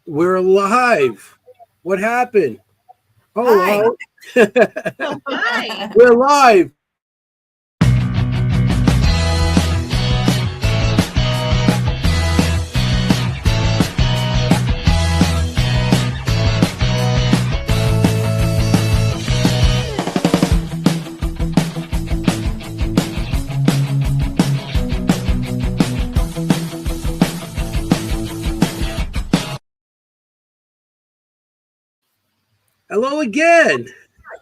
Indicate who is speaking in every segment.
Speaker 1: We're live. What happened?
Speaker 2: Hi.
Speaker 1: Hello.
Speaker 3: Hi.
Speaker 1: We're live. Hello again.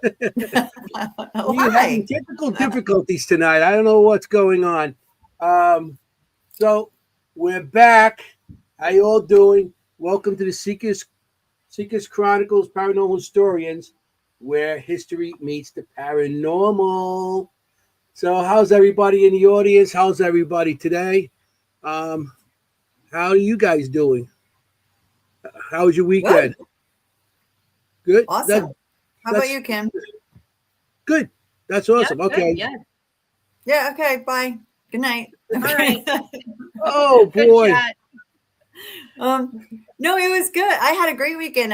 Speaker 2: Oh,
Speaker 1: We're
Speaker 2: hi.
Speaker 1: having technical difficulties tonight. I don't know what's going on. So we're back. How you all doing? Welcome to the Seekers Chronicles Paranormal Historians, where history meets the paranormal. So how's everybody in the audience? How's everybody today? Um, how are you guys doing? How was your
Speaker 2: Good.
Speaker 1: weekend? Good.
Speaker 2: Awesome. How about
Speaker 1: That's
Speaker 2: you, Kim?
Speaker 1: good. That's
Speaker 3: Yep,
Speaker 1: awesome.
Speaker 3: good,
Speaker 1: Okay.
Speaker 3: yeah.
Speaker 2: Yeah, okay. Bye. Good night.
Speaker 3: All right.
Speaker 1: Oh
Speaker 3: Good
Speaker 1: boy.
Speaker 3: chat.
Speaker 2: No, it was good. I had a great weekend.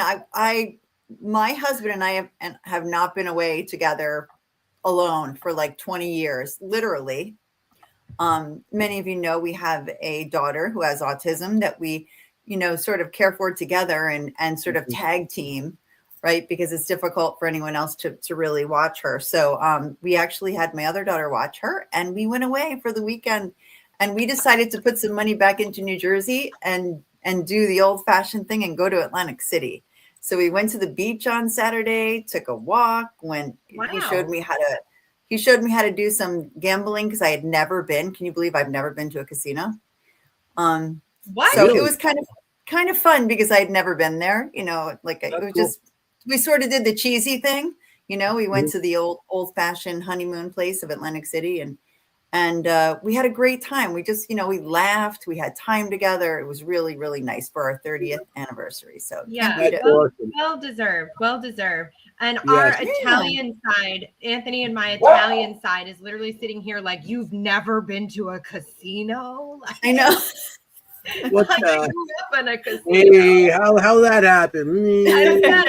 Speaker 2: My husband and I have not been away together alone for like 20 years, literally. Many of you know we have a daughter who has autism that we, sort of care for together and sort of tag team, right? Because it's difficult for anyone else to really watch her. So we actually had my other daughter watch her, and we went away for the weekend, and we decided to put some money back into New Jersey and do the old fashioned thing and go to Atlantic City. So we went to the beach on Saturday, took a walk, he showed
Speaker 3: Wow.
Speaker 2: me how to do some gambling because I had never been. Can you believe I've never been to a casino?
Speaker 3: What?
Speaker 2: So it
Speaker 1: Really?
Speaker 2: was kind of fun because I had never been there. Like it
Speaker 1: That's
Speaker 2: was
Speaker 1: cool.
Speaker 2: just, we sort of did the cheesy thing. We went
Speaker 1: Mhm.
Speaker 2: to the old fashioned honeymoon place of Atlantic City, and we had a great time. We just, we laughed, we had time together. It was really, really nice for our 30th anniversary. So can't
Speaker 3: Yeah.
Speaker 2: beat
Speaker 1: That's
Speaker 2: it.
Speaker 1: awesome.
Speaker 3: Well deserved. Well deserved. And our
Speaker 1: Yes.
Speaker 3: Italian side, Anthony and my Italian side is literally sitting here like, you've never been to a casino?
Speaker 2: I know.
Speaker 1: What
Speaker 3: Like, I grew up in a casino.
Speaker 1: hey, how that happened?
Speaker 3: I don't get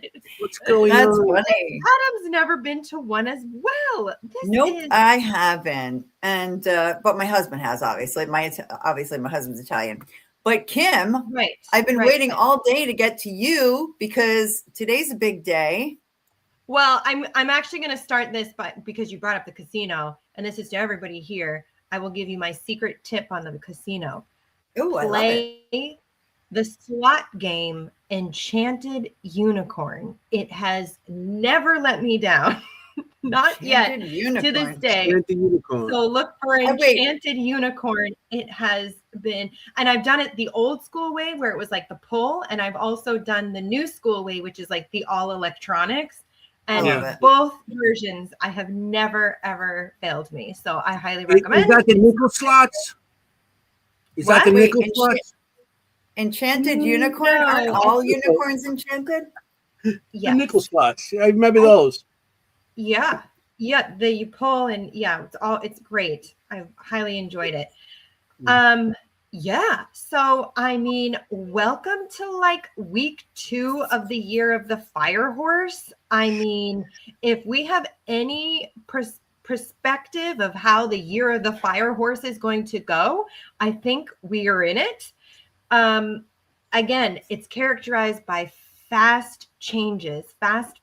Speaker 3: it.
Speaker 1: What's going
Speaker 2: That's
Speaker 1: on?
Speaker 2: funny.
Speaker 3: Adam's never been to one as well. This
Speaker 2: Nope,
Speaker 3: is
Speaker 2: I haven't. And but my husband has, obviously. My husband's Italian. But Kim,
Speaker 3: right.
Speaker 2: I've been
Speaker 3: right,
Speaker 2: waiting
Speaker 3: right.
Speaker 2: all day to get to you because today's a big day.
Speaker 3: Well, I'm actually going to start this because you brought up the casino, and this is to everybody here. I will give you my secret tip on the casino.
Speaker 2: Oh, I love it.
Speaker 3: Play the SWAT game Enchanted Unicorn. It has never let me down. Not yet
Speaker 2: Enchanted
Speaker 3: to this
Speaker 2: Unicorn.
Speaker 3: day.
Speaker 1: Enchanted Unicorn.
Speaker 3: So look for
Speaker 2: Oh, wait.
Speaker 3: Enchanted Unicorn. It has been, and I've done it the old school way where it was like the pull, and I've also done the new school way, which is like the all electronics. And
Speaker 2: love it.
Speaker 3: both versions, I have never ever failed me. So I highly
Speaker 1: Is
Speaker 3: recommend.
Speaker 1: that the nickel slots? Is that the
Speaker 3: What?
Speaker 2: Wait,
Speaker 1: nickel slots?
Speaker 2: Enchanted Unicorn? Aren't
Speaker 3: No,
Speaker 2: all unicorns enchanted?
Speaker 1: The
Speaker 3: yes.
Speaker 1: nickel slots. I remember those.
Speaker 3: Yeah. Yeah. You pull and yeah, it's great. I highly enjoyed it. Yeah. So, I mean, welcome to like week 2 of the year of the fire horse. I mean, if we have any perspective of how the year of the fire horse is going to go, I think we are in it. Again, it's characterized by fast changes, fast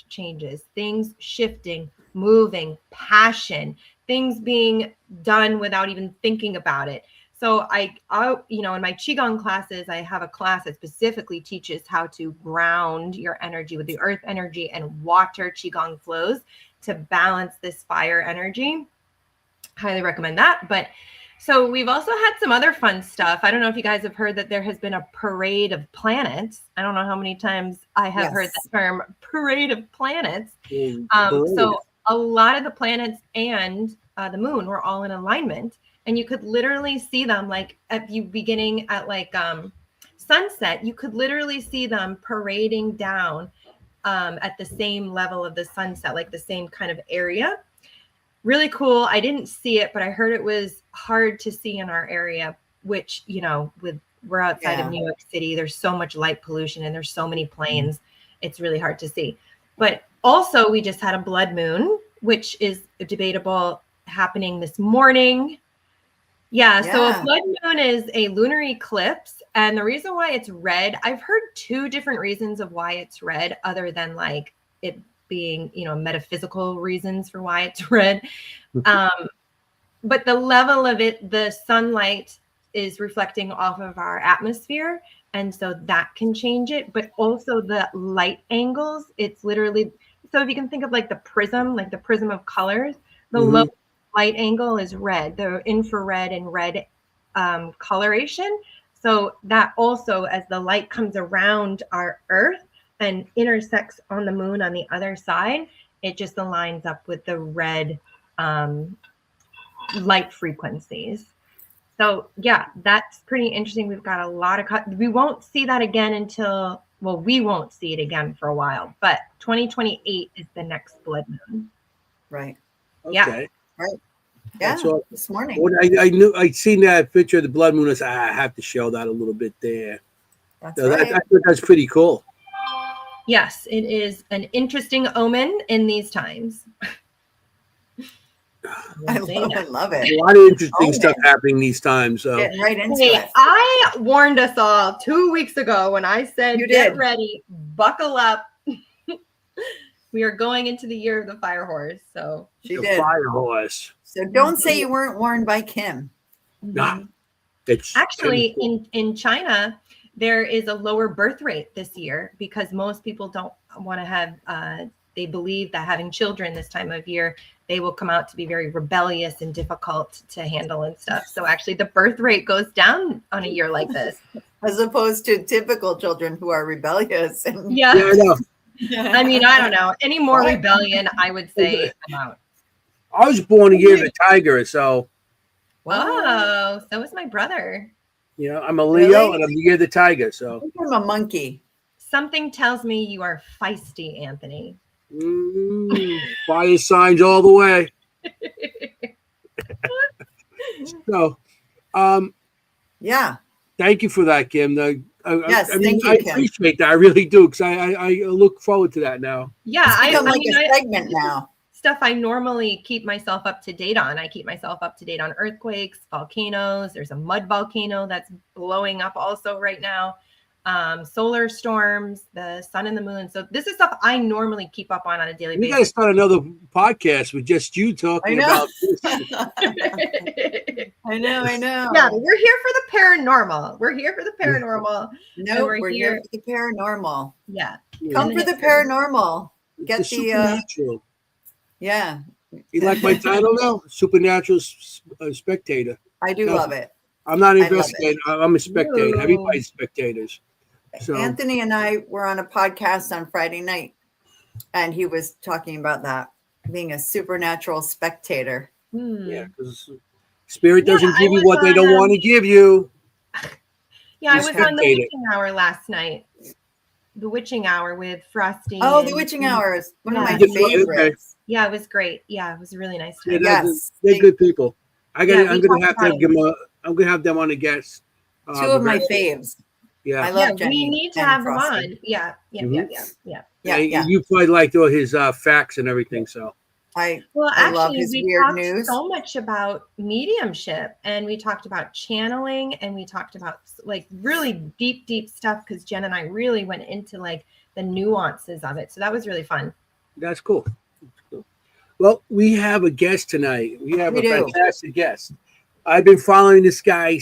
Speaker 3: changes, things shifting, moving, passion, things being done without even thinking about it. So I in my Qigong classes, I have a class that specifically teaches how to ground your energy with the earth energy and water Qigong flows to balance this fire energy. Highly recommend that. But so we've also had some other fun stuff. I don't know if you guys have heard that there has been a parade of planets. I don't know how many times I have heard the term parade of planets. So a lot of the planets and the moon were all in alignment, and you could literally see them like at you beginning at like sunset. You could literally see them parading down at the same level of the sunset, like the same kind of area. Really cool. I didn't see it, but I heard it was hard to see in our area, which, with we're outside
Speaker 2: Yeah.
Speaker 3: of New York City. There's so much light pollution and there's so many planes. It's really hard to see. But also we just had a blood moon, which is debatable, happening this morning. Yeah, so a blood moon is a lunar eclipse. And the reason why it's red, I've heard two different reasons of why it's red, other than like it being, metaphysical reasons for why it's red. But the level of it, the sunlight is reflecting off of our atmosphere. And so that can change it. But also the light angles, it's literally, so if you can think of like the prism of colors, the low light angle is red, the infrared and red coloration. So that also, as the light comes around our Earth and intersects on the moon on the other side, it just aligns up with the red light frequencies. So yeah, that's pretty interesting. We've got a lot of we won't see that again until, well, we won't see it again for a while, but 2028 is the next blood moon.
Speaker 2: Right.
Speaker 1: Okay.
Speaker 2: Yeah. Right. Yeah.
Speaker 1: So,
Speaker 2: this morning.
Speaker 1: when I knew I'd seen that picture of the blood moon, I said, I have to show that a little bit there.
Speaker 2: That's
Speaker 1: So
Speaker 2: right.
Speaker 1: I thought that's pretty cool.
Speaker 3: Yes, it is an interesting omen in these times.
Speaker 2: I love it.
Speaker 1: A lot of interesting stuff happening these times. So
Speaker 2: Getting right into
Speaker 3: Hey,
Speaker 2: it.
Speaker 3: I warned us all 2 weeks ago when I said,
Speaker 2: You
Speaker 3: get
Speaker 2: did.
Speaker 3: ready, buckle up. We are going into the year of the fire horse. So
Speaker 2: She
Speaker 1: the
Speaker 2: did.
Speaker 1: fire horse.
Speaker 2: So don't say you weren't warned by Kimm.
Speaker 1: Nah, it's
Speaker 3: actually
Speaker 1: cool.
Speaker 3: in China, there is a lower birth rate this year because most people don't want to have, they believe that having children this time of year, they will come out to be very rebellious and difficult to handle and stuff. So actually the birth rate goes down on a year like this.
Speaker 2: As opposed to typical children who are rebellious. And
Speaker 3: Yeah.
Speaker 1: Yeah, I know.
Speaker 3: I mean, I don't know. Any more rebellion, I would say I'm out.
Speaker 1: I was born a year of the tiger, so
Speaker 3: Whoa, so was my brother.
Speaker 1: I'm a Leo
Speaker 2: Really?
Speaker 1: and I'm the year of the tiger. So
Speaker 2: I think I'm a monkey.
Speaker 3: Something tells me you are feisty, Anthony.
Speaker 1: fire signs all the way. So,
Speaker 2: Yeah.
Speaker 1: thank you for that, Kim.
Speaker 2: Yes, thank you,
Speaker 1: I
Speaker 2: Kim.
Speaker 1: appreciate that. I really do, because I look forward to that now.
Speaker 3: Yeah,
Speaker 2: It's become
Speaker 3: I
Speaker 2: like
Speaker 3: mean,
Speaker 2: a segment now.
Speaker 3: stuff I normally keep myself up to date on. I keep myself up to date on earthquakes, volcanoes. There's a mud volcano that's blowing up also right now. Solar storms, the sun and the moon. So this is stuff I normally keep up on a daily
Speaker 1: We got to
Speaker 3: basis.
Speaker 1: start another podcast with just you talking about this.
Speaker 2: I know.
Speaker 3: Yeah, but we're here for the paranormal. We're here for the paranormal.
Speaker 2: No,
Speaker 3: we're
Speaker 2: we're
Speaker 3: here-
Speaker 2: here for the paranormal.
Speaker 3: Yeah.
Speaker 2: Come for the paranormal. Get
Speaker 1: The
Speaker 2: the
Speaker 1: supernatural.
Speaker 2: yeah.
Speaker 1: You like my title now? Supernatural spectator.
Speaker 2: I do
Speaker 1: No.
Speaker 2: love it.
Speaker 1: I'm not an
Speaker 2: I love
Speaker 1: investigator. I'm a spectator.
Speaker 3: Ooh.
Speaker 1: Everybody's spectators. So
Speaker 2: Anthony and I were on a podcast on Friday night, and he was talking about that, being a supernatural spectator.
Speaker 1: yeah, because spirit
Speaker 3: Yeah,
Speaker 1: doesn't
Speaker 3: I
Speaker 1: give you
Speaker 3: was
Speaker 1: what they
Speaker 3: on,
Speaker 1: don't want to give you.
Speaker 3: Yeah, I was
Speaker 1: Respect
Speaker 3: on the
Speaker 1: it.
Speaker 3: witching hour last night. The witching hour with Frosty.
Speaker 2: Oh, the
Speaker 3: and-
Speaker 2: witching hours. One of my
Speaker 3: Yeah.
Speaker 2: favorites.
Speaker 3: Yeah, it was great. Yeah, it was a really nice
Speaker 1: Yeah,
Speaker 3: time.
Speaker 2: Yes.
Speaker 1: they're good people. I'm
Speaker 3: Yeah,
Speaker 1: gonna
Speaker 3: we
Speaker 1: have
Speaker 3: talked
Speaker 1: to give them I'm gonna have them on a guest.
Speaker 2: Two of my
Speaker 1: eventually.
Speaker 2: faves.
Speaker 1: Yeah.
Speaker 2: I
Speaker 3: Yeah,
Speaker 2: love Jennie.
Speaker 3: we need to
Speaker 2: and
Speaker 3: have them
Speaker 2: Frosty.
Speaker 3: on. Yeah.
Speaker 2: Yeah.
Speaker 1: You probably liked all his facts and everything. So
Speaker 3: Well,
Speaker 2: I love
Speaker 3: actually,
Speaker 2: his
Speaker 3: we
Speaker 2: weird
Speaker 3: talked
Speaker 2: news.
Speaker 3: so much about mediumship, and we talked about channeling, and we talked about like really deep stuff because Jen and I really went into like the nuances of it. So that was really fun.
Speaker 1: that's cool. Well, we have a guest tonight. We have
Speaker 2: We
Speaker 1: a
Speaker 2: do.
Speaker 1: fantastic guest. I've been following this guy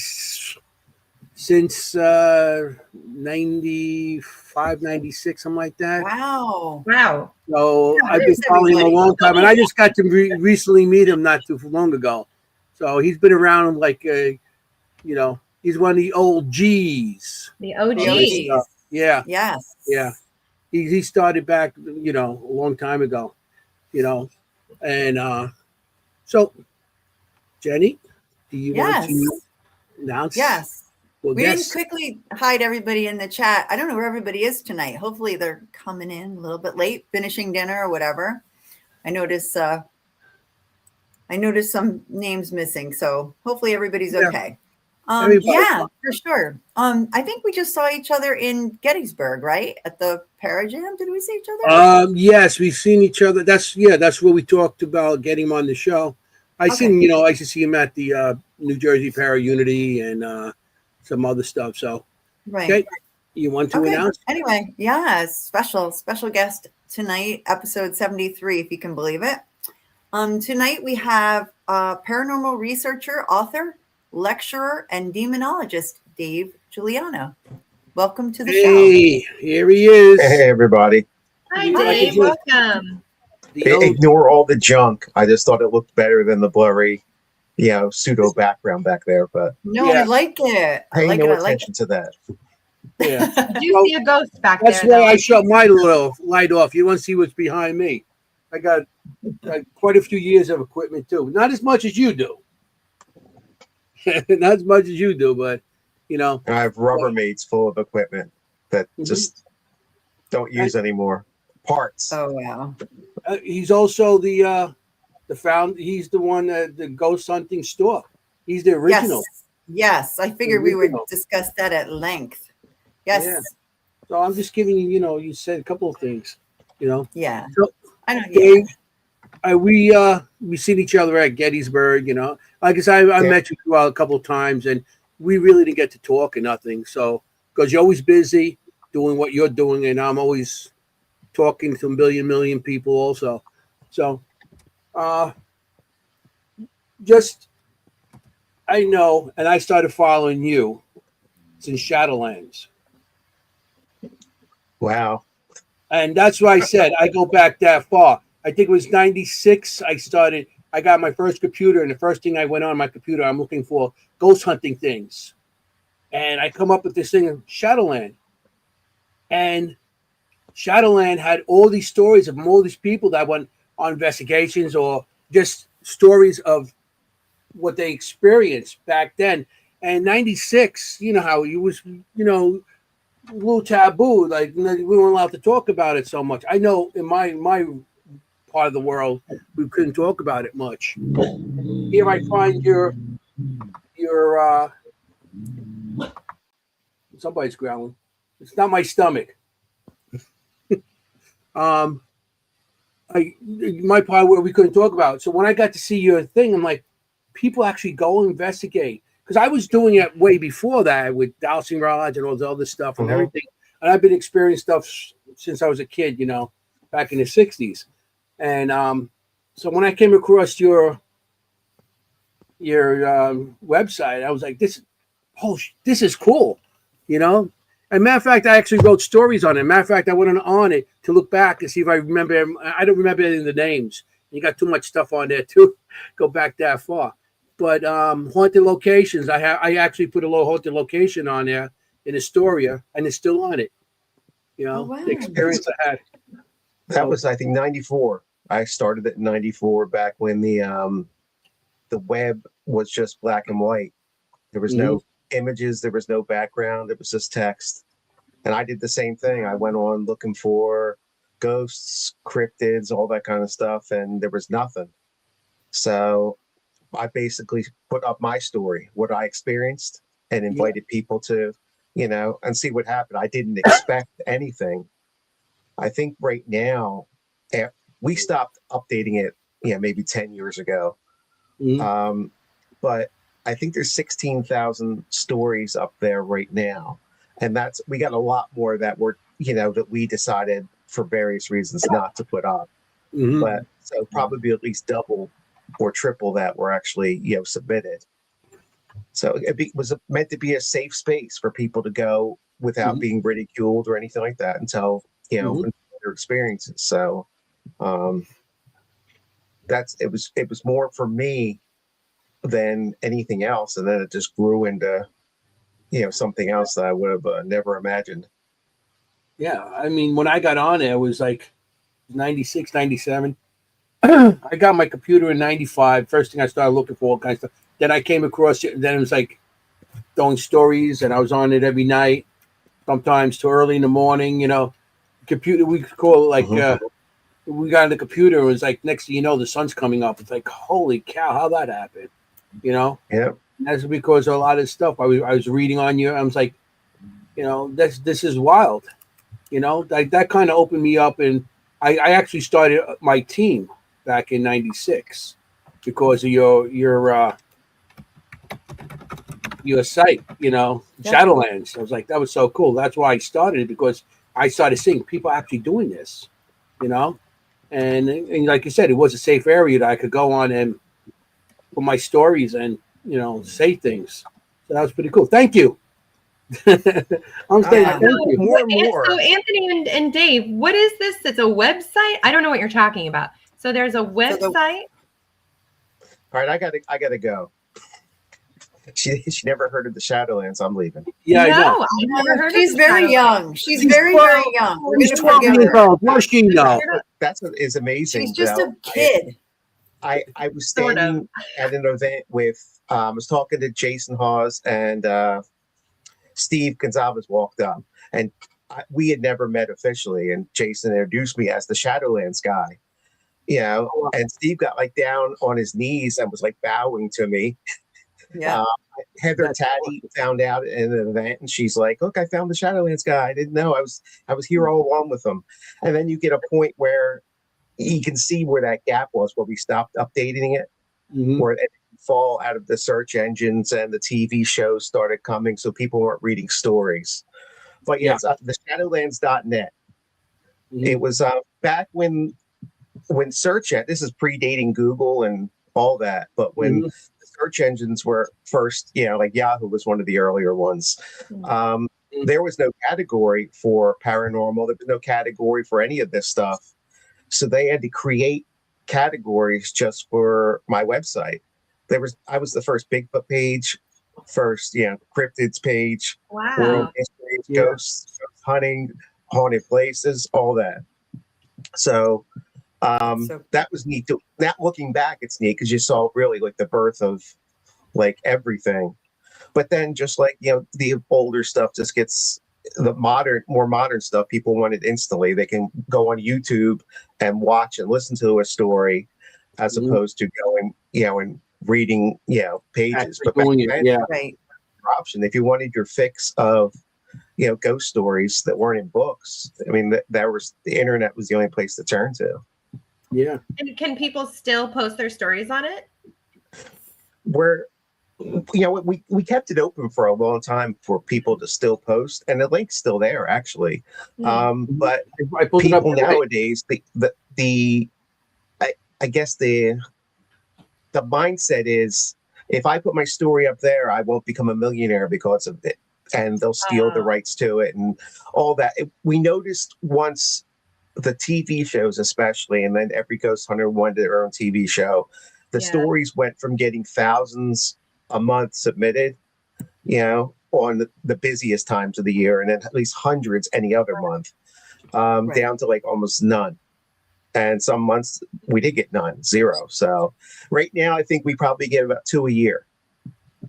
Speaker 1: since 95, 96, something like that.
Speaker 2: Wow.
Speaker 3: Wow.
Speaker 1: So
Speaker 2: Yeah,
Speaker 1: I've been
Speaker 2: there's
Speaker 1: following him a
Speaker 2: everybody.
Speaker 1: long time, and I just got to recently meet him not too long ago. So he's been around like, he's one of the old G's.
Speaker 3: The
Speaker 2: The
Speaker 3: OG.
Speaker 2: OGs.
Speaker 1: Yeah,
Speaker 2: Yes.
Speaker 1: yeah. He started back, a long time ago, and so Jennie, do you want to
Speaker 2: Yes.
Speaker 1: announce?
Speaker 2: Yes.
Speaker 1: Well,
Speaker 2: We
Speaker 1: guess.
Speaker 2: didn't quickly hide everybody in the chat. I don't know where everybody is tonight. Hopefully they're coming in a little bit late, finishing dinner or whatever. I noticed some names missing, so hopefully everybody's
Speaker 1: Yeah.
Speaker 2: okay.
Speaker 1: Everybody.
Speaker 2: Yeah, for sure. I think we just saw each other in Gettysburg, right? At the Parajam. Did we see each other?
Speaker 1: Yes, we've seen each other. That's where we talked about getting him on the show.
Speaker 2: Okay.
Speaker 1: I used to see him at the New Jersey Para Unity and some other stuff. So,
Speaker 2: Right.
Speaker 1: okay, you want to
Speaker 2: Okay.
Speaker 1: announce?
Speaker 2: Anyway, yeah, special guest tonight, episode 73, if you can believe it. Tonight we have paranormal researcher, author, lecturer, and demonologist Dave Giuliano. Welcome to the show.
Speaker 1: Hey, here he is.
Speaker 4: Hey, everybody.
Speaker 3: Hi,
Speaker 1: Yeah,
Speaker 3: Dave.
Speaker 1: like
Speaker 3: Welcome.
Speaker 1: The old,
Speaker 4: Ignore all the junk. I just thought it looked better than the blurry, pseudo background back there. But
Speaker 2: No,
Speaker 1: Yeah.
Speaker 2: I like it. I
Speaker 4: pay
Speaker 2: like
Speaker 4: no
Speaker 2: it. I like
Speaker 4: attention to that.
Speaker 1: yeah.
Speaker 3: Did you
Speaker 1: Well,
Speaker 3: see a ghost back
Speaker 1: That's
Speaker 3: there?
Speaker 1: why
Speaker 3: Though?
Speaker 1: I shut my little light off. You want to see what's behind me? I got quite a few years of equipment too. Not as much as you do. Not as much as you do, but
Speaker 4: I have Rubbermaids full of equipment that
Speaker 1: Mhm.
Speaker 4: just don't use anymore. Parts.
Speaker 2: Oh wow.
Speaker 1: he's also the He's the one the ghost hunting store. He's the original.
Speaker 2: Yes. I figured we would
Speaker 1: Original.
Speaker 2: discuss that at length. Yes.
Speaker 1: Yeah. So I'm just giving you. You said a couple of things.
Speaker 2: Yeah.
Speaker 1: So,
Speaker 2: I know. Yeah.
Speaker 1: Dave, we seen each other at Gettysburg. Like I said, I met you a couple of times, and we really didn't get to talk or nothing. So because you're always busy doing what you're doing, and I'm always talking to a million people also. So just I know, and I started following you since Shadowlands.
Speaker 4: Wow.
Speaker 1: And that's why I said I go back that far. I think it was 96. I got my first computer, and the first thing I went on my computer, I'm looking for ghost hunting things. And I come up with this thing, Shadowland. And Shadowland had all these stories of all these people that went on investigations or just stories of what they experienced back then. And 96, you know how it was, a little taboo. Like we weren't allowed to talk about it so much. I know in my part of the world, we couldn't talk about it much. Here I find your somebody's growling. It's not my stomach. My part where we couldn't talk about it. So when I got to see your thing, I'm like, people actually go and investigate. Because I was doing it way before that with dowsing rods and all this other stuff and everything. And I've been experiencing stuff since I was a kid, back in the 60s. And so when I came across your website, I was like, this is cool, And matter of fact, I actually wrote stories on it. Matter of fact, I went on it to look back to see if I remember. I don't remember any of the names. You got too much stuff on there to go back that far. But haunted locations, I actually put a little haunted location on there in Astoria, and it's still on it.
Speaker 2: Oh, wow.
Speaker 1: The experience I had.
Speaker 4: That was, I think, 94. I started it in 94, back when the web was just black and white. There was no images, there was no background, it was just text. And I did the same thing. I went on looking for ghosts, cryptids, all that kind of stuff, and there was nothing. So I basically put up my story, what I experienced, and invited people to, and see what happened. I didn't expect anything. I think right now, we stopped updating it, maybe 10 years ago. But I think there's 16,000 stories up there right now. And we got a lot more that were, that we decided for various reasons not to put up. But so probably at least double or triple that were actually, submitted. So it was meant to be a safe space for people to go without being ridiculed or anything like that until, their experiences. So it was more for me than anything else. And then it just grew into, something else that I would have never imagined.
Speaker 1: Yeah. I mean, when I got on it was like 96, 97. I got my computer in 95. First thing I started looking for all kinds of stuff. Then I came across it. Then it was like throwing stories, and I was on it every night, sometimes too early in the morning. Computer, we could call it like we got on the computer. It was like next thing you know, the sun's coming up. It's like, holy cow, how that happened?
Speaker 4: Yeah.
Speaker 1: That's because a lot of stuff I was reading on you. I was like, this is wild. That kind of opened me up, and I actually started my team back in '96 because of your site, Shadowlands. I was like, that was so cool. That's why I started it, because I started seeing people actually doing this, and like you said, it was a safe area that I could go on and put my stories and say things. So that was pretty cool. Thank you. I'm saying
Speaker 2: Yeah.
Speaker 1: thank you.
Speaker 4: More and more.
Speaker 3: So Anthony and Dave, what is this? It's a website? I don't know what you're talking about. So there's a website.
Speaker 4: All right, I gotta go. She never heard of the Shadowlands. I'm leaving.
Speaker 1: Yeah, I
Speaker 3: No,
Speaker 1: know.
Speaker 3: I've never heard
Speaker 2: She's
Speaker 3: of
Speaker 2: very
Speaker 3: this.
Speaker 2: young. She's
Speaker 1: She's
Speaker 2: very,
Speaker 1: 12.
Speaker 2: very young. We're
Speaker 1: She's
Speaker 2: gonna
Speaker 1: 12
Speaker 2: forgive
Speaker 1: years
Speaker 2: her.
Speaker 1: old. What does she know?
Speaker 4: That's what is amazing.
Speaker 2: She's just
Speaker 4: though.
Speaker 2: a kid.
Speaker 4: I was
Speaker 3: Sort of.
Speaker 4: standing at an event with I was talking to Jason Hawes, and Steve Gonzalez walked up, and we had never met officially, and Jason introduced me as the Shadowlands guy. And Steve got like down on his knees and was like bowing to me.
Speaker 2: Yeah.
Speaker 4: Heather Taddy found out in an event, and she's like, "Look, I found the Shadowlands guy. I didn't know I was here all along with him." And then you get a point where you can see where that gap was, where we stopped updating it, where it fall out of the search engines and the TV shows started coming, so people weren't reading stories. But yes, the Shadowlands.net. It was back when search this is predating Google and all that, but when the search engines were first, like Yahoo was one of the earlier ones. There was no category for paranormal. There was no category for any of this stuff. So they had to create categories just for my website. I was the first Bigfoot page, first, cryptids page, world histories, ghosts, ghost hunting, haunted places, all that. So that was neat. Now looking back, it's neat because you saw really like the birth of like everything. But then just like, the older stuff just gets more modern stuff. People want it instantly. They can go on YouTube and watch and listen to a story as opposed to going, and reading, pages. But back then,
Speaker 2: right.
Speaker 4: option, if you wanted your fix of, ghost stories that weren't in books, I mean, the internet was the only place to turn to.
Speaker 1: Yeah.
Speaker 3: And can people still post their stories on it?
Speaker 4: We kept it open for a long time for people to still post, and the link's still there actually. But people nowadays, I guess the mindset is, if I put my story up there, I won't become a millionaire because of it, and they'll steal the rights to it and all that. We noticed once the TV shows, especially, and then every ghost hunter wanted their own TV show. The stories went from getting thousands a month submitted, on the busiest times of the year, and then at least hundreds any other month, down to like almost none. And some months we did get none, zero. So right now, I think we probably get about 2 a year.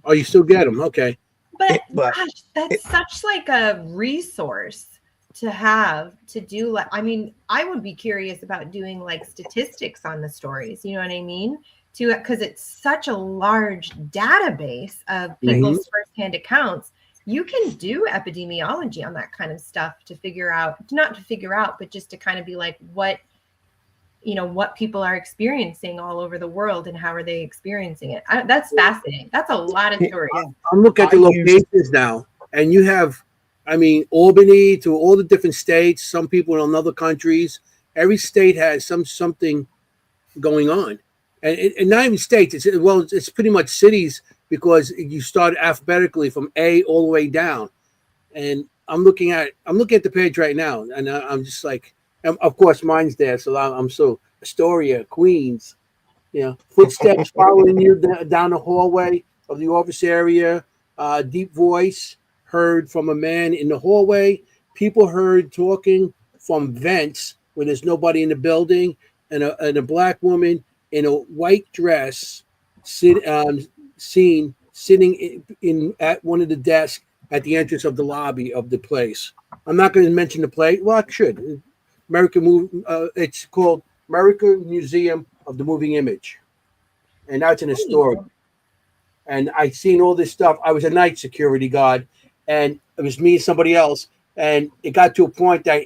Speaker 1: Oh, you still get them? Okay.
Speaker 3: But gosh, that's such like a resource to have to do. I mean, I would be curious about doing like statistics on the stories. You know what I mean? Because it's such a large database of people's firsthand accounts. You can do epidemiology on that kind of stuff to figure out, but just to kind of be like, what people are experiencing all over the world and how are they experiencing it. That's fascinating. That's a lot of stories.
Speaker 1: I'm looking at the locations now, and you have, Albany to all the different states, some people in other countries. Every state has something going on. And not even states, it's pretty much cities, because you start alphabetically from A all the way down. And I'm looking at the page right now, and I'm just like, of course mine's there, so I'm so Astoria, Queens, footsteps following you down the hallway of the office area, deep voice heard from a man in the hallway, people heard talking from vents when there's nobody in the building, and a black woman in a white dress seen sitting in at one of the desks at the entrance of the lobby of the place. I'm not going to mention the place. Well, I should. It's called American Museum of the Moving Image, and that's in Astoria. and I seen all this stuff. I was a night security guard, and it was me and somebody else, and it got to a point that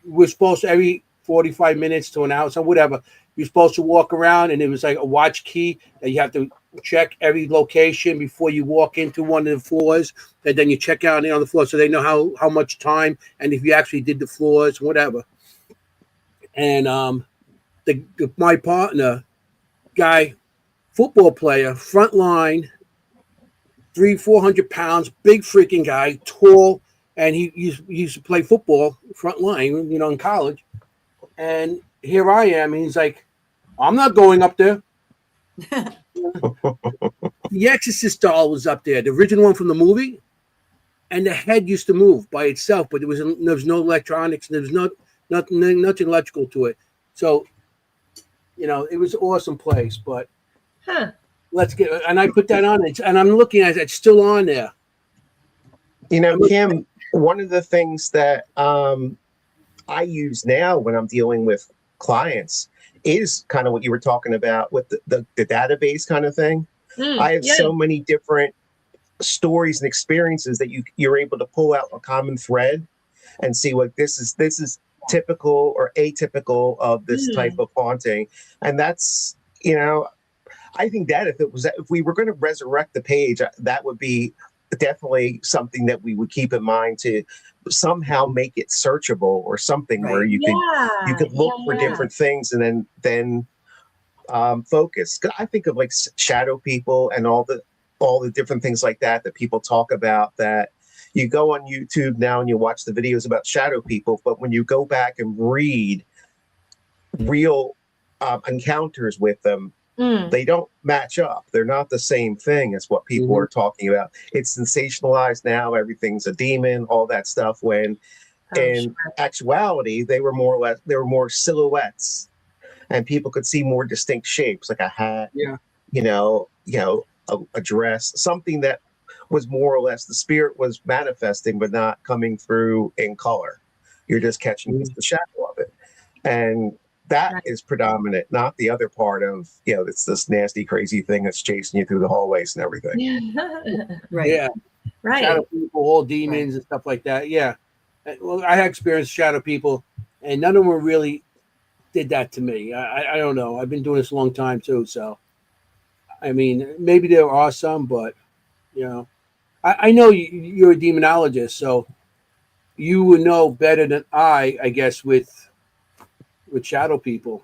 Speaker 1: we're supposed to every 45 minutes to an hour, so whatever. You're supposed to walk around, and it was like a watch key that you have to check every location before you walk into one of the floors, and then you check out on the other floor so they know how much time and if you actually did the floors, whatever. And my partner, guy, football player, front line, 400 pounds, big freaking guy, tall, and he used to play football front line, in college. And here I am, and he's like, I'm not going up there. The Exorcist doll was up there, the original one from the movie, and the head used to move by itself, but there was no electronics, there was nothing electrical to it. So, it was an awesome place. But and I put that on it, and I'm looking at it; it's still on there.
Speaker 4: Kimm, one of the things that I use now when I'm dealing with clients is kind of what you were talking about with the database kind of thing. I have so many different stories and experiences that you're able to pull out a common thread and see what this is typical or atypical of this type of haunting. And that's, I think that if we were going to resurrect the page, that would be definitely something that we would keep in mind to somehow make it searchable or something where you could look for different things and then focus. 'Cause I think of like shadow people and all the different things like that people talk about, that you go on YouTube now and you watch the videos about shadow people, but when you go back and read real encounters with them, they don't match up. They're not the same thing as what people are talking about. It's sensationalized now. Everything's a demon, all that stuff. When in actuality, they were more silhouettes, and people could see more distinct shapes, like a hat, a dress, something that was more or less the spirit was manifesting, but not coming through in color. You're just catching the shadow of it. And that is predominant, not the other part of, it's this nasty, crazy thing that's chasing you through the hallways and everything.
Speaker 2: Right.
Speaker 1: Yeah.
Speaker 3: Right.
Speaker 1: Shadow people, all demons and stuff like that. Yeah. Well, I had experienced shadow people, and none of them really did that to me. I don't know. I've been doing this a long time too. So, I mean, maybe there are some, but, I know you're a demonologist, so you would know better than I guess, with shadow people.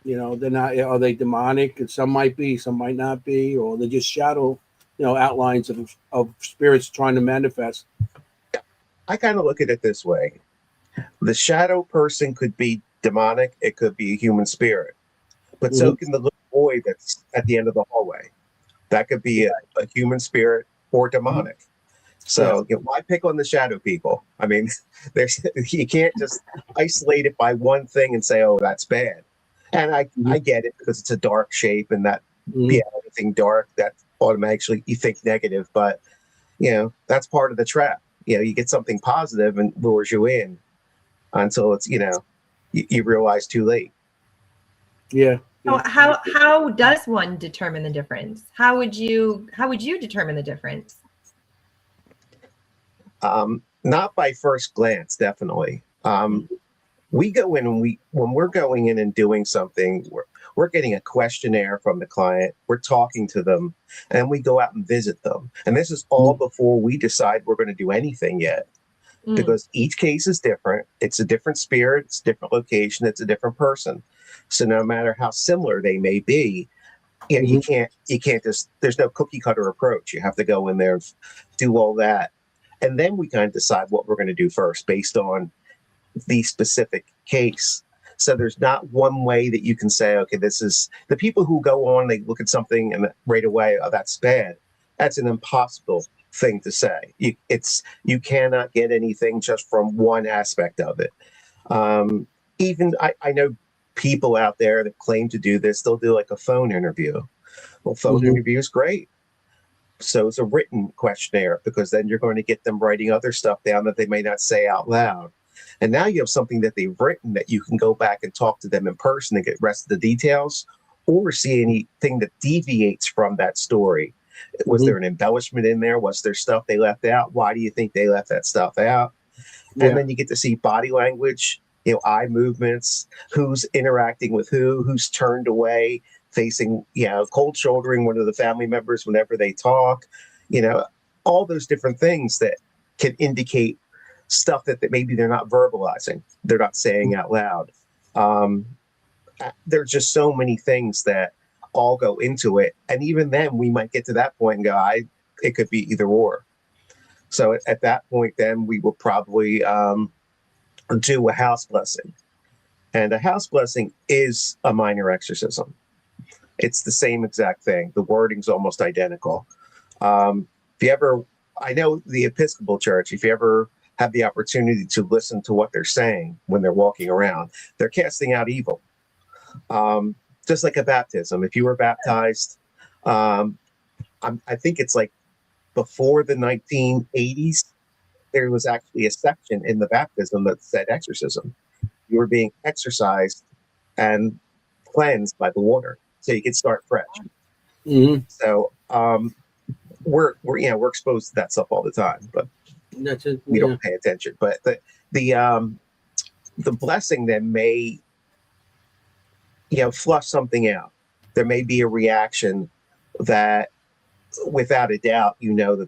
Speaker 1: They're not, are they demonic? And some might be, some might not be, or they're just shadow, outlines of spirits trying to manifest.
Speaker 4: I kind of look at it this way. The shadow person could be demonic. It could be a human spirit, but so can the little boy that's at the end of the hallway. That could be a human spirit or demonic. So why pick on the shadow people? I mean, you can't just isolate it by one thing and say, oh, that's bad. And I get it, because it's a dark shape, and that anything dark, that automatically you think negative. But that's part of the trap. You get something positive and lures you in until it's you realize too late.
Speaker 1: Yeah.
Speaker 3: So how does one determine the difference? How would you determine the difference?
Speaker 4: Not by first glance, definitely. We go in and when we're going in and doing something, we're getting a questionnaire from the client. We're talking to them, and we go out and visit them. And this is all before we decide we're going to do anything yet, because each case is different. It's a different spirit, it's a different location, it's a different person. So no matter how similar they may be, you can't just, there's no cookie cutter approach. You have to go in there and do all that. And then we kind of decide what we're going to do first based on the specific case. So there's not one way that you can say, okay, this is the people who go on, they look at something and right away, oh, that's bad. That's an impossible thing to say. You cannot get anything just from one aspect of it. Even I know people out there that claim to do this. They'll do like a phone interview. Well, phone interview is great. So it's a written questionnaire, because then you're going to get them writing other stuff down that they may not say out loud. And now you have something that they've written that you can go back and talk to them in person and get the rest of the details, or see anything that deviates from that story. Was there an embellishment in there? Was there stuff they left out? Why do you think they left that stuff out?
Speaker 1: Yeah.
Speaker 4: And then you get to see body language, eye movements, who's interacting with who's turned away, facing, cold shouldering one of the family members whenever they talk, all those different things that can indicate stuff that maybe they're not verbalizing, they're not saying out loud. There's just so many things that all go into it. And even then we might get to that point and go, it could be either or. So at that point, then we will probably do a house blessing. And a house blessing is a minor exorcism. It's the same exact thing. The wording's almost identical. I know the Episcopal Church, if you ever have the opportunity to listen to what they're saying when they're walking around, they're casting out evil. Just like a baptism. If you were baptized, I think it's like before the 1980s, there was actually a section in the baptism that said exorcism. You were being exorcised and cleansed by the water, so you could start fresh.
Speaker 1: Mm-hmm.
Speaker 4: So we're exposed to that stuff all the time, but we don't pay attention. But the blessing then may flush something out. There may be a reaction that, without a doubt,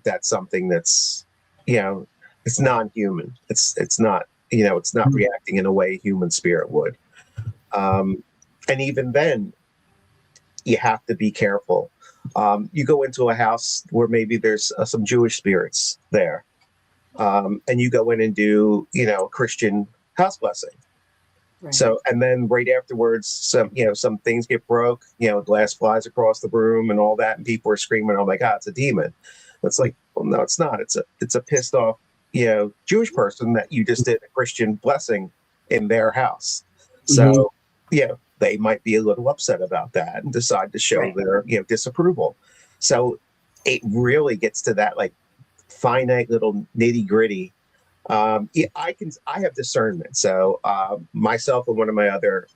Speaker 4: that's something that's it's non-human. It's not reacting in a way human spirit would. And even then, you have to be careful. You go into a house where maybe there's some Jewish spirits there, and you go in and do Christian house blessing. Right. So, and then right afterwards, some things get broke. Glass flies across the room and all that, and people are screaming, "Oh my God, it's a demon!" It's like, well, no, it's not. It's a pissed off Jewish person that you just did a Christian blessing in their house. So they might be a little upset about that and decide to show their disapproval. So it really gets to that like finite little nitty gritty. I have discernment. So myself and one of the other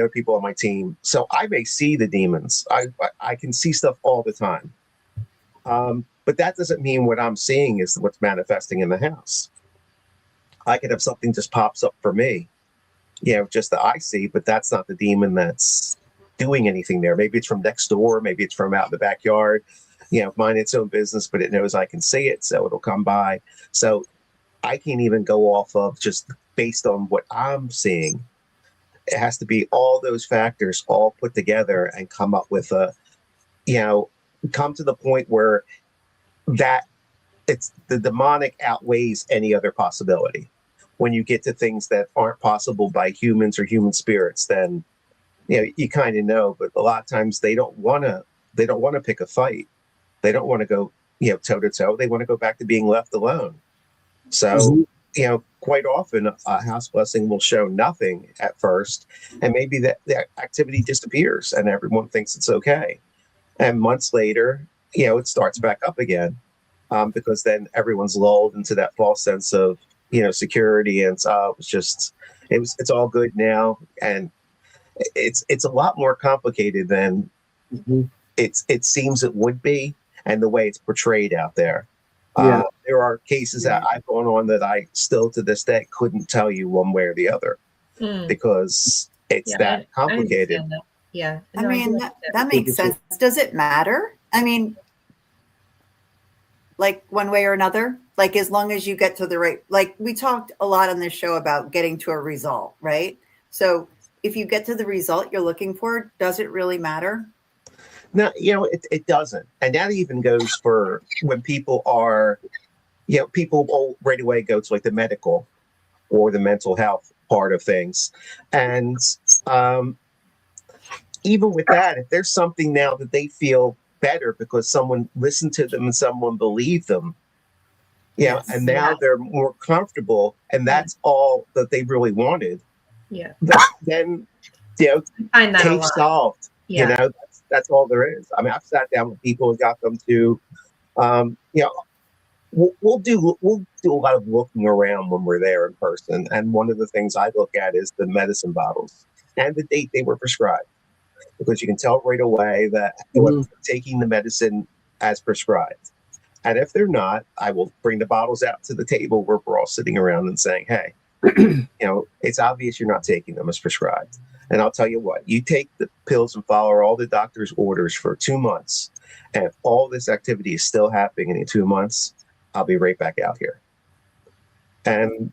Speaker 4: people on my team. So I may see the demons. I can see stuff all the time. But that doesn't mean what I'm seeing is what's manifesting in the house. I could have something just pops up for me, just that I see, but that's not the demon that's doing anything there. Maybe it's from next door. Maybe it's from out in the backyard. Mind its own business, but it knows I can see it, so it'll come by. So I can't even go off of just based on what I'm seeing. It has to be all those factors all put together and come up with come to the point where that it's the demonic outweighs any other possibility. When you get to things that aren't possible by humans or human spirits, then you kind of know. But a lot of times they don't want to pick a fight. They don't want to go, toe to toe. They want to go back to being left alone. So, quite often a house blessing will show nothing at first, and maybe that the activity disappears and everyone thinks it's okay. And months later, it starts back up again, because then everyone's lulled into that false sense of, security, and it's all good now. And it's a lot more complicated than it seems it would be. And the way it's portrayed out there. There are cases that I've gone on that I still to this day couldn't tell you one way or the other because it's that complicated.
Speaker 2: I mean, that makes sense. Does it matter? I mean, like one way or another, like as long as you get to the right, like we talked a lot on this show about getting to a result, right? So if you get to the result you're looking for, does it really matter?
Speaker 4: No, it doesn't. And that even goes for when people are, people will right away go to like the medical or the mental health part of things. And even with that, if there's something now that they feel better because someone listened to them and someone believed them, and now they're more comfortable and that's all that they really wanted. Then, case solved. That's all there is. I mean, I've sat down with people and got them to, we'll do a lot of looking around when we're there in person. And one of the things I look at is the medicine bottles and the date they were prescribed. because you can tell right away that whether they're taking the medicine as prescribed. And if they're not, I will bring the bottles out to the table where we're all sitting around and saying, hey, it's obvious you're not taking them as prescribed. And I'll tell you what, you take the pills and follow all the doctor's orders for 2 months. And if all this activity is still happening in 2 months, I'll be right back out here. And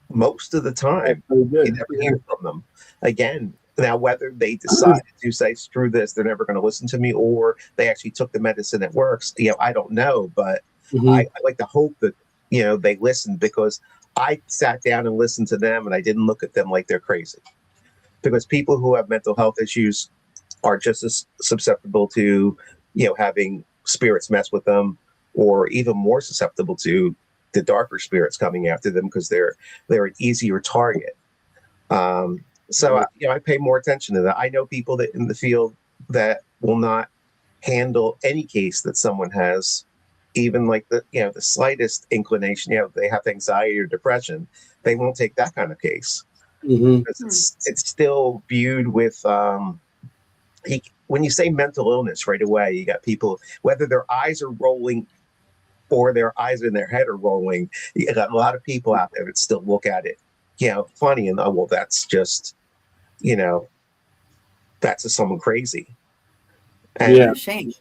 Speaker 4: most of the time, you never hear from them again. Now, whether they decide to say, screw this, they're never going to listen to me, or they actually took the medicine that works, I don't know. But I like to hope that, they listen, because I sat down and listened to them and I didn't look at them like they're crazy. Because people who have mental health issues are just as susceptible to, having spirits mess with them, or even more susceptible to the darker spirits coming after them, because they're an easier target. So I pay more attention to that. I know people that in the field that will not handle any case that someone has, even like the slightest inclination, they have anxiety or depression, they won't take that kind of case. Because it's still viewed with when you say mental illness right away, you got people, whether their eyes are rolling or their eyes in their head are rolling, you got a lot of people out there that still look at it funny, and well, that's just that's just someone crazy. And
Speaker 2: a shame.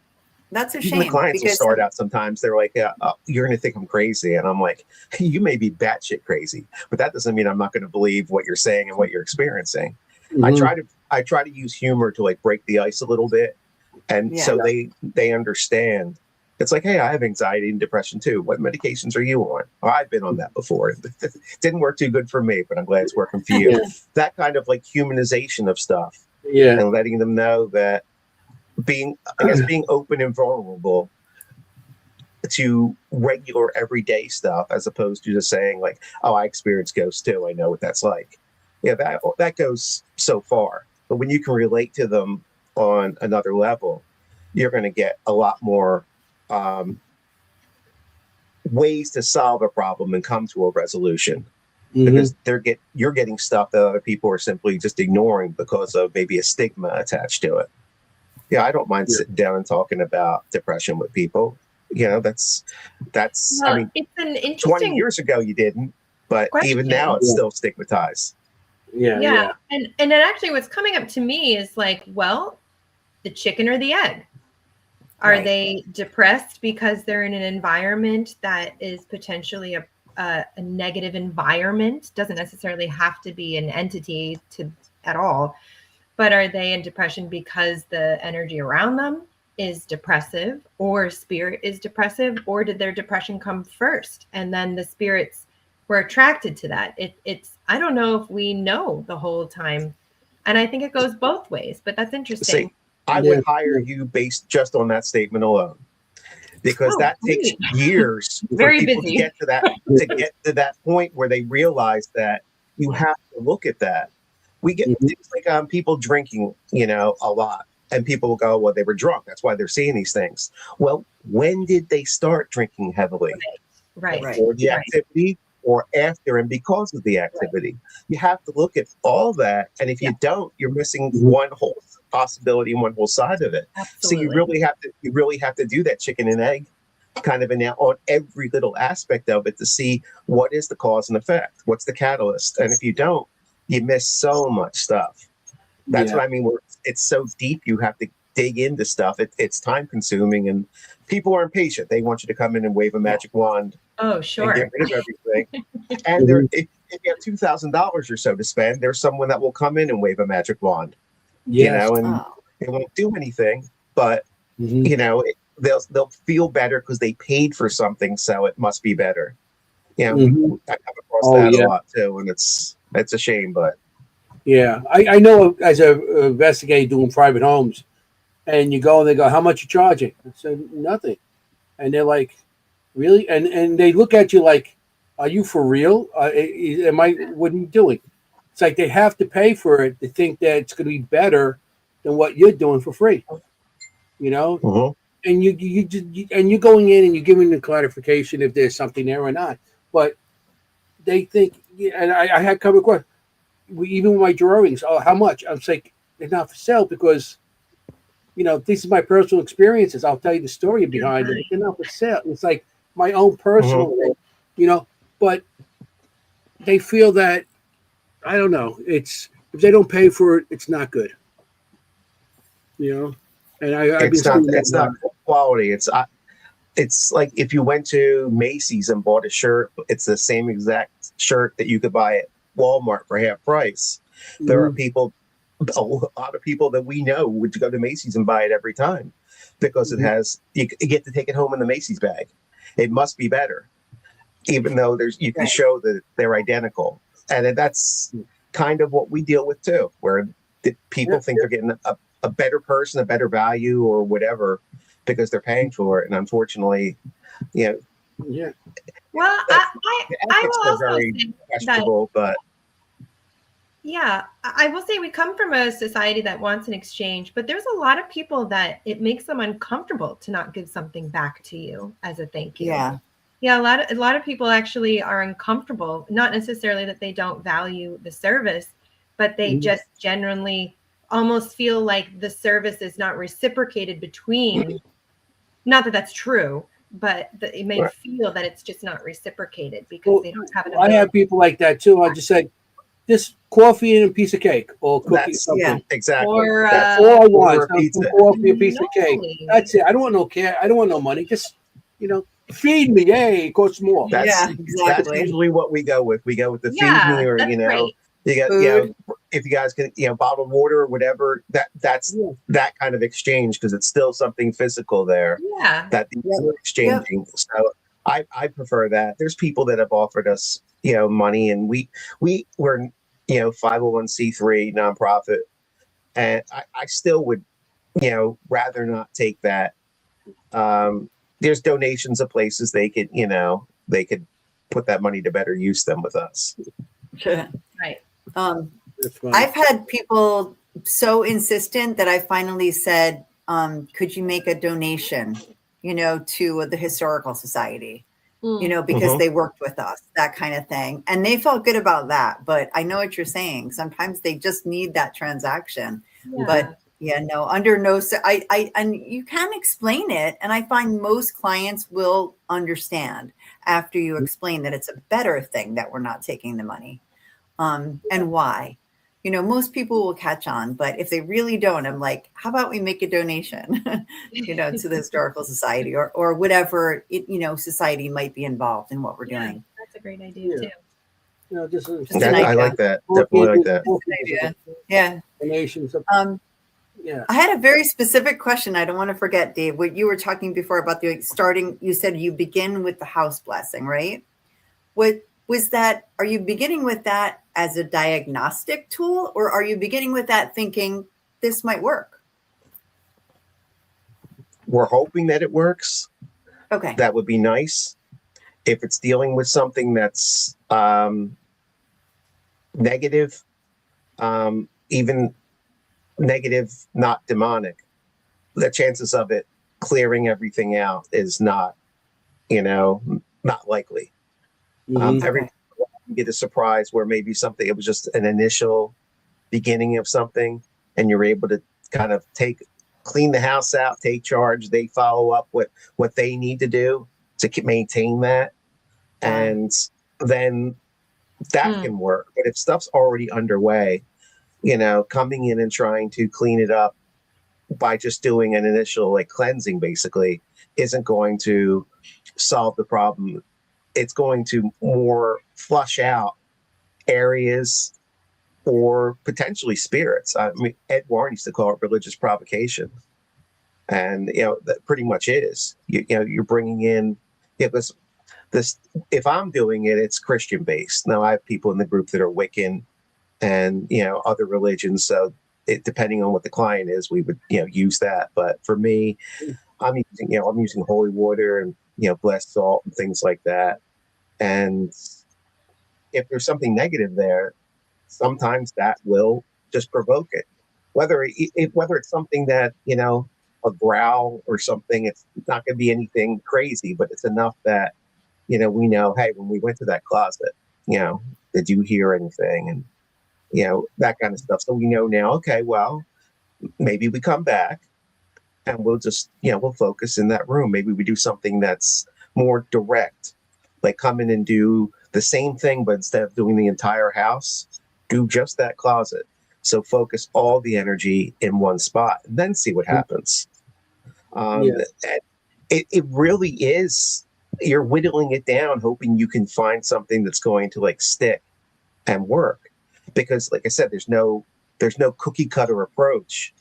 Speaker 2: That's a shame.
Speaker 4: The clients will start out sometimes, they're like, you're going to think I'm crazy. And I'm like, you may be batshit crazy, but that doesn't mean I'm not going to believe what you're saying and what you're experiencing. I try to use humor to like break the ice a little bit. And so they understand. It's like, hey, I have anxiety and depression too. What medications are you on? Oh, I've been on that before. It didn't work too good for me, but I'm glad it's working for you. That kind of like humanization of stuff. And letting them know that being open and vulnerable to regular everyday stuff, as opposed to just saying like, oh, I experience ghosts too, I know what that's like. That goes so far. But when you can relate to them on another level, you're going to get a lot more ways to solve a problem and come to a resolution, because you're getting stuff that other people are simply just ignoring because of maybe a stigma attached to it. I don't mind sitting down and talking about depression with people. That's
Speaker 3: well,
Speaker 4: I mean,
Speaker 3: it's an interesting
Speaker 4: 20 years ago you didn't, but even now it's still stigmatized.
Speaker 3: And it actually, what's coming up to me is like, well, the chicken or the egg. Are they depressed because they're in an environment that is potentially a negative environment? Doesn't necessarily have to be an entity at all. But are they in depression because the energy around them is depressive, or spirit is depressive, or did their depression come first and then the spirits were attracted to that? It's I don't know if we know the whole time. And I think it goes both ways, but that's interesting.
Speaker 4: See, I would hire you based just on that statement alone, because that takes years for people to get to that point where they realize that you have to look at that. We get things like people drinking, a lot, and people will go, well, they were drunk, that's why they're seeing these things. Well, when did they start drinking heavily?
Speaker 3: Right.
Speaker 4: Before the activity, or after and because of the activity? You have to look at all that, and if you don't, you're missing one whole possibility and one whole side of it.
Speaker 3: Absolutely.
Speaker 4: So you really have to do that chicken and egg kind of on every little aspect of it to see what is the cause and effect, what's the catalyst, and if you don't, you miss so much stuff. That's what I mean. It's so deep, you have to dig into stuff. It's time consuming, and people are impatient. They want you to come in and wave a magic wand.
Speaker 3: Oh, sure.
Speaker 4: And get rid of everything. And if you have $2,000 or so to spend, there's someone that will come in and wave a magic wand. And it won't do anything, but they'll feel better because they paid for something, so it must be better. I come across that a lot too, and it's a shame, but
Speaker 1: I know as an investigator doing private homes, and you go and they go, how much you charging? I said, nothing. And they're like, really? And they look at you like, are you for real? What are you doing? It's like they have to pay for it to think that it's going to be better than what you're doing for free. And you're going in and you're giving the clarification if there's something there or not. But they think, and I had come across, even with my drawings, oh, how much? I'm like, they're not for sale because, this is my personal experiences. I'll tell you the story behind it. They're not for sale. It's like my own personal thing, but they feel that, I don't know, it's, if they don't pay for it, it's not good, and I've been seeing that
Speaker 4: it's not quality. It's like if you went to Macy's and bought a shirt, it's the same exact shirt that you could buy at Walmart for half price. There are a lot of people that we know would go to Macy's and buy it every time because it has, you get to take it home in the Macy's bag. It must be better, even though you can show that they're identical. And that's kind of what we deal with too, where people think they're getting a better person, a better value or whatever, because they're paying for it. And unfortunately,
Speaker 3: Well, I will also
Speaker 4: very
Speaker 3: say
Speaker 4: questionable, but
Speaker 3: yeah, I will say we come from a society that wants an exchange, but there's a lot of people that it makes them uncomfortable to not give something back to you as a thank you. Yeah, a lot of people actually are uncomfortable, not necessarily that they don't value the service, but they just genuinely almost feel like the service is not reciprocated between, not that that's true, but it may feel that it's just not reciprocated because they don't have enough.
Speaker 1: I have people like that too. I just said, just coffee and a piece of cake or cookie.
Speaker 4: Exactly.
Speaker 3: Or
Speaker 1: that's all I want. Some coffee, a piece of cake. That's it. I don't want no care. I don't want no money. Just, feed me. Hey, it costs more.
Speaker 4: That's usually what we go with. We go with the feed me, or
Speaker 3: great.
Speaker 4: You got if you guys can bottled water or whatever. That's that kind of exchange, because it's still something physical there. That you're exchanging. So I prefer that. There's people that have offered us money, and we're 501c3 nonprofit, and I still would rather not take that. There's donations of places they could put that money to better use than with us.
Speaker 3: Right.
Speaker 2: I've had people so insistent that I finally said, could you make a donation, to the Historical Society, because they worked with us, that kind of thing. And they felt good about that. But I know what you're saying. Sometimes they just need that transaction. But under no, and you can explain it. And I find most clients will understand after you explain that it's a better thing that we're not taking the money. And why. Most people will catch on, but if they really don't, I'm like, how about we make a donation, to the Historical Society or whatever, society might be involved in what we're doing.
Speaker 3: That's a great idea too.
Speaker 4: I like that. Definitely like that.
Speaker 2: Idea. Yeah.
Speaker 1: Donations.
Speaker 2: I had a very specific question. I don't want to forget, Dave, what you were talking before about starting. You said you begin with the house blessing, right? What was that? Are you beginning with that as a diagnostic tool, or are you beginning with that thinking this might work?
Speaker 4: We're hoping that it works.
Speaker 2: Okay.
Speaker 4: That would be nice. If it's dealing with something that's negative, even negative, not demonic, the chances of it clearing everything out is not likely. Every time you get a surprise where maybe something, it was just an initial beginning of something, and you're able to kind of clean the house out, take charge. They follow up with what they need to do to maintain that. And then that can work. But if stuff's already underway, coming in and trying to clean it up by just doing an initial cleansing basically isn't going to solve the problem. It's going to more flush out areas or potentially spirits. I mean, Ed Warren used to call it religious provocation. And, that pretty much is. You're bringing in, this. If I'm doing it, it's Christian based. Now I have people in the group that are Wiccan and other religions. So depending on what the client is, we would use that. But for me, I'm using holy water and blessed salt and things like that. And if there's something negative there, sometimes that will just provoke it. Whether it's something that a growl or something, it's not going to be anything crazy, but it's enough that we know, hey, when we went to that closet, did you hear anything? And that kind of stuff. So we know now, okay, well, maybe we come back and we'll just, we'll focus in that room. Maybe we do something that's more direct, like come in and do the same thing, but instead of doing the entire house, do just that closet. So focus all the energy in one spot and then see what happens. It really is, you're whittling it down, hoping you can find something that's going to like stick and work. Because like I said, there's no cookie cutter approach.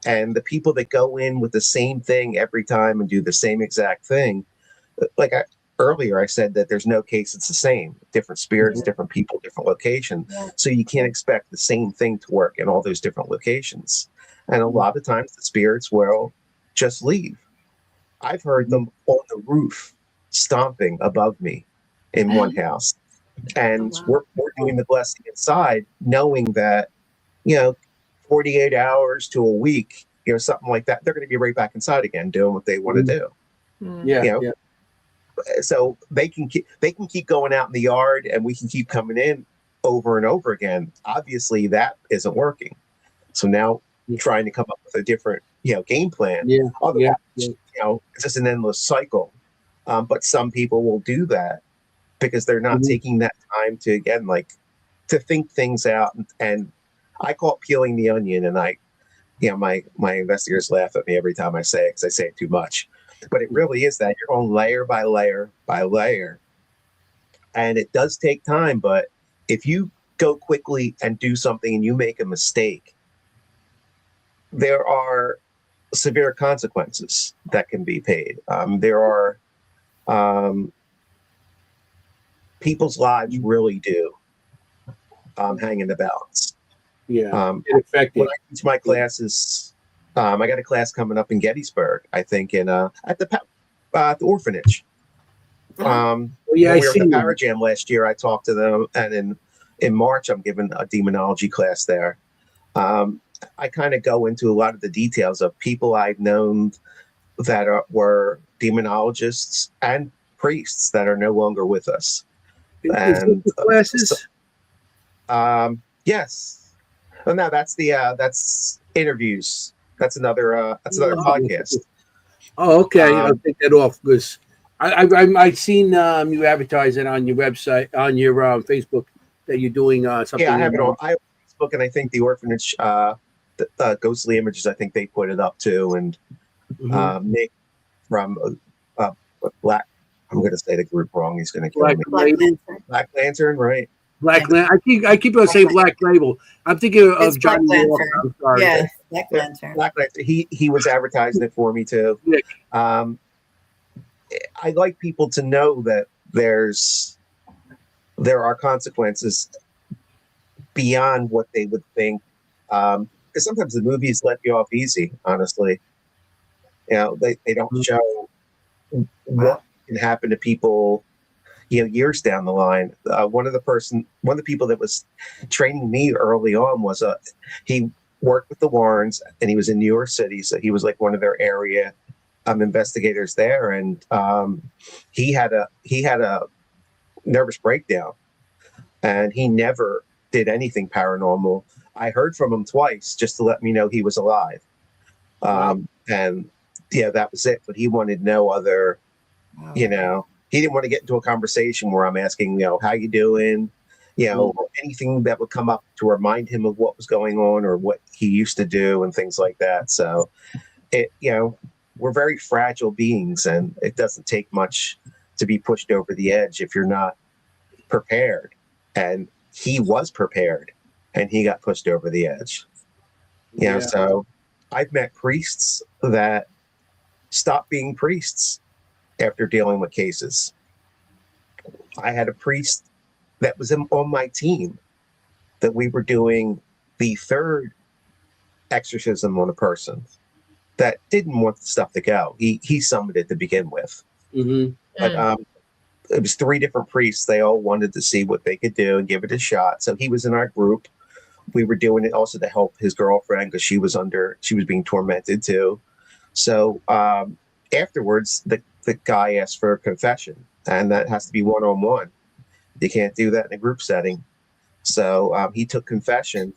Speaker 4: And the people that go in with the same thing every time and do the same exact thing, like earlier I said that there's no case it's the same. Different spirits, different people, different location. So you can't expect the same thing to work in all those different locations. And a lot of times the spirits will just leave. I've heard them on the roof stomping above me in one house. And we're doing the blessing inside, knowing that, 48 hours to a week, something like that, they're going to be right back inside again doing what they want to do. So they can keep going out in the yard and we can keep coming in over and over again. Obviously that isn't working. So now trying to come up with a different, game plan. Otherwise, it's just an endless cycle. But some people will do that because they're not taking that time to, again, like to think things out. And I call it peeling the onion. And my investigators laugh at me every time I say it because I say it too much. But it really is that you're going layer by layer by layer. And it does take time. But if you go quickly and do something and you make a mistake, there are severe consequences that can be paid. There are people's lives really do hang in the balance.
Speaker 1: It affected.
Speaker 4: When I teach my classes, I got a class coming up in Gettysburg, I think, at the orphanage. When we were at the Parajam last year, I talked to them, and in March, I'm giving a demonology class there. I kind of go into a lot of the details of people I've known that were demonologists and priests that are no longer with us. And
Speaker 1: the classes?
Speaker 4: Yes. Oh, no, that's interviews. That's another podcast.
Speaker 1: Oh, okay. I'll take that off because I've seen you advertise it on your website, on your Facebook, that you're doing something.
Speaker 4: Yeah, I have it on. I have Facebook, and I think the orphanage, the ghostly images, I think they put it up too. And Nick from Black, I'm going to say the group wrong. He's going to kill me. Black Lantern, right?
Speaker 1: Black Lantern. I keep on saying Black Label. I'm thinking of Johnny Walker. I'm sorry.
Speaker 2: Yeah, Black Lantern.
Speaker 4: Black Lantern. He was advertising it for me too. I like people to know that there are consequences beyond what they would think. Because sometimes the movies let you off easy, honestly. They don't show what can happen to people, years down the line. One of the people that was training me early on was he worked with the Warrens, and he was in New York City, so he was like one of their area investigators there, and he had a nervous breakdown, and he never did anything paranormal. I heard from him twice just to let me know he was alive. And that was it. But he wanted no other, he didn't want to get into a conversation where I'm asking, how you doing? Or anything that would come up to remind him of what was going on or what he used to do and things like that. So we're very fragile beings, and it doesn't take much to be pushed over the edge if you're not prepared. And he was prepared, and he got pushed over the edge. So I've met priests that stopped being priests after dealing with cases. I had a priest that was on my team that we were doing the third exorcism on a person that didn't want the stuff to go. He summoned it to begin with. But it was 3 different priests. They all wanted to see what they could do and give it a shot. So he was in our group. We were doing it also to help his girlfriend because she was being tormented too. So afterwards, the guy asked for a confession, and that has to be one-on-one. You can't do that in a group setting. So he took confession,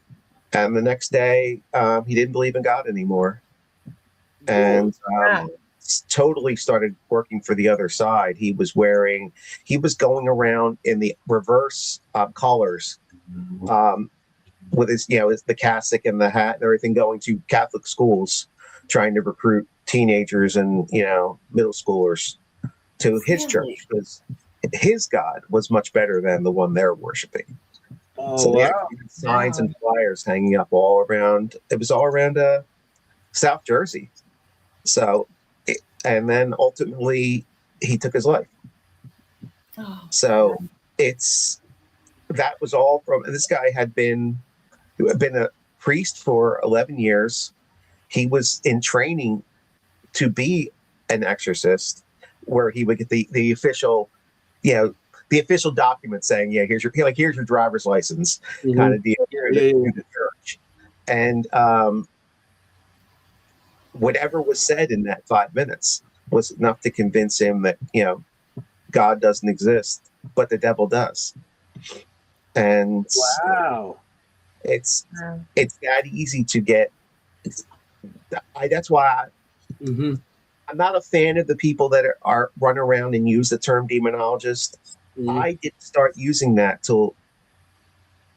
Speaker 4: and the next day he didn't believe in God anymore, and
Speaker 3: Wow.
Speaker 4: totally started working for the other side. He was going around in the reverse colors, with his, the cassock and the hat and everything, going to Catholic schools, trying to recruit teenagers and middle schoolers to his
Speaker 2: Really?
Speaker 4: church, because his God was much better than the one they're worshiping.
Speaker 1: Oh,
Speaker 4: So they
Speaker 1: wow.
Speaker 4: actually had signs and flyers hanging up all around. It was all around South Jersey. So, and then ultimately he took his life.
Speaker 2: Oh,
Speaker 4: So that was all from, this guy had been a priest for 11 years. He was in training to be an exorcist, where he would get the official, the official document saying, yeah, here's your driver's license, kind of deal through the church. And whatever was said in that 5 minutes was enough to convince him that, God doesn't exist, but the devil does. And
Speaker 1: Wow.
Speaker 4: it's that easy to get. That's why I'm not a fan of the people that are run around and use the term demonologist. I didn't start using that till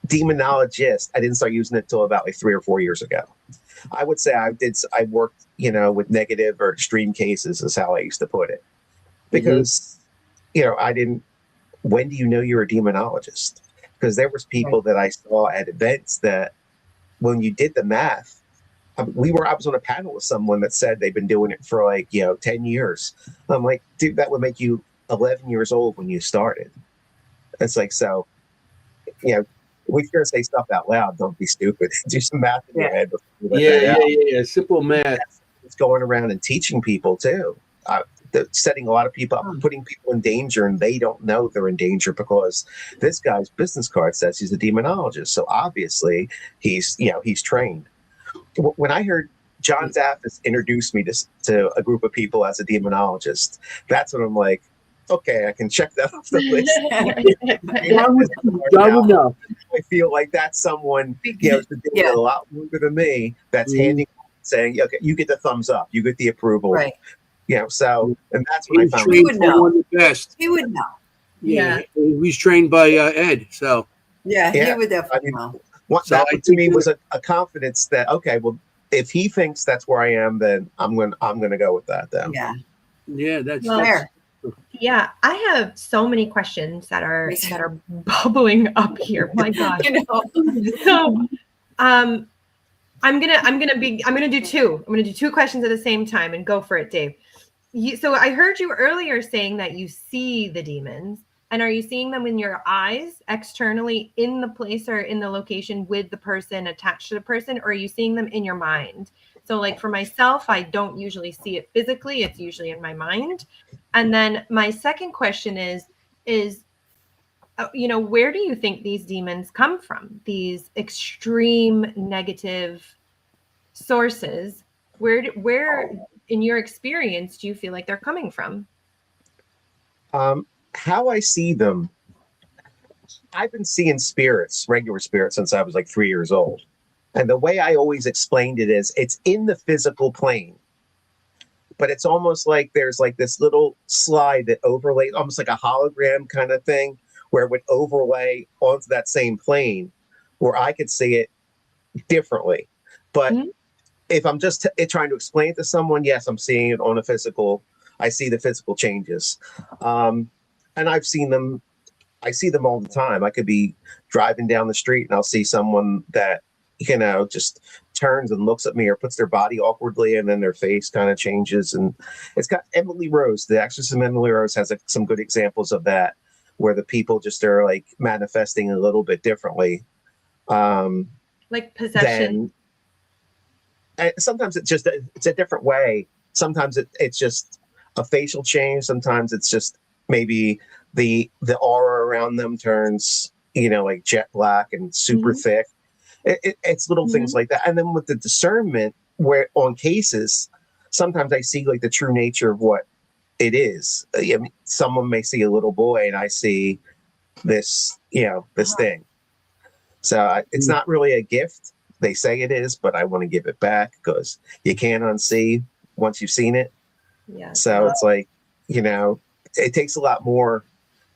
Speaker 4: demonologist. I didn't start using it till about like 3 or 4 years ago. I would say I worked, with negative or extreme cases, is how I used to put it. Because, when do you know you're a demonologist? Because there was people that I saw at events that when you did the math, I was on a panel with someone that said they've been doing it for 10 years. I'm like, dude, that would make you 11 years old when you started. It's like, so, if you're going to say stuff out loud, don't be stupid. Do some math in your head before you let that out.
Speaker 1: Yeah. Simple math.
Speaker 4: It's going around and teaching people too. Setting a lot of people up, putting people in danger, and they don't know they're in danger because this guy's business card says he's a demonologist. So obviously he's trained. When I heard John Zaffis introduce me to a group of people as a demonologist, that's when I'm like, okay, I can check that off the list.
Speaker 1: John would know.
Speaker 4: I feel like that's someone who's been doing it a lot longer than me. That's saying, okay, you get the thumbs up, you get the approval,
Speaker 2: right?
Speaker 4: So, and that's when I found
Speaker 2: he would know.
Speaker 1: One of the best.
Speaker 2: He would know.
Speaker 1: Yeah. He was trained by Ed. So
Speaker 2: he would definitely know.
Speaker 4: That to me was a confidence that, okay, well, if he thinks that's where I am, then I'm going to go with that. Then
Speaker 1: that's
Speaker 2: fair.
Speaker 3: Yeah, I have so many questions that are bubbling up here. My God. So, I'm gonna do two. I'm gonna do two questions at the same time and go for it, Dave. So I heard you earlier saying that you see the demons, and are you seeing them in your eyes externally in the place or in the location with the person attached to the person, or are you seeing them in your mind? So like for myself, I don't usually see it physically. It's usually in my mind. And then my second question is, where do you think these demons come from? These extreme negative sources, where in your experience do you feel like they're coming from?
Speaker 4: How I see them, I've been seeing regular spirits, since I was like 3 years old. And the way I always explained it is, it's in the physical plane, but it's almost like there's like this little slide that overlays, almost like a hologram kind of thing, where it would overlay onto that same plane, where I could see it differently. But if I'm just trying to explain it to someone, yes, I'm seeing it on a physical. I see the physical changes, and I see them all the time. I could be driving down the street and I'll see someone that just turns and looks at me, or puts their body awkwardly, and then their face kind of changes. And it's got Emily Rose, the exorcism. Emily Rose has some good examples of that, where the people just are like manifesting a little bit differently,
Speaker 3: like possession.
Speaker 4: Sometimes it's a different way. Sometimes it's just a facial change. Sometimes it's just maybe the aura around them turns, like jet black and super thick. It's little things like that. And then with the discernment, where on cases, sometimes I see like the true nature of what it is. Someone may see a little boy and I see this, this thing. So it's not really a gift. They say it is, but I want to give it back because you can't unsee once you've seen it.
Speaker 3: Yeah.
Speaker 4: So it's like, it takes a lot more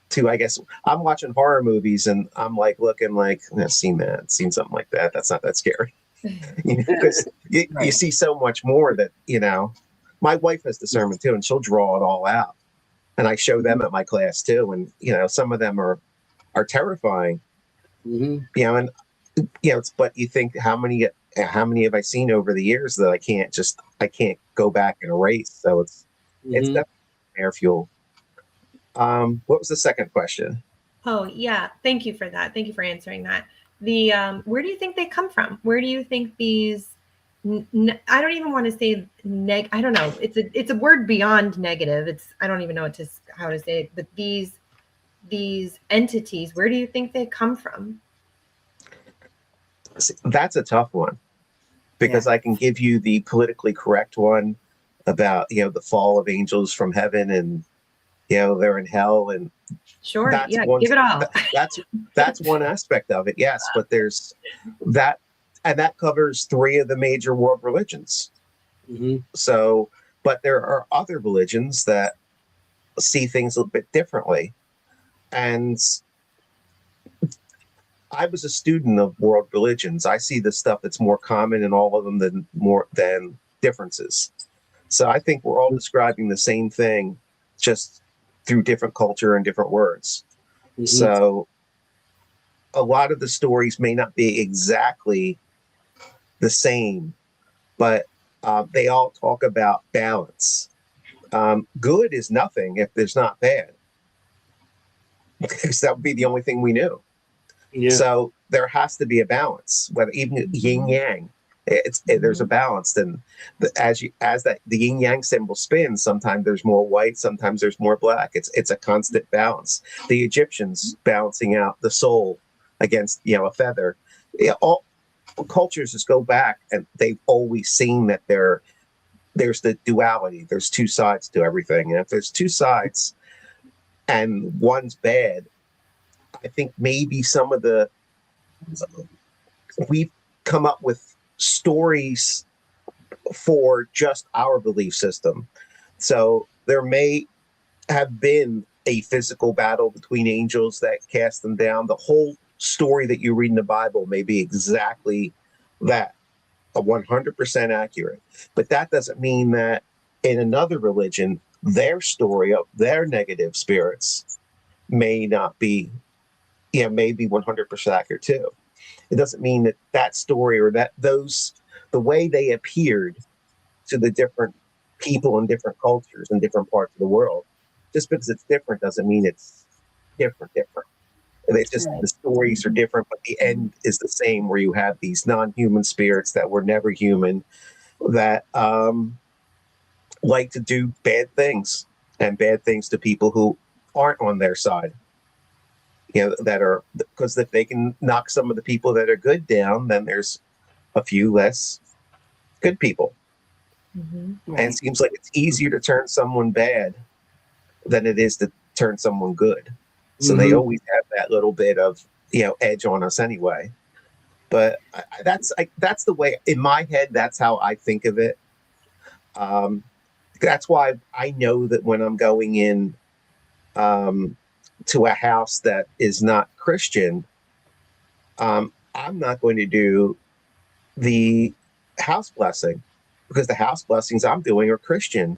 Speaker 4: to, I guess, I'm watching horror movies and I'm like looking like, I've seen that, seen something like that. That's not that scary. Because you see so much more that, my wife has discernment too, and she'll draw it all out. And I show them at my class too. And, some of them are terrifying, and, but you think how many have I seen over the years that I can't go back and erase. So it's definitely air fuel. What was the second question?
Speaker 3: Oh, yeah. Thank you for that. Thank you for answering that. The where do you think they come from? Where do you think these I don't even want to say I don't know. It's a word beyond negative. I don't even know how to say it, but these entities, where do you think they come from?
Speaker 4: That's a tough one because I can give you the politically correct one about, the fall of angels from heaven and, they're in hell, and
Speaker 3: sure, give it all.
Speaker 4: That's one aspect of it, yes. But there's that, and that covers 3 of the major world religions. So, but there are other religions that see things a little bit differently. And I was a student of world religions. I see the stuff that's more common in all of them than differences. So I think we're all describing the same thing, just through different culture and different words. So a lot of the stories may not be exactly the same, but they all talk about balance. Good is nothing if there's not bad, because that would be the only thing we knew. So there has to be a balance, whether even yin yang. There's a balance, and the yin yang symbol spins, sometimes there's more white, sometimes there's more black. It's a constant balance. The Egyptians balancing out the soul against a feather. All cultures just go back, and they've always seen that there's the duality. There's 2 sides to everything, and if there's 2 sides and one's bad, I think maybe we've come up with stories for just our belief system. So there may have been a physical battle between angels that cast them down. The whole story that you read in the Bible may be exactly that, 100% accurate. But that doesn't mean that in another religion, their story of their negative spirits may not be, may be 100% accurate too. It doesn't mean that story or the way they appeared to the different people in different cultures in different parts of the world, just because it's different doesn't mean it's different. It's just the stories are different, but the end is the same, where you have these non-human spirits that were never human that like to do bad things to people who aren't on their side. That are, because if they can knock some of the people that are good down, then there's a few less good people. And it seems like it's easier to turn someone bad than it is to turn someone good. So they always have that little bit of edge on us anyway. But that's the way in my head. That's how I think of it. That's why I know that when I'm going in to a house that is not Christian, I'm not going to do the house blessing, because the house blessings I'm doing are Christian,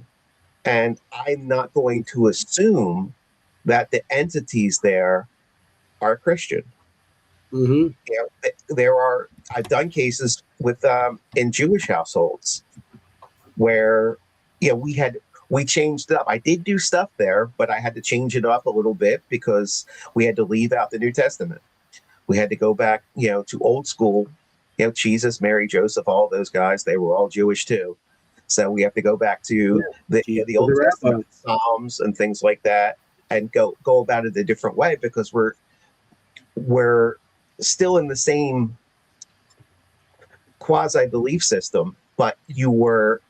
Speaker 4: and I'm not going to assume that the entities there are Christian. I've done cases with in Jewish households where we changed it up. I did do stuff there, but I had to change it up a little bit because we had to leave out the New Testament. We had to go back, to old school. Jesus, Mary, Joseph, all those guys, they were all Jewish too. So we have to go back to the Old Testament, Psalms and things like that, and go about it a different way, because we're still in the same quasi belief system, but you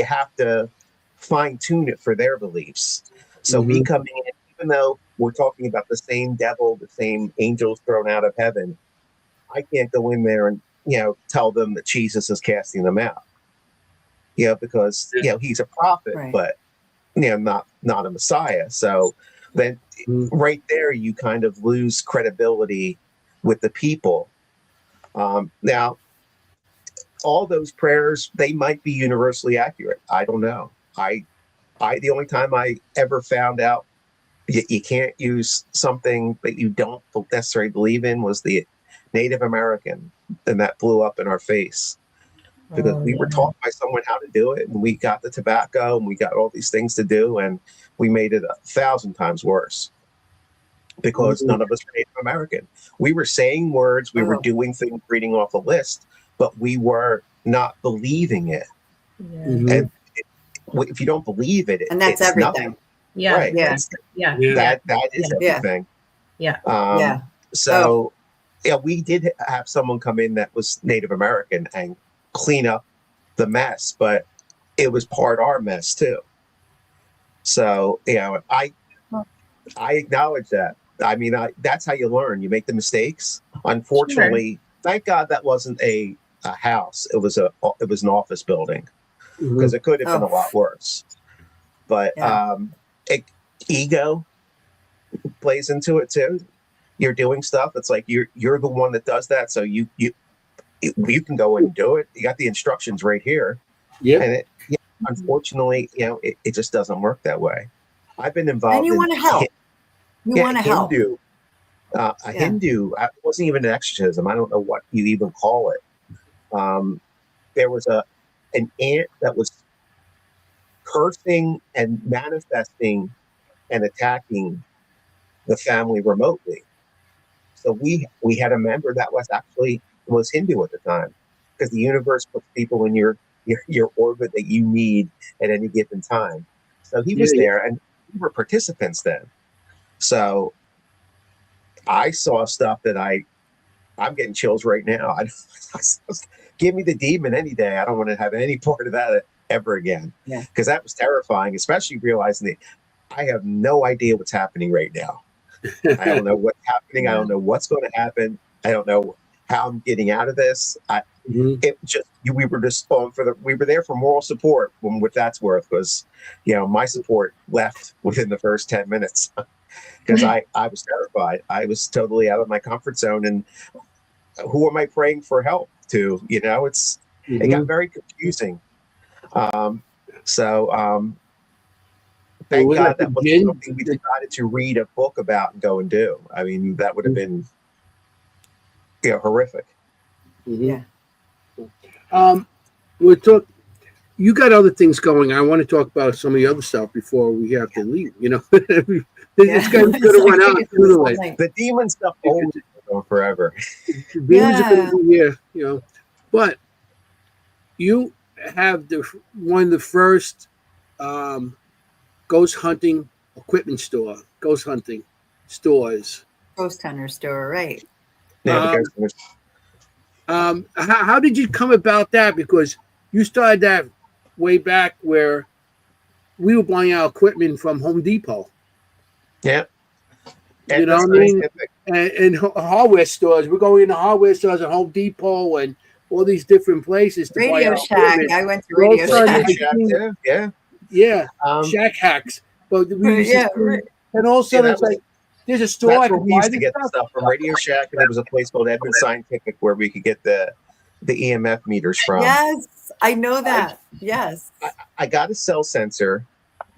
Speaker 4: have to fine tune it for their beliefs. So me coming in, even though we're talking about the same devil, the same angels thrown out of heaven, I can't go in there and, tell them that Jesus is casting them out, because, he's a prophet,
Speaker 2: Right.
Speaker 4: but, not a Messiah. So then right there, you kind of lose credibility with the people. Now, all those prayers, they might be universally accurate. I don't know. The only time I ever found out you can't use something that you don't necessarily believe in was the Native American, and that blew up in our face because we were taught by someone how to do it, and we got the tobacco and we got all these things to do, and we made it 1,000 times worse because none of us were Native American. We were saying words, we were doing things, reading off a list, but we were not believing it. And if you don't believe it,
Speaker 2: And that's
Speaker 4: it's
Speaker 2: everything.
Speaker 4: nothing.
Speaker 3: Yeah.
Speaker 4: Right.
Speaker 3: Yeah.
Speaker 4: That is everything.
Speaker 3: Yeah.
Speaker 4: So we did have someone come in that was Native American and clean up the mess, but it was part of our mess too. So, I acknowledge that. I mean, that's how you learn. You make the mistakes. Unfortunately, thank God that wasn't a house. It was an office building, because it could have been a lot worse. But ego plays into it too. You're doing stuff. It's like you're the one that does that, so you can go and do it. You got the instructions right here. Yeah. And unfortunately, it just doesn't work that way. I've been involved.
Speaker 2: And you want to help. You want to help.
Speaker 4: Hindu. It wasn't even an exorcism. I don't know what you even call it. There was an aunt that was cursing and manifesting and attacking the family remotely. So we had a member that was Hindu at the time, because the universe puts people in your orbit that you need at any given time. So he was there, and we were participants then. So I saw stuff that I'm getting chills right now. Give me the demon any day. I don't want to have any part of that ever again. Yeah. Because that was terrifying, especially realizing that I have no idea what's happening right now. I don't know what's happening. I don't know what's going to happen. I don't know how I'm getting out of this. We were there for moral support, what that's worth, was, my support left within the first 10 minutes because I was terrified. I was totally out of my comfort zone, and who am I praying for help to? It got very confusing. Thank God that was something we decided to read a book about and go and do. I mean, that would have been horrific.
Speaker 1: Yeah. You got other things going. I want to talk about some of the other stuff before we have to leave. It's going to run out sooner or later.
Speaker 4: The demon stuff always goes on forever.
Speaker 1: Demons are going to be here, But you have one of the first ghost hunting equipment stores.
Speaker 2: Ghost hunter store, right?
Speaker 1: How did you come about that? Because you started that way back where we were buying our equipment from Home Depot.
Speaker 4: Yeah.
Speaker 1: You know what I mean? And hardware stores. We're going into hardware stores at Home Depot and all these different places to buy our
Speaker 2: Shack.
Speaker 1: equipment.
Speaker 2: I went to Radio Shack.
Speaker 4: Yeah.
Speaker 1: Shack hacks. But and also it's like there's a store I can
Speaker 4: we used to get stuff from Radio Shack, and there was a place called Edmund Scientific where we could get the EMF meters from.
Speaker 2: Yes, I know that.
Speaker 4: I got a cell sensor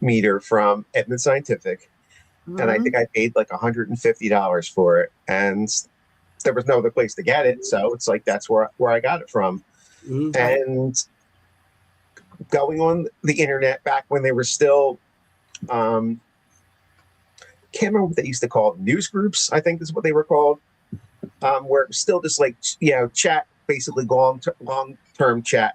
Speaker 4: meter from Edmund Scientific, and I think I paid like $150 for it, and there was no other place to get it, so it's like that's where I got it from. And going on the internet back when they were still can't remember what they used to call it, news groups, I think is what they were called, where it was still just like chat, basically long-term chat.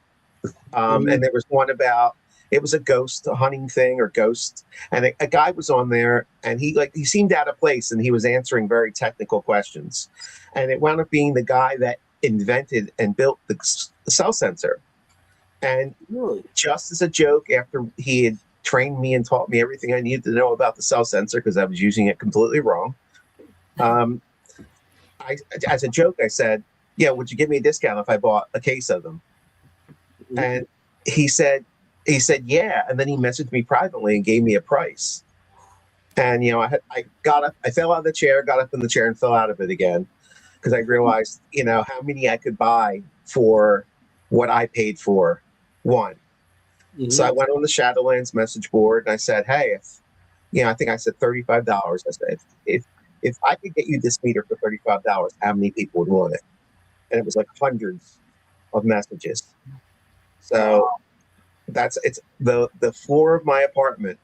Speaker 4: And there was one about, it was a ghost hunting thing or ghost, and a guy was on there, and he seemed out of place, and he was answering very technical questions, and it wound up being the guy that invented and built the cell sensor. And just as a joke, after he had trained me and taught me everything I needed to know about the cell sensor, because I was using it completely wrong, as a joke, I said, yeah, would you give me a discount if I bought a case of them? And he said, yeah. And then he messaged me privately and gave me a price. And, I got up, I fell out of the chair, got up in the chair and fell out of it again. Because I realized, how many I could buy for what I paid for one. So I went on the Shadowlands message board and I said, hey, I think I said $35. I said, if I could get you this meter for $35, how many people would want it? And it was like hundreds of messages. So it's the floor of my apartment.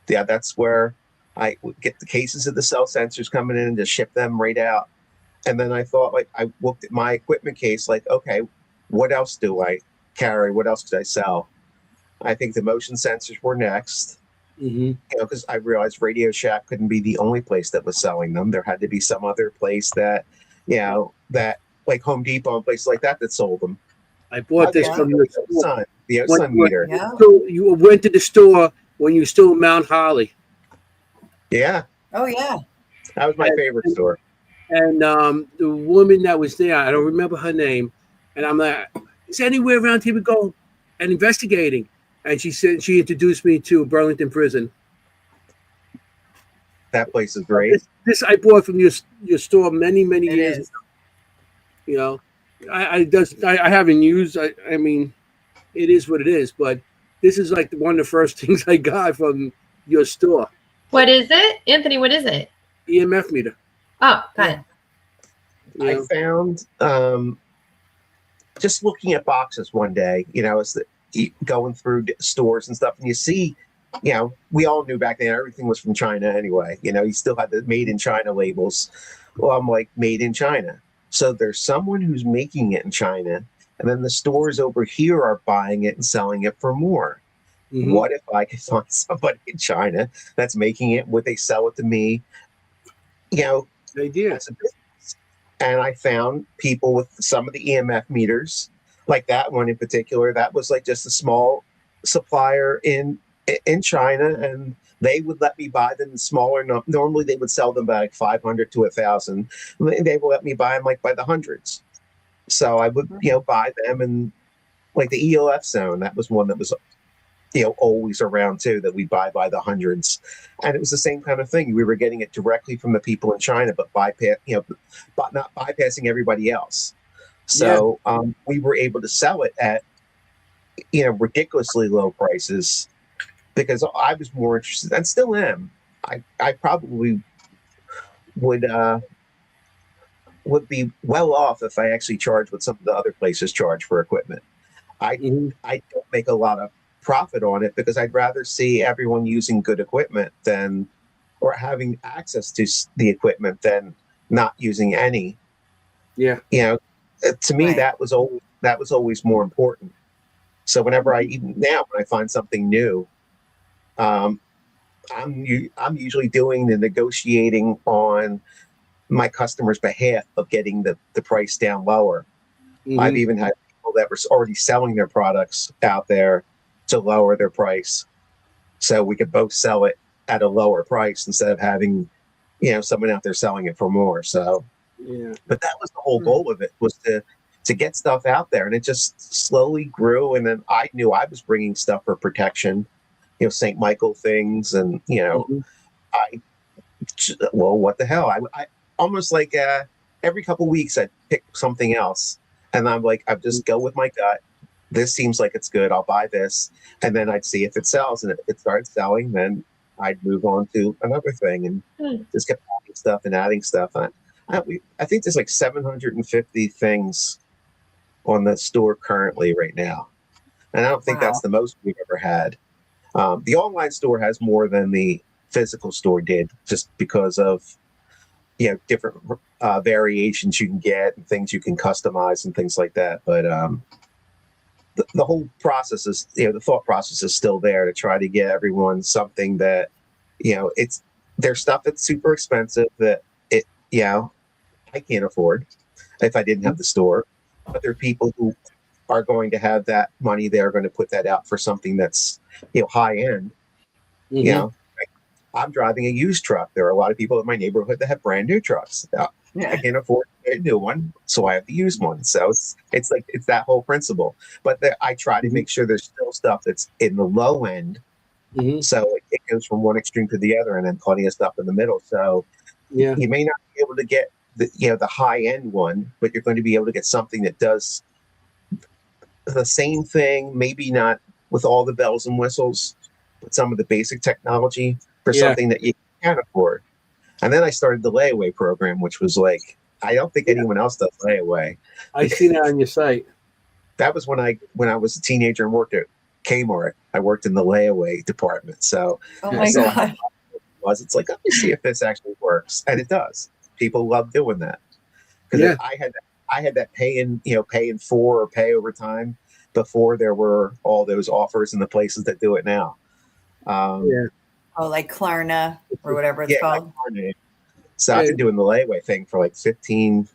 Speaker 4: Yeah, that's where I would get the cases of the cell sensors coming in and just ship them right out. And then I thought, I looked at my equipment case, okay, what else do I carry? What else could I sell? I think the motion sensors were next. Because I realized Radio Shack couldn't be the only place that was selling them. There had to be some other place that, that like Home Depot and places like that sold them.
Speaker 1: I bought this from your
Speaker 4: son, the sun meter.
Speaker 2: Yeah.
Speaker 1: So you went to the store when you were still in Mount Holly.
Speaker 4: Yeah.
Speaker 2: Oh yeah.
Speaker 4: That was my favorite store.
Speaker 1: And the woman that was there, I don't remember her name, and I'm like, is there anywhere around here we go and investigating? And she said she introduced me to Burlington Prison.
Speaker 4: That place is great.
Speaker 1: This I bought from your store many
Speaker 2: It
Speaker 1: years
Speaker 2: is.
Speaker 1: ago. I haven't used. I mean, it is what it is. But this is like one of the first things I got from your store.
Speaker 3: What is it, Anthony? What is it?
Speaker 1: EMF meter.
Speaker 3: Oh, got it.
Speaker 4: I found just looking at boxes one day, it's going through stores and stuff, and you see, we all knew back then everything was from China anyway. You still had the made in China labels. Well, I'm like, made in China. So there's someone who's making it in China, and then the stores over here are buying it and selling it for more. What if I could find somebody in China that's making it? Would they sell it to me?
Speaker 1: Idea.
Speaker 4: And I found people with some of the EMF meters, like that one in particular, that was like just a small supplier in China, and they would let me buy them in smaller. Normally, they would sell them by like 500 to 1,000. They would let me buy them like by the hundreds. So I would, buy them, and like the ELF zone, that was one that was, always around too, that we buy by the hundreds. And it was the same kind of thing. We were getting it directly from the people in China, but but not bypassing everybody else. So we were able to sell it at, ridiculously low prices, because I was more interested, and still am. I probably would be well off if I actually charged what some of the other places charge for equipment. I don't make a lot of profit on it, because I'd rather see everyone using good equipment or having access to the equipment than not using any. Yeah. To me,
Speaker 2: Right.
Speaker 4: that was always more important. So whenever even now, when I find something new, I'm usually doing the negotiating on my customer's behalf of getting the price down lower. I've even had people that were already selling their products out there to lower their price, so we could both sell it at a lower price instead of having, someone out there selling it for more. So, but that was the whole goal of it, was to get stuff out there, and it just slowly grew. And then I knew I was bringing stuff for protection, St. Michael things, and what the hell? I almost like every couple of weeks I'd pick something else, and I'm like, I just go with my gut. This seems like it's good. I'll buy this, and then I'd see if it sells, and if it starts selling, then I'd move on to another thing, and just kept adding stuff and adding stuff. I think there's like 750 things on the store currently right now, and I don't think that's the most we've ever had. The online store has more than the physical store did, just because of different variations you can get and things you can customize and things like that. But the whole process is, the thought process is still there to try to get everyone something that, it's their stuff that's super expensive that I can't afford if I didn't have the store. But there are people who are going to have that money. They're going to put that out for something that's, high end. I'm driving a used truck. There are a lot of people in my neighborhood that have brand new trucks.
Speaker 2: Yeah.
Speaker 4: I can't afford a new one, so I have to use one. So it's that whole principle. But I try to make sure there's still stuff that's in the low end,
Speaker 1: Mm-hmm.
Speaker 4: so it goes from one extreme to the other, and then plenty of stuff in the middle. So
Speaker 1: Yeah.
Speaker 4: you may not be able to get the high end one, but you're going to be able to get something that does the same thing, maybe not with all the bells and whistles, but some of the basic technology for
Speaker 1: Yeah.
Speaker 4: something that you can afford. And then I started the layaway program, which was like, I don't think anyone else does layaway.
Speaker 1: I seen that on your site.
Speaker 4: That was when I was a teenager and worked at Kmart. I worked in the layaway department. So
Speaker 2: Oh
Speaker 1: Yeah.
Speaker 2: my
Speaker 4: So
Speaker 2: God.
Speaker 4: it's like, let me see if this actually works. And it does. People love doing that. Because
Speaker 1: Yeah.
Speaker 4: I had that pay in for or pay over time before there were all those offers in the places that do it now.
Speaker 1: Yeah.
Speaker 2: Oh, like Klarna or whatever it's
Speaker 4: Yeah,
Speaker 2: called.
Speaker 4: like, so I've been doing the layaway thing for like 15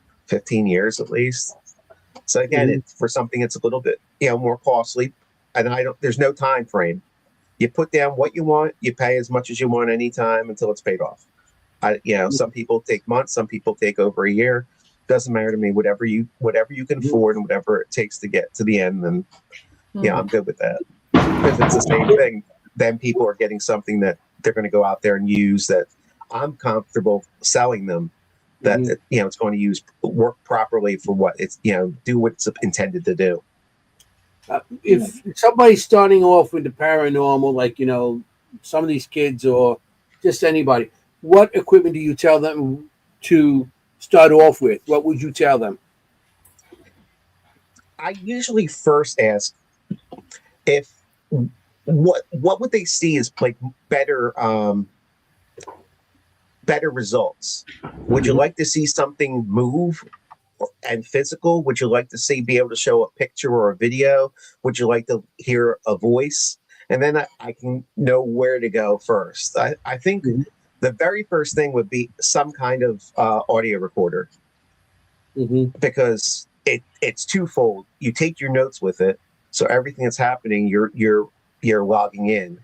Speaker 4: years at least. So again,
Speaker 1: Mhm.
Speaker 4: it's for something that's a little bit more costly, and there's no time frame. You put down what you want, you pay as much as you want anytime until it's paid off. Some people take months, some people take over a year. Doesn't matter to me. Whatever you can afford and whatever it takes to get to the end, then I'm good with that. Because it's the same thing. Then people are getting something that they're going to go out there and use that I'm comfortable selling them. That
Speaker 1: Mhm.
Speaker 4: it's going to work properly for what it's do what it's intended to do.
Speaker 1: If somebody's starting off with the paranormal, like some of these kids or just anybody, what equipment do you tell them to start off with? What would you tell them?
Speaker 4: I usually first ask if what would they see as like better results. Would you like to see something move and physical? Would you like to be able to show a picture or a video? Would you like to hear a voice? And then I can know where to go first. I think
Speaker 1: Mhm.
Speaker 4: the very first thing would be some kind of audio recorder,
Speaker 1: Mm-hmm.
Speaker 4: because it's twofold. You take your notes with it, so everything that's happening, you're logging in,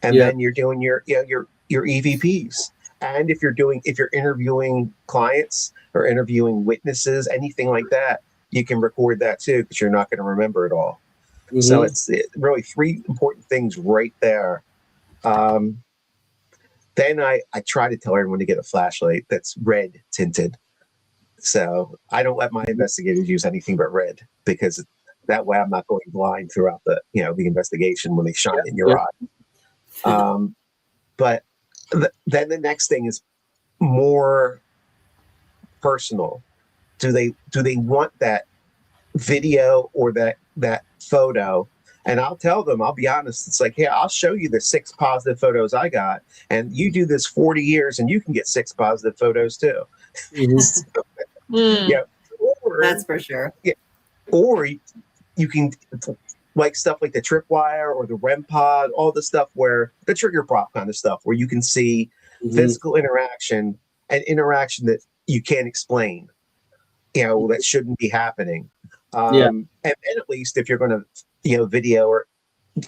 Speaker 4: and
Speaker 1: Yeah.
Speaker 4: then you're doing your EVPs. And if you're interviewing clients or interviewing witnesses, anything like that, you can record that too, because you're not going to remember it all. So
Speaker 1: Mm-hmm.
Speaker 4: it's really three important things right there. Um, then I try to tell everyone to get a flashlight that's red tinted. So I don't let my investigators use anything but red, because that way I'm not going blind throughout the investigation when they shine in your
Speaker 1: Yeah.
Speaker 4: eye. But then the next thing is more personal. Do they want that video or that photo? And I'll tell them, I'll be honest, it's like, hey, I'll show you the 6 positive photos I got, and you do this 40 years and you can get 6 positive photos too.
Speaker 1: Mm-hmm.
Speaker 4: Yeah. Or,
Speaker 2: That's for sure.
Speaker 4: or you can, like stuff like the tripwire or the REM pod, all the stuff where the trigger prop kind of stuff, where you can see
Speaker 1: Mm-hmm.
Speaker 4: physical interaction and interaction that you can't explain, that shouldn't be happening.
Speaker 1: Yeah.
Speaker 4: And then at least if you're going to, video, or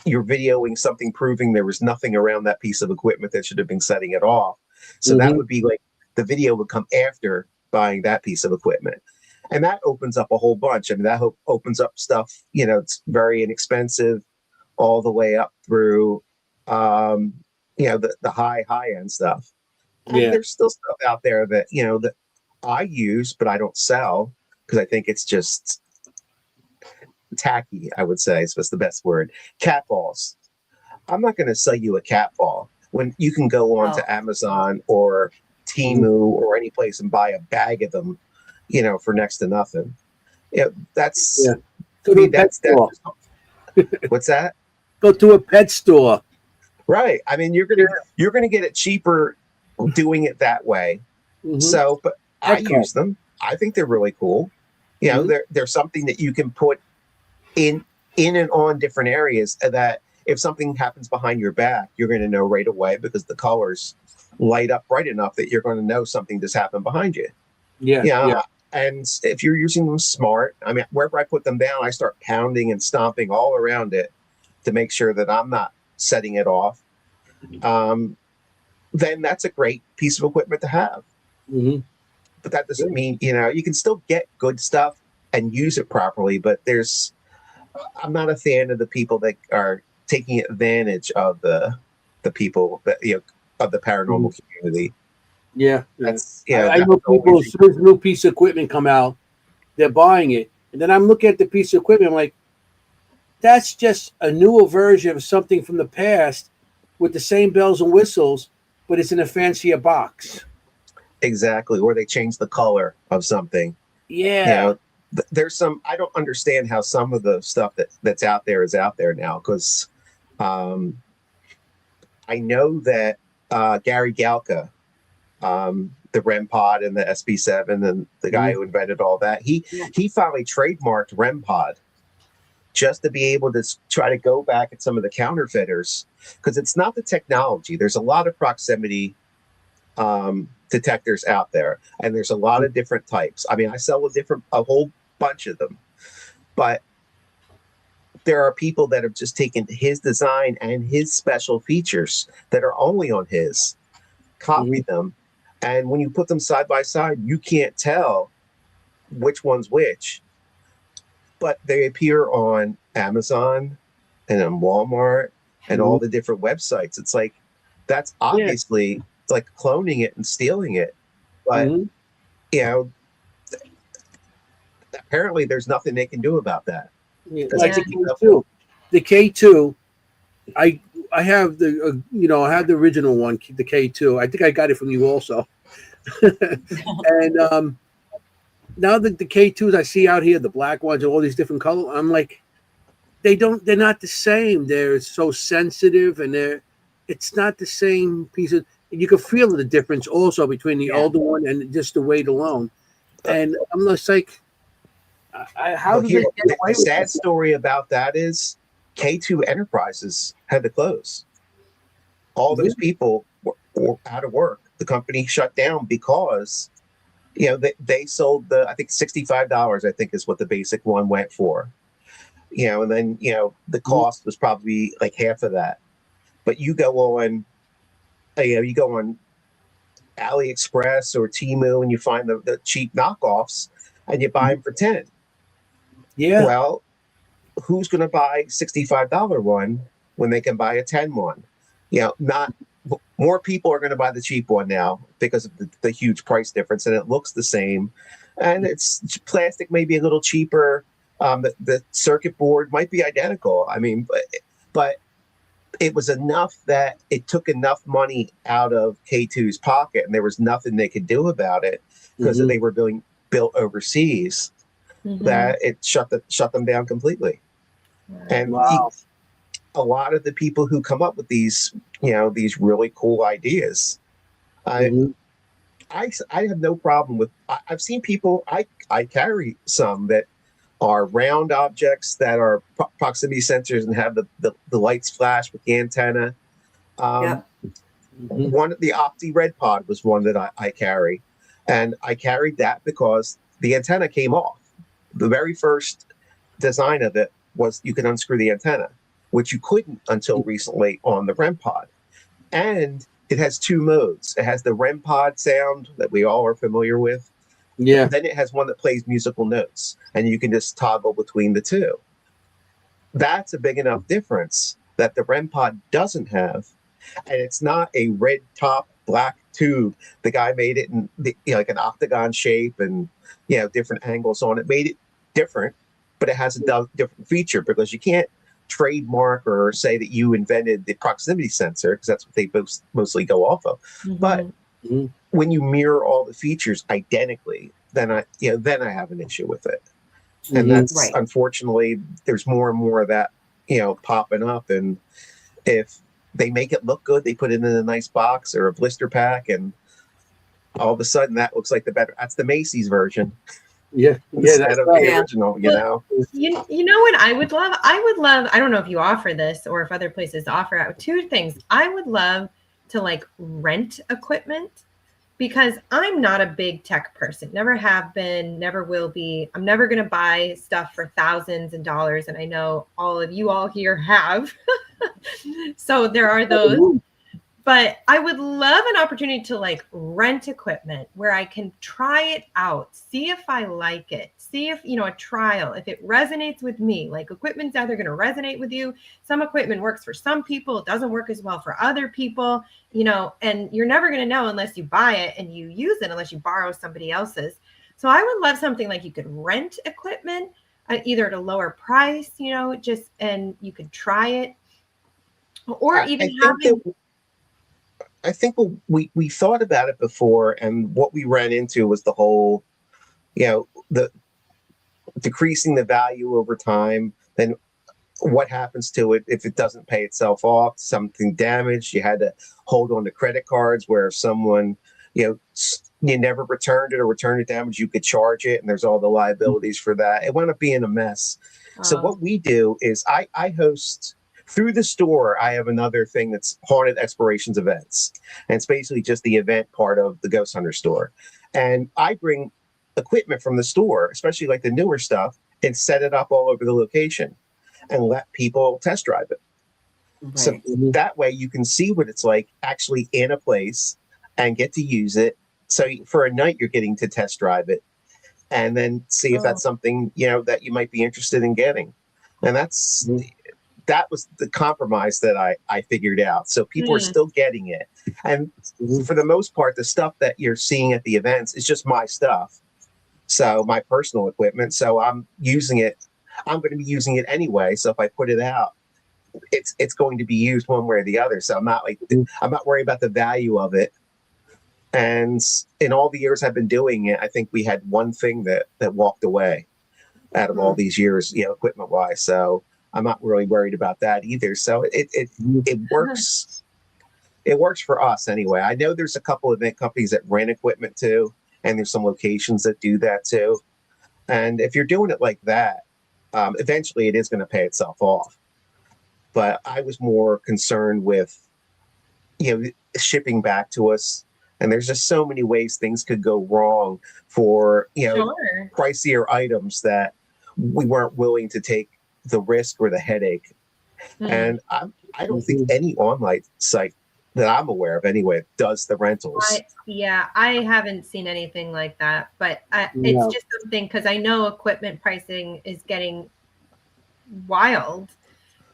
Speaker 4: you're videoing something proving there was nothing around that piece of equipment that should have been setting it off. So that
Speaker 1: Mm-hmm.
Speaker 4: would be like, the video would come after buying that piece of equipment. And that opens up a whole bunch. I mean, that opens up stuff, it's very inexpensive, all the way up through, the high end stuff. And
Speaker 1: Yeah.
Speaker 4: there's still stuff out there that, that I use, but I don't sell, because I think it's just tacky, I would say, is the best word. Cat balls. I'm not going to sell you a cat ball when you can go on to Amazon or Temu or any place and buy a bag of them, for next to nothing. That's,
Speaker 1: Yeah. Go to a pet store.
Speaker 4: What's that?
Speaker 1: Go to a pet store.
Speaker 4: Right. I mean, you're gonna get it cheaper doing it that way.
Speaker 1: Mm-hmm.
Speaker 4: So, but I use them. I think they're really cool. They're something that you can put in and on different areas, that if something happens behind your back, you're going to know right away, because the colors light up bright enough that you're going to know something just happened behind you.
Speaker 1: Yeah. Yeah.
Speaker 4: And if you're using them smart, I mean, wherever I put them down, I start pounding and stomping all around it to make sure that I'm not setting it off. Then that's a great piece of equipment to have.
Speaker 1: Mm-hmm.
Speaker 4: but that doesn't mean, you can still get good stuff and use it properly. But I'm not a fan of the people that are taking advantage of the people that, of the paranormal community.
Speaker 1: Yeah.
Speaker 4: That's,
Speaker 1: I know people, as soon as a new piece of equipment come out, they're buying it. And then I'm looking at the piece of equipment, I'm like, that's just a newer version of something from the past with the same bells and whistles, but it's in a fancier box.
Speaker 4: Exactly. Or they change the color of something.
Speaker 1: Yeah.
Speaker 4: There's I don't understand how some of the stuff that's out there is out there now, because I know that Gary Galka, the REM pod and the SB7 and the guy who invented all that, he finally trademarked REM pod just to be able to try to go back at some of the counterfeiters, because it's not the technology. There's a lot of proximity detectors out there, and there's a lot of different types. I mean, I sell a whole bunch of them, but there are people that have just taken his design and his special features that are only on his, copied them, and when you put them side by side, you can't tell which one's which, but they appear on Amazon and on Walmart and all the different websites. It's like, that's obviously like cloning it and stealing it. But, apparently there's nothing they can do about that.
Speaker 1: Like the K2. The K2, I have the, I have the original one, the K2. I think I got it from you also. And now that the K2s I see out here, the black ones and all these different colors, I'm like, they're not the same. They're so sensitive, and it's not the same piece of. You can feel the difference also between the older one and just the weight alone. And I'm just like, how did they get away with
Speaker 4: the sad story about that is K2 Enterprises had to close. All those people were out of work. The company shut down because they sold I think $65, I think is what the basic one went for. And then the cost was probably like half of that. But you go on AliExpress or Temu and you find the cheap knockoffs and you buy them for 10.
Speaker 1: Yeah.
Speaker 4: Well, who's going to buy $65 one when they can buy a 10 one? Not more people are going to buy the cheap one now because of the huge price difference, and it looks the same, and it's plastic, maybe a little cheaper. The circuit board might be identical. I mean, but it was enough that it took enough money out of K2's pocket, and there was nothing they could do about it because they were being built overseas. That it shut them down completely. And a lot of the people who come up with these really cool ideas, I have no problem with. I've seen people. I carry some that are round objects that are proximity sensors and have the lights flash with the antenna. One of the Opti Red Pod was one that I carry, and I carried that because the antenna came off. The very first design of it was you can unscrew the antenna, which you couldn't until recently on the REM pod. And it has two modes. It has the REM pod sound that we all are familiar with.
Speaker 1: Yeah.
Speaker 4: Then it has one that plays musical notes, and you can just toggle between the two. That's a big enough difference that the REM pod doesn't have. And it's not a red top, black tube. The guy made it in like an octagon shape and different angles on it. Made it different, but it has a different feature because you can't trademark or say that you invented the proximity sensor, because that's what they mostly go off of. But when you mirror all the features identically, then I have an issue with it. And that's unfortunately, there's more and more of that popping up. And if they make it look good, they put it in a nice box or a blister pack, and all of a sudden that looks like that's the Macy's version.
Speaker 1: Yeah,
Speaker 4: instead of the original.
Speaker 3: You know what I would love? I don't know if you offer this or if other places offer out two things. I would love to like rent equipment, because I'm not a big tech person. Never have been, never will be. I'm never going to buy stuff for thousands of dollars. And I know all of you all here have. So there are those. But I would love an opportunity to like rent equipment where I can try it out, see if I like it, see if, a trial, if it resonates with me. Like equipment's either going to resonate with you. Some equipment works for some people. It doesn't work as well for other people, and you're never going to know unless you buy it and you use it, unless you borrow somebody else's. So I would love something like you could rent equipment either at a lower price, and you could try it, or even having.
Speaker 4: I think we thought about it before, and what we ran into was the whole, the decreasing the value over time. Then what happens to it if it doesn't pay itself off? Something damaged, you had to hold on to credit cards where if someone, you never returned it or returned it damaged, you could charge it, and there's all the liabilities for that. It wound up being a mess. So what we do is I host. Through the store, I have another thing that's Haunted Explorations Events. And it's basically just the event part of the Ghost Hunter store. And I bring equipment from the store, especially like the newer stuff, and set it up all over the location and let people test drive it. Right. So that way you can see what it's like actually in a place and get to use it. So for a night, you're getting to test drive it and then see if that's something, that you might be interested in getting. And that was the compromise that I figured out. So people are still getting it. And for the most part, the stuff that you're seeing at the events is just my stuff. So my personal equipment. So I'm using it. I'm going to be using it anyway. So if I put it out, it's going to be used one way or the other. So I'm not worried about the value of it. And in all the years I've been doing it, I think we had one thing that walked away out of all these years, equipment wise. So I'm not really worried about that either. So it works. It works for us anyway. I know there's a couple of event companies that rent equipment too, and there's some locations that do that too. And if you're doing it like that, eventually it is going to pay itself off. But I was more concerned with, shipping back to us. And there's just so many ways things could go wrong for, pricier items that we weren't willing to take the risk or the headache. And I don't think any online site that I'm aware of anyway does the rentals.
Speaker 3: I haven't seen anything like that, but it's just something, because I know equipment pricing is getting wild.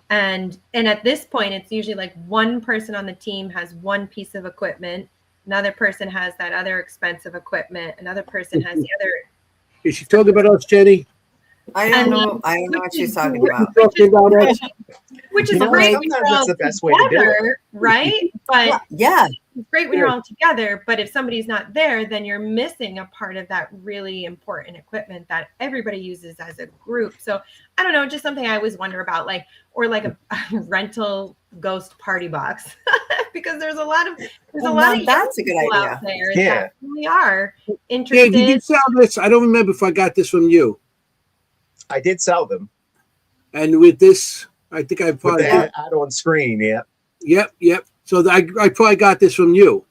Speaker 3: And at this point, it's usually like one person on the team has one piece of equipment, another person has that other expensive equipment, another person has the other.
Speaker 1: Is she talking about us, Jenny?
Speaker 2: I don't know what she's talking about.
Speaker 3: Which is great.
Speaker 4: Sometimes that's the best way to do it,
Speaker 3: right? But
Speaker 2: yeah,
Speaker 3: it's great when you're all together. But if somebody's not there, then you're missing a part of that really important equipment that everybody uses as a group. So I don't know, just something I always wonder about, or a rental ghost party box, because there's a lot of
Speaker 2: that's a good idea
Speaker 3: out there that really are interested.
Speaker 1: Dave, did you sell this? I don't remember if I got this from you.
Speaker 4: I did sell them.
Speaker 1: And with this, I think I probably
Speaker 4: add on screen.
Speaker 1: Yep. So I probably got this from you.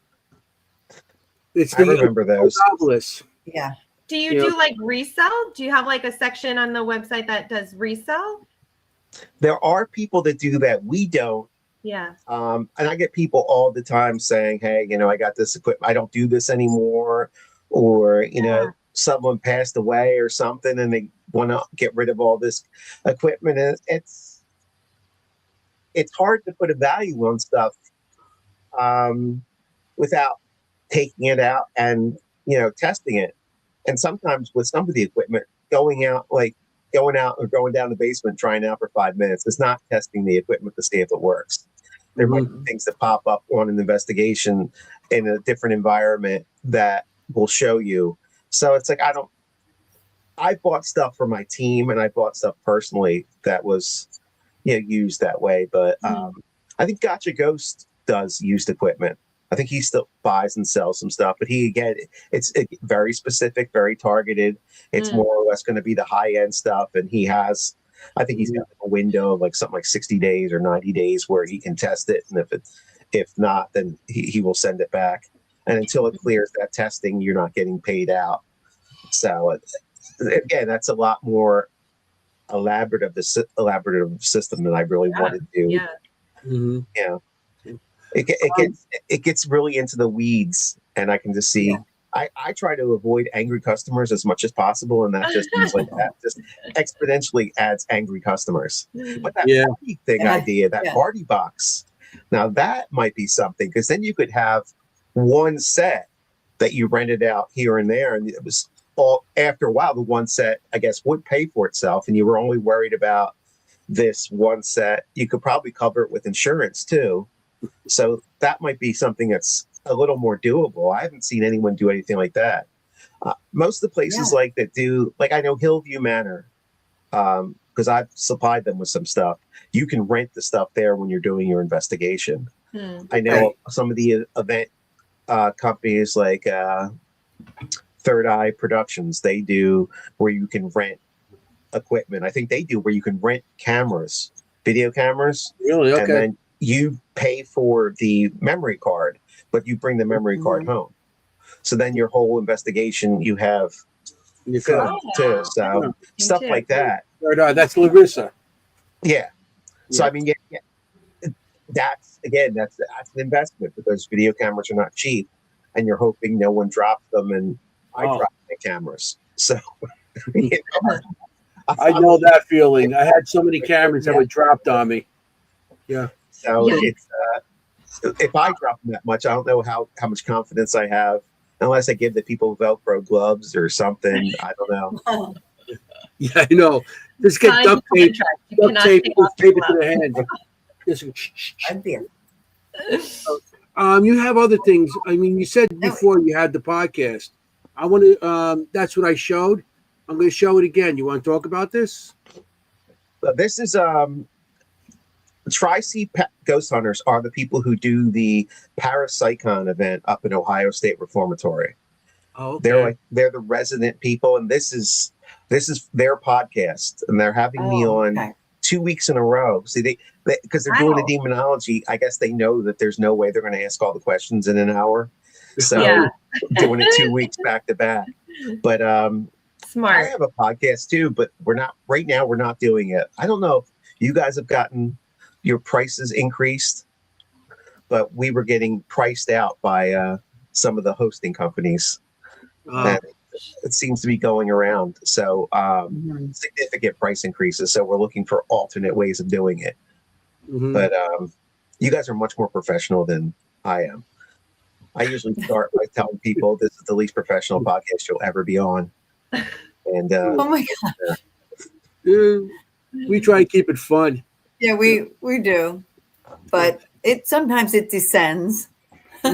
Speaker 4: I remember those.
Speaker 1: Novelist.
Speaker 2: Yeah.
Speaker 3: Do you do resell? Do you have a section on the website that does resell?
Speaker 4: There are people that do that. We don't.
Speaker 3: Yeah.
Speaker 4: And I get people all the time saying, "Hey, I got this equipment. I don't do this anymore," or someone passed away or something, and they want to get rid of all this equipment. And it's hard to put a value on stuff without taking it out and testing it. And sometimes with some of the equipment, going out or going down the basement, trying out for 5 minutes, it's not testing the equipment to see if it works. There might be things that pop up on an investigation in a different environment that will show you. So it's I bought stuff for my team and I bought stuff personally that was, used that way. But I think Gotcha Ghost does used equipment. I think he still buys and sells some stuff, but it's very specific, very targeted. It's more or less going to be the high end stuff. And I think he's got a window of something like 60 days or 90 days where he can test it. And if not, then he will send it back. And until it clears that testing, you're not getting paid out. So again, that's a lot more elaborative system than I really wanted to do.
Speaker 1: Yeah.
Speaker 4: It gets really into the weeds, and I can just see.
Speaker 2: Yeah.
Speaker 4: I try to avoid angry customers as much as possible, and that just seems like that just exponentially adds angry customers. But that
Speaker 1: Yeah.
Speaker 4: party thing
Speaker 2: Yeah.
Speaker 4: idea, that
Speaker 2: Yeah.
Speaker 4: party box, now that might be something, because then you could have one set that you rented out here and there, and it was all after a while the one set I guess would pay for itself, and you were only worried about this one set. You could probably cover it with insurance too. So that might be something that's a little more doable. I haven't seen anyone do anything like that. Most of the places
Speaker 2: Yeah.
Speaker 4: like that do, like I know Hillview Manor, because I've supplied them with some stuff. You can rent the stuff there when you're doing your investigation. I know
Speaker 2: Right.
Speaker 4: some of the event companies like Third Eye Productions, they do where you can rent equipment. I think they do where you can rent cameras, video cameras,
Speaker 1: Really?
Speaker 4: and
Speaker 1: Okay.
Speaker 4: then you pay for the memory card, but you bring the memory card
Speaker 2: Mm-hmm.
Speaker 4: home. So then your whole investigation you have
Speaker 1: You
Speaker 4: film too. So
Speaker 1: Yeah.
Speaker 4: stuff like that.
Speaker 1: That's Larissa.
Speaker 4: Yeah. So
Speaker 1: Yeah.
Speaker 4: I mean, yeah, that's an investment, because video cameras are not cheap, and you're hoping no one drops them. And I
Speaker 1: Oh.
Speaker 4: dropped my cameras, so you know,
Speaker 1: I know that feeling. I had so many cameras that
Speaker 2: Yeah.
Speaker 1: were dropped on me. Yeah.
Speaker 4: So
Speaker 3: Yeah.
Speaker 4: it's if I drop them that much, I don't know how much confidence I have, unless I give the people Velcro gloves or something. I don't know.
Speaker 1: Yeah, I know. Just get
Speaker 3: Sign
Speaker 1: duct
Speaker 3: the
Speaker 1: tape,
Speaker 3: contract. You
Speaker 1: duct
Speaker 3: cannot
Speaker 1: tape,
Speaker 3: take
Speaker 1: and
Speaker 3: off
Speaker 1: tape
Speaker 3: your
Speaker 1: it to
Speaker 3: glove.
Speaker 1: the hand.
Speaker 2: I'd be.
Speaker 1: You have other things. I mean, you said before you had the podcast. I want to. That's what I showed. I'm going to show it again. You want to talk about this?
Speaker 4: This is Tri-C Ghost Hunters are the people who do the Parapsychon event up in Ohio State Reformatory.
Speaker 1: Oh, okay.
Speaker 4: They're the resident people, and this is their podcast, and they're having me on
Speaker 2: Okay.
Speaker 4: 2 weeks in a row. See, they because they're doing the
Speaker 3: Wow.
Speaker 4: demonology. I guess they know that there's no way they're going to ask all the questions in an hour, so
Speaker 3: Yeah.
Speaker 4: doing it 2 weeks back to back. But I
Speaker 3: Smart.
Speaker 4: have a podcast too, but we're not right now. We're not doing it. I don't know if you guys have gotten your prices increased, but we were getting priced out by some of the hosting companies. And it seems to be going around. So
Speaker 2: Mhm.
Speaker 4: significant price increases. So we're looking for alternate ways of doing it.
Speaker 1: Mhm.
Speaker 4: But you guys are much more professional than I am. I usually start by telling people this is the least professional podcast you'll ever be on. And
Speaker 2: Oh my God.
Speaker 1: We try to keep it fun.
Speaker 2: Yeah, we do, but sometimes it descends.
Speaker 1: Yeah,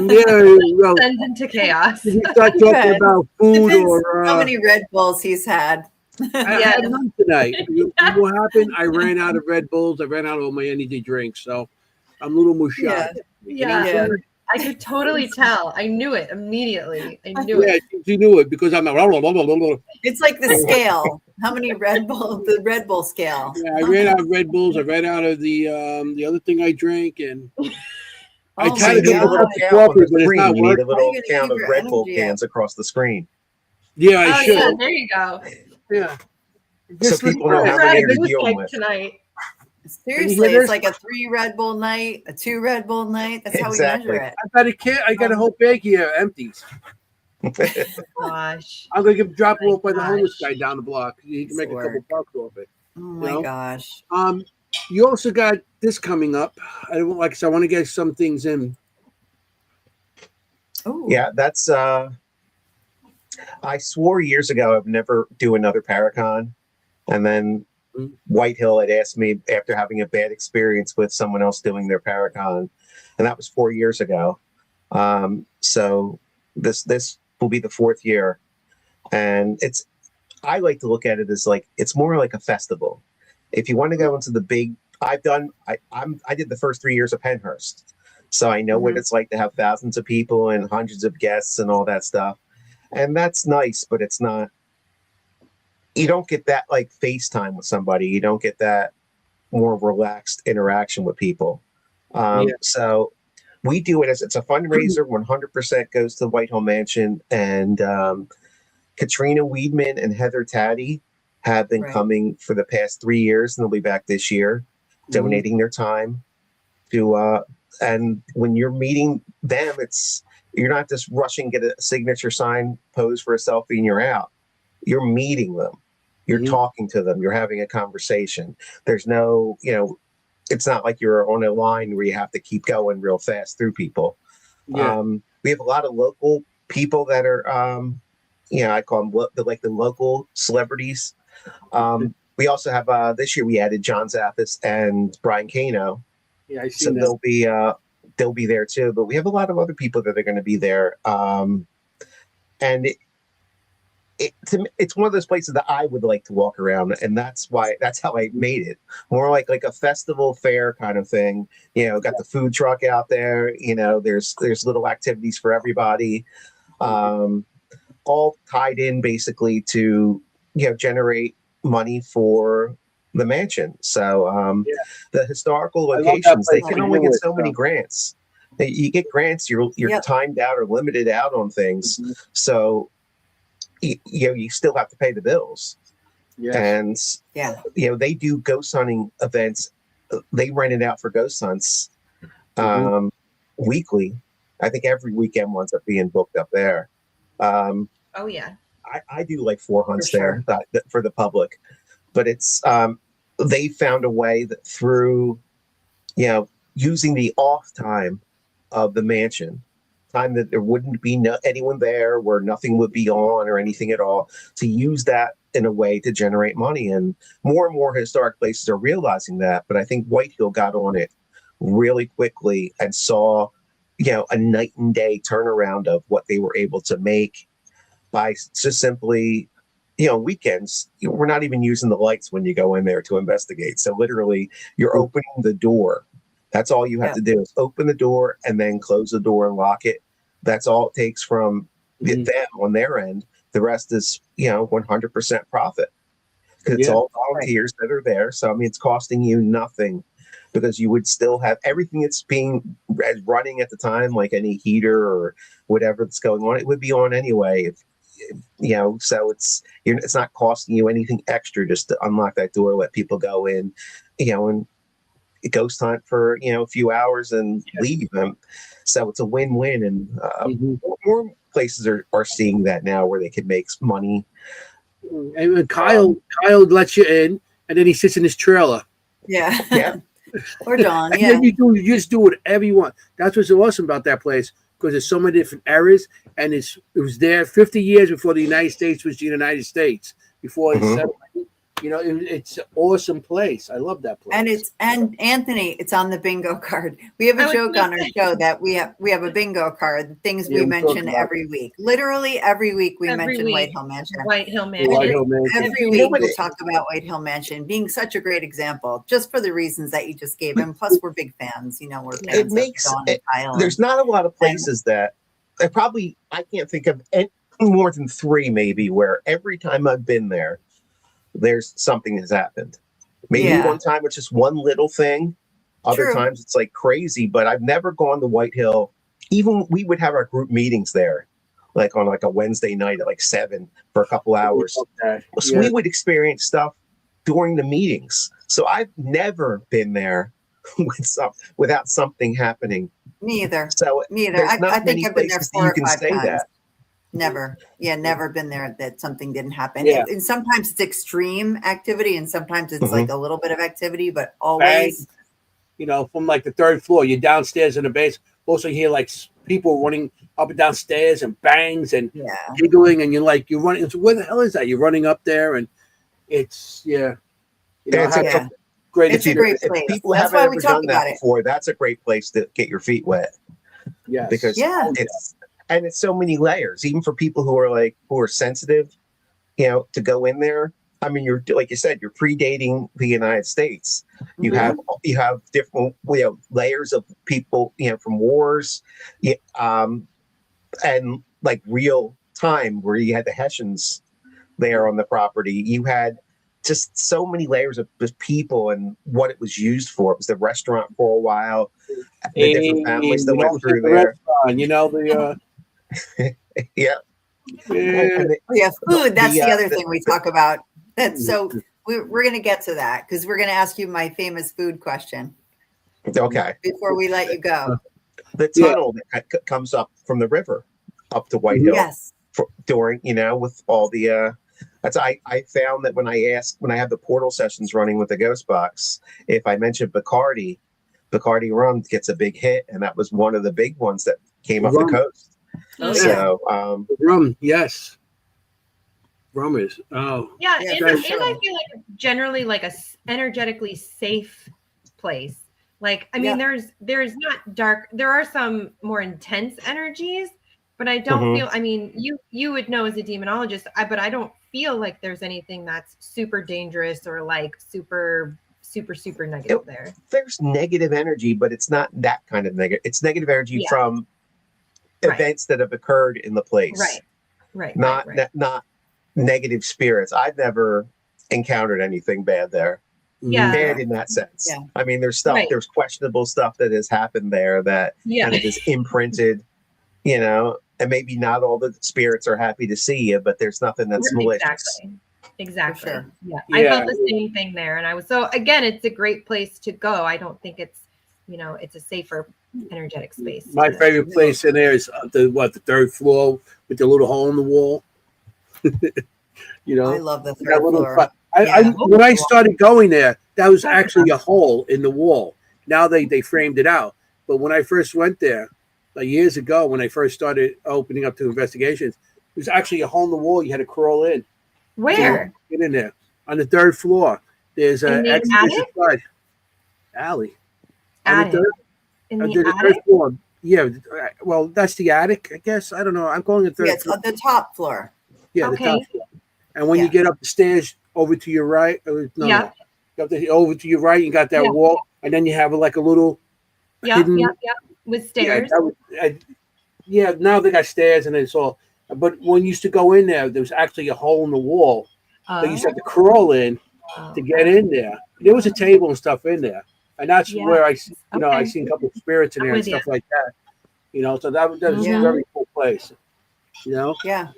Speaker 1: well,
Speaker 3: Sends into chaos.
Speaker 1: if we start talking
Speaker 2: Okay.
Speaker 1: about food
Speaker 2: Depends
Speaker 1: or
Speaker 2: how many Red Bulls he's had.
Speaker 1: I
Speaker 3: Yeah.
Speaker 1: had none tonight. What happened? I ran out of Red Bulls. I ran out of all my energy drinks, so I'm a little more
Speaker 2: Yeah.
Speaker 1: shot.
Speaker 3: Yeah.
Speaker 2: Yeah.
Speaker 3: I could totally tell. I knew it immediately. I knew
Speaker 1: Yeah,
Speaker 3: it.
Speaker 1: you knew it because I'm like, blah, blah, blah, blah, blah.
Speaker 2: It's like the scale. How many Red Bull? The Red Bull scale.
Speaker 1: Yeah, I ran out of Red Bulls. I ran out of the other thing I drank, and I
Speaker 2: Oh
Speaker 1: tried
Speaker 2: my
Speaker 1: to get a
Speaker 2: God.
Speaker 1: cup of
Speaker 4: count
Speaker 1: coffee,
Speaker 4: on the
Speaker 1: but it's
Speaker 4: screen.
Speaker 1: not
Speaker 4: You need a
Speaker 1: working.
Speaker 4: little
Speaker 2: How are you gonna
Speaker 4: count
Speaker 2: keep
Speaker 4: of
Speaker 2: your
Speaker 4: Red Bull
Speaker 2: energy up?
Speaker 4: cans across the screen,
Speaker 1: Yeah, I
Speaker 3: Oh,
Speaker 1: should.
Speaker 3: yeah. There you go.
Speaker 1: Yeah.
Speaker 4: so
Speaker 1: Just
Speaker 4: people know
Speaker 1: like
Speaker 4: how
Speaker 1: that.
Speaker 4: many
Speaker 3: Red
Speaker 4: you're
Speaker 3: Bull
Speaker 4: dealing
Speaker 3: cake
Speaker 4: with.
Speaker 3: tonight.
Speaker 2: Seriously,
Speaker 1: hear
Speaker 2: it's
Speaker 1: this?
Speaker 2: like a 3 Red Bull night, a 2 Red Bull night. That's how
Speaker 4: Exactly.
Speaker 2: we measure it.
Speaker 1: I got a whole bag here empties.
Speaker 3: Gosh.
Speaker 1: I'm gonna drop it off by the
Speaker 3: Gosh.
Speaker 1: homeless guy down the block. He can make a couple
Speaker 2: Work.
Speaker 1: bucks off it.
Speaker 2: Oh my
Speaker 1: know?
Speaker 2: gosh.
Speaker 1: You also got this coming up. I don't like. So I want to get some things in.
Speaker 2: Oh
Speaker 4: Yeah, that's. I swore years ago I'd never do another Paracon, and then Whitehill had asked me after having a bad experience with someone else doing their Paracon, and that was 4 years ago. So this will be the 4th year, and I like to look at it as like it's more like a festival. If you want to go into the big, I did the first 3 years of Penhurst, so I know what it's like to have thousands of people and hundreds of guests and all that stuff, and that's nice, but it's not. You don't get that like FaceTime with somebody. You don't get that more relaxed interaction with people. So we do it as it's a fundraiser. 100% goes to the Whitehall Mansion, and Katrina Weedman and Heather Taddy have been
Speaker 2: Right.
Speaker 4: coming for the past 3 years, and they'll be back this year, donating their time. to and when you're meeting them, you're not just rushing, get a signature sign, pose for a selfie, and you're out. You're meeting them. You're talking to them. You're having a conversation. There's no, it's not like you're on a line where you have to keep going real fast through people.
Speaker 1: Yeah.
Speaker 4: We have a lot of local people that are, I call them the local celebrities. We also have this year we added John Zappis and Brian Kano.
Speaker 1: Yeah, I see
Speaker 4: So
Speaker 1: that.
Speaker 4: they'll be there too. But we have a lot of other people that are going to be there. And it's one of those places that I would like to walk around, and that's how I made it more like a festival fair kind of thing. Got the food truck out there. There's little activities for everybody, all tied in basically to generate money for the mansion. So the historical locations, they can only get so many grants. You get grants, you're timed out or limited out on things. So you still have to pay the bills. Yes. And they do ghost hunting events. They rent it out for ghost hunts weekly. I think every weekend winds up being booked up there.
Speaker 3: Oh yeah,
Speaker 4: I do like 4 hunts there for the public, but it's they found a way that through using the off time of the mansion, time that there wouldn't be anyone there, where nothing would be on or anything at all, to use that in a way to generate money. And more historic places are realizing that. But I think Whitehill got on it really quickly and saw, a night and day turnaround of what they were able to make by just simply, weekends, we're not even using the lights when you go in there to investigate. So literally you're opening the door. That's all you have to do is open the door and then close the door and lock it. That's all it takes from them on their end. The rest is, 100% profit, because it's all volunteers that are there. So, I mean, it's costing you nothing, because you would still have everything that's being running at the time, like any heater or whatever that's going on. It would be on anyway. So it's not costing you anything extra just to unlock that door, let people go in, and ghost hunt for a few hours and leave them. So it's a win-win, and more places are seeing that now, where they can make money.
Speaker 1: And Kyle lets you in, and then he sits in his trailer.
Speaker 2: Yeah. Or Dawn.
Speaker 1: And then you just do whatever you want. That's what's so awesome about that place, because there's so many different eras, and it was there 50 years before the United States was the United States, before it settled. It's an awesome place. I love that place.
Speaker 2: And Anthony, it's on the bingo card. We have a joke on our show that we have a bingo card, the things we mention every week. Literally every week we mention Whitehill Mansion.
Speaker 3: Whitehill Mansion.
Speaker 2: Every week we talk about Whitehill Mansion being such a great example, just for the reasons that you just gave. And plus we're big fans, we're fans of Dawn and Kyle.
Speaker 4: There's not a lot of places that I can't think of any more than 3 maybe, where every time I've been there, there's something has happened. Maybe one time it's just one little thing. Other times it's like crazy, but I've never gone to Whitehill. Even we would have our group meetings there, like on like a Wednesday night at like 7 for a couple hours. So we would experience stuff during the meetings. So I've never been there without something happening.
Speaker 2: Me either.
Speaker 4: So
Speaker 2: me either. I think I've been there 4 or 5 times. Never been there that something didn't happen. And sometimes it's extreme activity, and sometimes it's like a little bit of activity, but always,
Speaker 1: from like the 3rd floor, you're downstairs in the base. Also, you hear like people running up and down stairs and bangs and giggling, and you're running. So where the hell is that? You're running up there, and it's
Speaker 2: it's a great place.
Speaker 4: People haven't ever done that before, that's a great place to get your feet wet.
Speaker 1: Yes.
Speaker 4: Because it's so many layers, even for people who are sensitive, to go in there. I mean, you're, like you said, you're predating the United States. You have different layers of people, from wars, and like real time, where you had the Hessians there on the property. You had just so many layers of people and what it was used for. It was the restaurant for a while. The different families that went through there.
Speaker 2: Food. That's the other thing we talk about. So we're going to get to that, because we're going to ask you my famous food question.
Speaker 4: Okay.
Speaker 2: before we let you go.
Speaker 4: The
Speaker 1: Yeah.
Speaker 4: tunnel that comes up from the river up to White Hill
Speaker 2: Yes.
Speaker 4: during, with all the, I found that when I have the portal sessions running with the Ghost Box, if I mention Bacardi rum gets a big hit. And that was one of the big ones that came up the
Speaker 1: Rum.
Speaker 4: coast.
Speaker 2: Oh,
Speaker 1: Yeah.
Speaker 4: So,
Speaker 1: Rum, yes. Rum is. Oh,
Speaker 3: Yeah,
Speaker 2: Yeah,
Speaker 3: and,
Speaker 2: for
Speaker 3: and
Speaker 2: sure.
Speaker 3: I feel like generally like a energetically safe place. Like, I mean, there's not dark. There are some more intense energies, but I don't feel. I mean, you would know as a demonologist, but I don't feel like there's anything that's super dangerous or like super negative there.
Speaker 4: There's negative energy, but it's not that kind of negative. It's negative energy from events that have occurred in the place.
Speaker 3: Right.
Speaker 4: Not negative spirits. I've never encountered anything bad there.
Speaker 3: Yeah.
Speaker 4: Bad in that sense.
Speaker 2: Yeah.
Speaker 4: I mean, there's stuff, there's questionable stuff that has happened there that kind of is imprinted, and maybe not all the spirits are happy to see you, but there's nothing that's malicious.
Speaker 3: Exactly.
Speaker 2: For sure.
Speaker 3: Yeah. I felt the same thing there. And so again, it's a great place to go. I don't think it's, it's a safer energetic space.
Speaker 1: My favorite place in there is the third floor with the little hole in the wall.
Speaker 2: I love the third floor.
Speaker 1: When I started going there, that was actually a hole in the wall. Now they framed it out. But when I first went there, years ago, when I first started opening up to investigations, it was actually a hole in the wall. You had to crawl in.
Speaker 3: Where?
Speaker 1: Get in there. On the third floor. There's an alley.
Speaker 3: Attic? In the attic?
Speaker 1: Third floor. Yeah. Well, that's the attic, I guess. I don't know. I'm calling it third
Speaker 2: floor. It's the top floor.
Speaker 1: Yeah, the top floor. And when you get up the stairs over to your right, over to your right, you got that wall, and then you have like a little hidden,
Speaker 3: with stairs.
Speaker 1: Now they got stairs and it's all. But when you used to go in there was actually a hole in the wall. So you used to have to crawl in to get in there. There was a table and stuff in there, and that's where I seen a couple of spirits in there and stuff like that. So that was a very cool place.
Speaker 2: Yeah.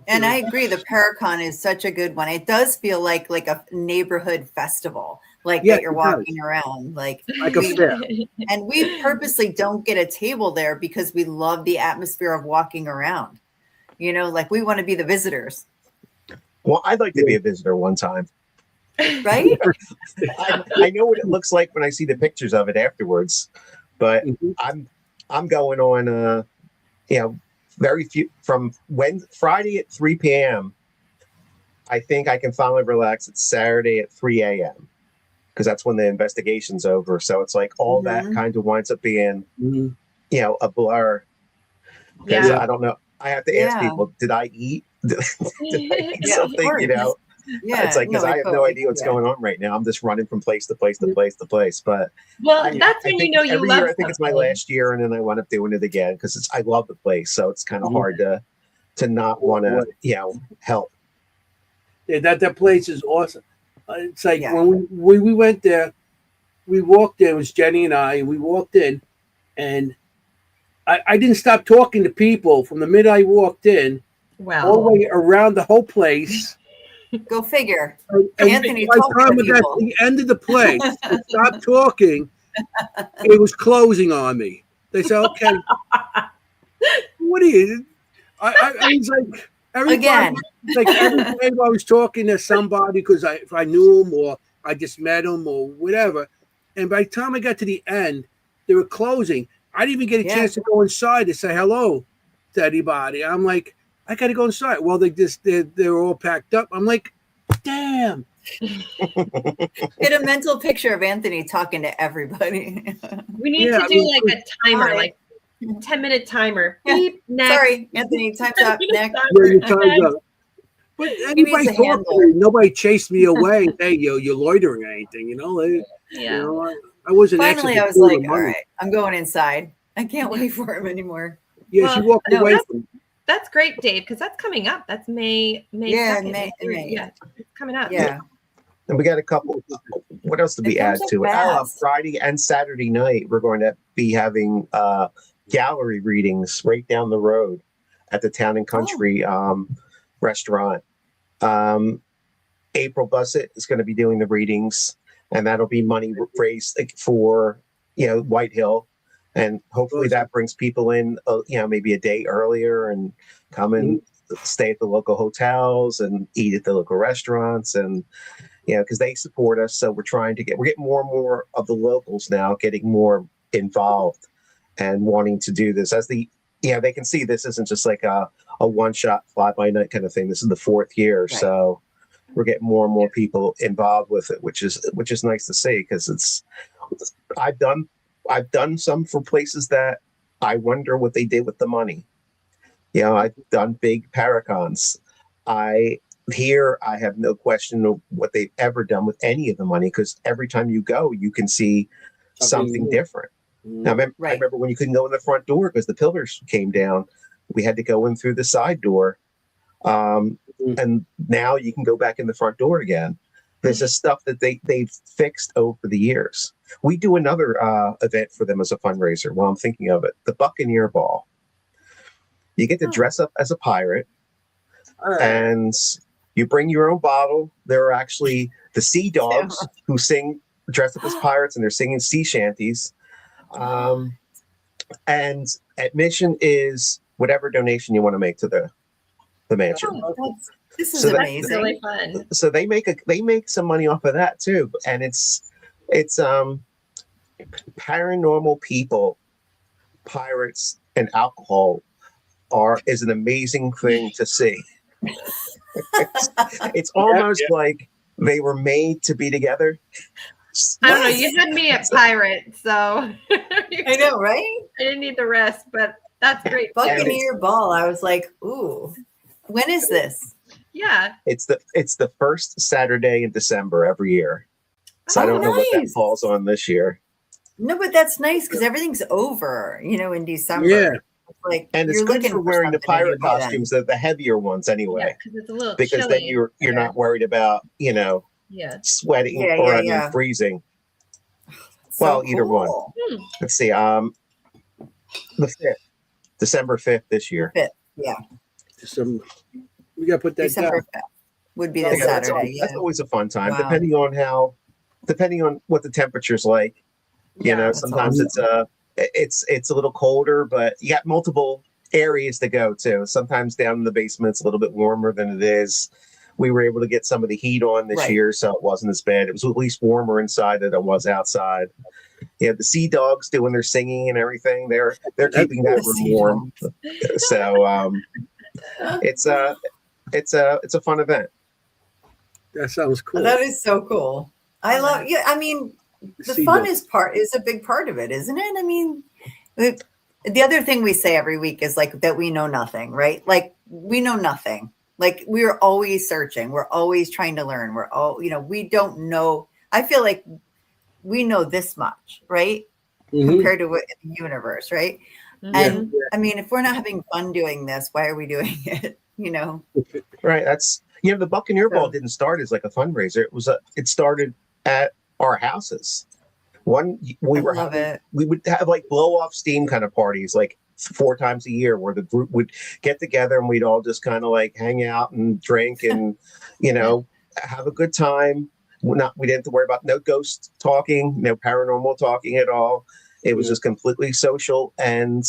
Speaker 2: And I agree, the Paracon is such a good one. It does feel like a neighborhood festival, that you're walking around, like
Speaker 1: a fair.
Speaker 2: And we purposely don't get a table there because we love the atmosphere of walking around. We want to be the visitors.
Speaker 4: Well, I'd like to be a visitor one time.
Speaker 2: Right?
Speaker 4: I know what it looks like when I see the pictures of it afterwards, but I'm going on very few from Friday at 3 p.m. I think I can finally relax. It's Saturday at 3 a.m. because that's when the investigation's over. So it's like all that kind of winds up being, a blur.
Speaker 3: Yeah.
Speaker 4: I don't know. I have to ask people, did I eat? Did I eat something?
Speaker 2: Yeah,
Speaker 4: it's like, because I have no idea what's going on right now. I'm just running from place to place to place to place. But
Speaker 3: that's when you
Speaker 4: every
Speaker 3: love
Speaker 4: year, I think it's my last year, and then I wind up doing it again because I love the place. So it's kind of hard to not want to, help.
Speaker 1: Yeah, that place is awesome. It's like when we went there, we walked in. It was Jennie and I. We walked in, and I didn't stop talking to people from the minute I walked in, all the way around the whole place.
Speaker 2: Go figure.
Speaker 1: And
Speaker 2: Anthony,
Speaker 1: by the time we got to the end of the place, I stopped talking. It was closing on me. They said, "Okay, what are you?" I was like, every time I was talking to somebody because if I knew them or I just met them or whatever. And by the time I got to the end, they were closing. I didn't even get a chance to go inside to say hello to anybody. I'm like, I got to go inside. Well, they're all packed up. I'm like, damn.
Speaker 2: Get a mental picture of Anthony talking to everybody.
Speaker 3: We need to do like a timer, like 10-minute timer. Beep, next.
Speaker 2: Sorry, Anthony, time's up. Next.
Speaker 1: Your time's up. But anybody talked to me. Nobody chased me away. Hey, you're loitering or anything, I wasn't.
Speaker 2: Finally, I was like, all right, I'm going inside. I can't wait for him anymore.
Speaker 1: Yeah, she walked away from.
Speaker 3: That's great, Dave, because that's coming up. That's May 2nd.
Speaker 2: May.
Speaker 3: Yeah, it's coming up.
Speaker 2: Yeah.
Speaker 4: And we got a couple. What else did we add to it? Friday and Saturday night, we're going to be having gallery readings right down the road at the Town and Country restaurant. April Bussett is going to be doing the readings, and that'll be money raised for White Hill, and hopefully that brings people in, maybe a day earlier and come and stay at the local hotels and eat at the local restaurants, and because they support us. So we're getting more and more of the locals now getting more involved and wanting to do this as they can see this isn't just like a one-shot fly-by-night kind of thing. This is the 4th year, right. So we're getting more and more people involved with it, which is nice to see, because I've done some for places that I wonder what they did with the money. I've done big Paracons. I have no question of what they've ever done with any of the money, because every time you go, you can see something different. Now, I remember when you couldn't go in the front door because the pillars came down. We had to go in through the side door. And now you can go back in the front door again. There's just stuff that they've fixed over the years. We do another event for them as a fundraiser while I'm thinking of it, the Buccaneer Ball. You get to dress up as a pirate, and you bring your own bottle. There are actually the sea dogs who dress up as pirates, and they're singing sea shanties. And admission is whatever donation you want to make to the mansion.
Speaker 2: This is amazing.
Speaker 3: Really fun.
Speaker 4: So they make some money off of that too, and it's paranormal people, pirates, and alcohol is an amazing thing to see. It's almost like they were made to be together.
Speaker 3: I don't know. You had me at pirate, so
Speaker 2: I know, right?
Speaker 3: I didn't need the rest, but that's great.
Speaker 2: Buccaneer Ball. I was like, ooh, when is this?
Speaker 3: Yeah,
Speaker 4: it's the first Saturday in December every year. So I don't know what that falls on this year.
Speaker 2: No, but that's nice because everything's over, in December.
Speaker 1: Yeah.
Speaker 2: Like,
Speaker 4: and it's good for wearing the pirate costumes, the heavier ones anyway.
Speaker 3: Yeah, it's a little
Speaker 4: because
Speaker 3: chilly
Speaker 4: then you're not worried about sweating or freezing. Either one. Let's see. The 5th, December 5th this year.
Speaker 2: 5th, yeah.
Speaker 1: We gotta put that
Speaker 2: December
Speaker 1: down.
Speaker 2: 5th would be the Saturday.
Speaker 4: That's always a fun time, depending on what the temperature's like. Sometimes it's a little colder, but you got multiple areas to go to. Sometimes down in the basement it's a little bit warmer than it is. We were able to get some of the heat on this year, so it wasn't as bad. It was at least warmer inside than it was outside. The sea dogs doing their singing and everything. They're keeping that room warm. So it's a fun event.
Speaker 1: That sounds cool.
Speaker 2: That is so cool. I love. Yeah, I mean, the fun is a big part of it, isn't it? I mean, the other thing we say every week is like that we know nothing, right? Like we know nothing. Like we're always searching. We're always trying to learn. We're all, we don't know. I feel like we know this much, right? Compared to what in the universe, right? And I mean, if we're not having fun doing this, why are we doing it?
Speaker 4: Right. That's the Buccaneer Ball didn't start as like a fundraiser. It started at our houses. We would have like blow off steam kind of parties, like 4 times a year, where the group would get together and we'd all just kind of like hang out and drink and have a good time. We didn't have to worry about no ghost talking, no paranormal talking at all. It was just completely social. And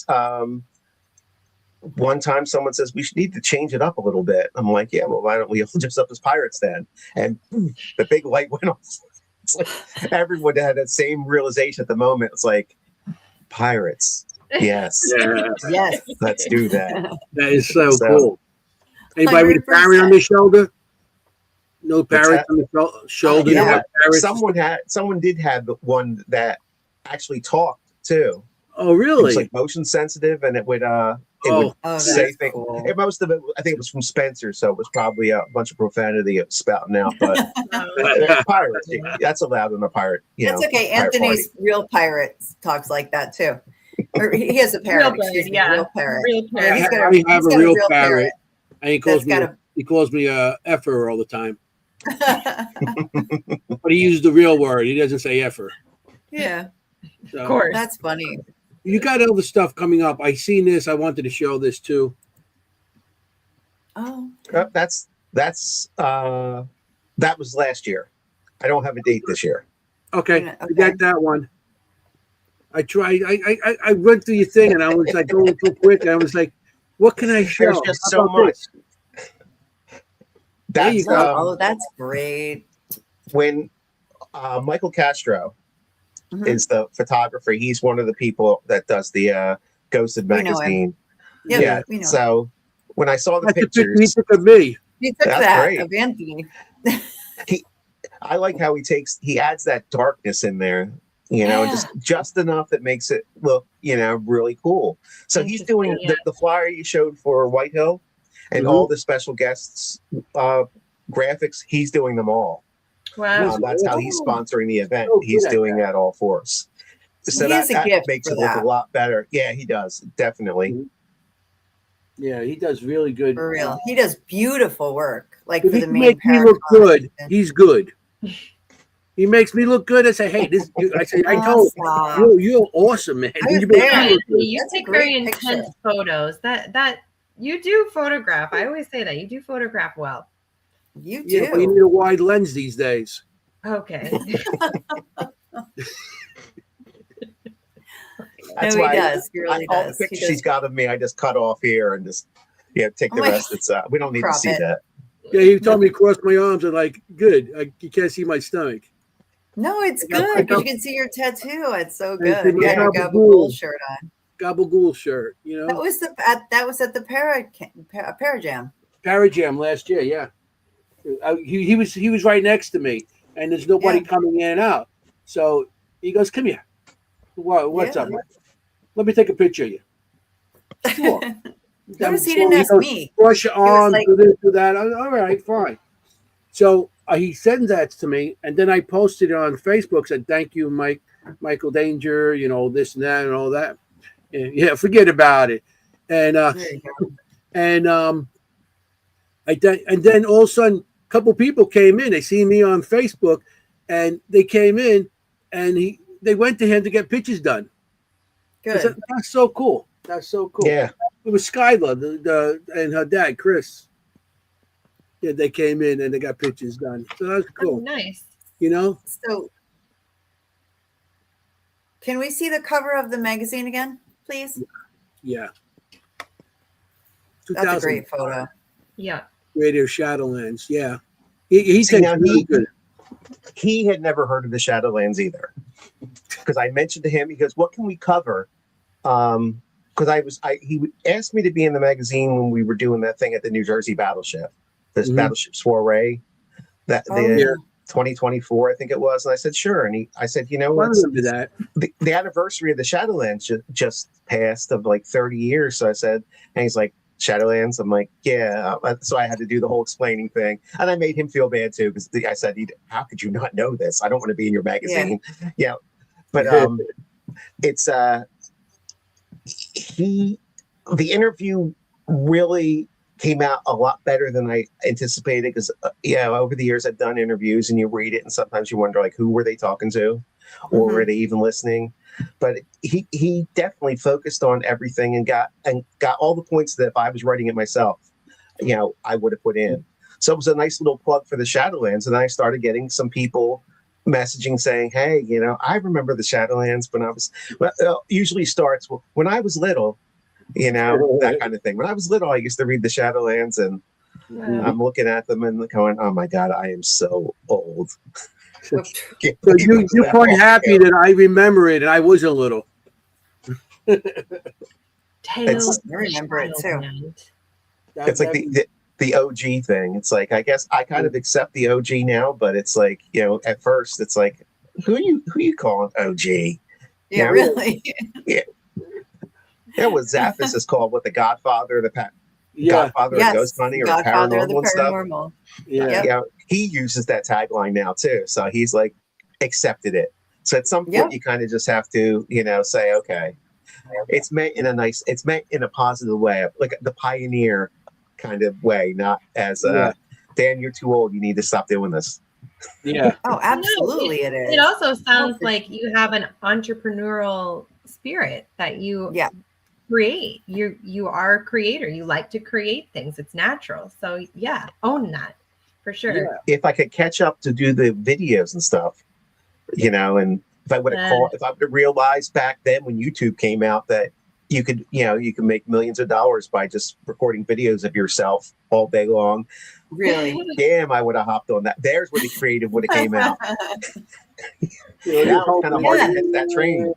Speaker 4: one time someone says we should need to change it up a little bit. I'm like, yeah, well, why don't we all dress up as pirates then? And the big light went off. It's like everyone had that same realization at the moment. It's like pirates. Yes.
Speaker 2: Yes.
Speaker 4: Let's do that.
Speaker 1: That is so cool. Anybody with a parrot on the shoulder? No parrot on the shoulder.
Speaker 4: Yeah. Someone did have the one that actually talked too.
Speaker 1: Oh, really?
Speaker 4: It was like motion sensitive, and it would say things. Cool. Most of it, I think it was from Spencer, so it was probably a bunch of profanity spouting out. But pirates, that's allowed in a pirate.
Speaker 2: That's okay. Anthony's real pirate talks like that too. Or he has a parrot. Real parrot.
Speaker 3: Real parrot.
Speaker 1: I have a real parrot, and he calls me a effer all the time. But he uses the real word. He doesn't say effer.
Speaker 2: Yeah.
Speaker 1: So,
Speaker 3: of course.
Speaker 2: That's funny.
Speaker 1: You got all the stuff coming up. I seen this. I wanted to show this too.
Speaker 2: Oh.
Speaker 4: That was last year. I don't have a date this year.
Speaker 1: Okay. We got that one. I tried. I went through your thing, and I was like going too quick. And I was like, "What can I show?"
Speaker 4: There's just
Speaker 1: How
Speaker 4: so
Speaker 1: about
Speaker 4: much.
Speaker 1: this? There you
Speaker 4: That's
Speaker 1: go.
Speaker 2: Oh, that's great.
Speaker 4: when Michael Castro
Speaker 2: Mhm.
Speaker 4: is the photographer. He's one of the people that does the Ghosted
Speaker 2: We know him.
Speaker 4: magazine.
Speaker 2: Yep,
Speaker 4: Yeah.
Speaker 2: we know.
Speaker 4: So when I saw the
Speaker 1: That's the picture he
Speaker 4: pictures,
Speaker 1: took of me.
Speaker 2: He took
Speaker 4: That's
Speaker 2: that
Speaker 4: great.
Speaker 2: of Anthony.
Speaker 4: I like how he adds that darkness in there,
Speaker 2: Yeah.
Speaker 4: just enough that makes it look, really cool. So he's doing
Speaker 3: Interesting,
Speaker 4: the flyer you showed for White Hill and
Speaker 1: Mhm.
Speaker 4: all the special guests graphics. He's doing them all.
Speaker 3: Wow.
Speaker 4: That's how he's sponsoring the event.
Speaker 1: So good
Speaker 4: He's
Speaker 1: at
Speaker 4: doing
Speaker 1: that.
Speaker 4: that all for us. So
Speaker 2: He is a gift
Speaker 4: makes
Speaker 2: for
Speaker 4: it look
Speaker 2: that.
Speaker 4: a lot better. Yeah, he does. Definitely.
Speaker 1: Yeah, he does really good.
Speaker 2: For real. He does beautiful work. Like
Speaker 1: If
Speaker 2: for
Speaker 1: he
Speaker 2: the
Speaker 1: can
Speaker 2: main
Speaker 1: make me look good,
Speaker 2: paragon.
Speaker 1: he's good. He makes me look good. I say, "Hey, this." I say, "I told
Speaker 2: Stop.
Speaker 1: you're awesome, man."
Speaker 2: I was
Speaker 1: You make me
Speaker 2: there.
Speaker 1: look good.
Speaker 3: You
Speaker 2: That's a
Speaker 3: take very
Speaker 2: great picture.
Speaker 3: intense photos. That you do photograph. I always say that you do photograph well.
Speaker 2: You do.
Speaker 1: Yeah, but you need a wide lens these days.
Speaker 3: Okay.
Speaker 4: That's
Speaker 2: No, he
Speaker 4: why
Speaker 2: does. He really
Speaker 4: all
Speaker 2: does.
Speaker 4: the
Speaker 2: He
Speaker 4: pictures
Speaker 2: does.
Speaker 4: she's got of me, I just cut off here and just take
Speaker 2: Oh
Speaker 4: the
Speaker 2: my
Speaker 4: rest. It's we don't need to
Speaker 2: Crop
Speaker 4: see
Speaker 2: it.
Speaker 4: that.
Speaker 1: Yeah, he told me to cross my arms and like, good. You can't see my stomach.
Speaker 2: No, it's
Speaker 1: I got-
Speaker 2: good because you can see your tattoo. It's so
Speaker 1: I
Speaker 2: good.
Speaker 1: see my
Speaker 2: Yeah, your
Speaker 1: gabagool.
Speaker 2: gabagool shirt on.
Speaker 1: Gabagool shirt,
Speaker 2: That was at the Parajam.
Speaker 1: Parajam last year. Yeah, he was right next to me, and there's nobody
Speaker 2: Yeah.
Speaker 1: coming in and out. So he goes, "Come here. What's
Speaker 2: Yeah.
Speaker 1: up, man? Let me take a picture of you." Sure.
Speaker 2: Notice he didn't ask
Speaker 1: goes,
Speaker 2: me.
Speaker 1: "Cross your
Speaker 2: He was
Speaker 1: arms,
Speaker 2: like-
Speaker 1: do this, do that." All right, fine. So he sends that to me, and then I posted it on Facebook. Said, "Thank you, Michael Danger. This and that and all that." And, yeah, forget about it. And
Speaker 2: There you go.
Speaker 1: and and then all of a sudden, a couple people came in. They see me on Facebook, and they came in, and they went to him to get pictures done. I said,
Speaker 2: Good.
Speaker 1: that's so cool. That's so cool.
Speaker 4: Yeah.
Speaker 1: It was Skylar, and her dad, Chris. Yeah, they came in and they got pictures done. So that's
Speaker 3: Oh,
Speaker 1: cool.
Speaker 3: nice.
Speaker 2: So, can we see the cover of the magazine again, please?
Speaker 1: Yeah.
Speaker 2: That's a great photo.
Speaker 3: Yeah.
Speaker 1: Radio Shadowlands. Yeah. He
Speaker 4: See,
Speaker 1: takes
Speaker 4: now
Speaker 1: really good.
Speaker 4: He had never heard of the Shadowlands either, because I mentioned to him. He goes, "What can we cover?" Because he asked me to be in the magazine when we were doing that thing at the New Jersey Battleship, this
Speaker 1: Mhm.
Speaker 4: Battleship Soiree, that
Speaker 2: Oh,
Speaker 4: the
Speaker 1: yeah.
Speaker 4: 2024, I think it was. And I said, "Sure." And I said,
Speaker 1: I remember that.
Speaker 4: the anniversary of the Shadowlands just passed of like 30 years. So I said, and he's like, "Shadowlands?" I'm like, "Yeah." So I had to do the whole explaining thing, and I made him feel bad too, because I said, "How could you not know this? I don't want to be in your magazine." Yeah, but it's the interview really came out a lot better than I anticipated, because over the years I've done interviews and you read it and sometimes you wonder, like, who were they talking to, or were they even listening? But he definitely focused on everything and got all the points that if I was writing it myself, I would have put in. So it was a nice little plug for the Shadowlands, and I started getting some people messaging saying, "Hey, I remember the Shadowlands when I was." Usually starts when I was little, that kind of thing. When I was little, I used to read the Shadowlands, and I'm looking at them and going, "Oh my God, I am so old."
Speaker 1: So you're quite happy that I remember it, and I was a little.
Speaker 3: Tales
Speaker 2: I remember it too.
Speaker 4: It's like the OG thing. It's like, I guess I kind of accept the OG now, but it's like, at first it's like, who you calling OG?
Speaker 2: Yeah, really.
Speaker 4: Yeah, what Zaphis is called, what, the Godfather, Godfather of Ghost Hunting, or
Speaker 2: Godfather of the
Speaker 4: Paranormal and stuff.
Speaker 2: Paranormal.
Speaker 1: Yeah.
Speaker 2: Yep.
Speaker 4: He uses that tagline now too. So he's like accepted it. So at some point you kind of just have to, say, okay, it's meant in a positive way, like the pioneer kind of way, not as Dan, you're too old, you need to stop doing this.
Speaker 1: Yeah.
Speaker 2: Oh, absolutely,
Speaker 3: No,
Speaker 2: it is.
Speaker 3: It also sounds like you have an entrepreneurial spirit that you create. You are a creator. You like to create things. It's natural. So yeah, own that for sure.
Speaker 4: If I could catch up to do the videos and stuff, and If I would have if I would have realized back then when YouTube came out that you could make millions of dollars by just recording videos of yourself all day long.
Speaker 2: Really?
Speaker 4: Damn, I would have hopped on that. There's where the creative would have came out.
Speaker 1: Yeah,
Speaker 4: Now it's kind of hard to hit that train.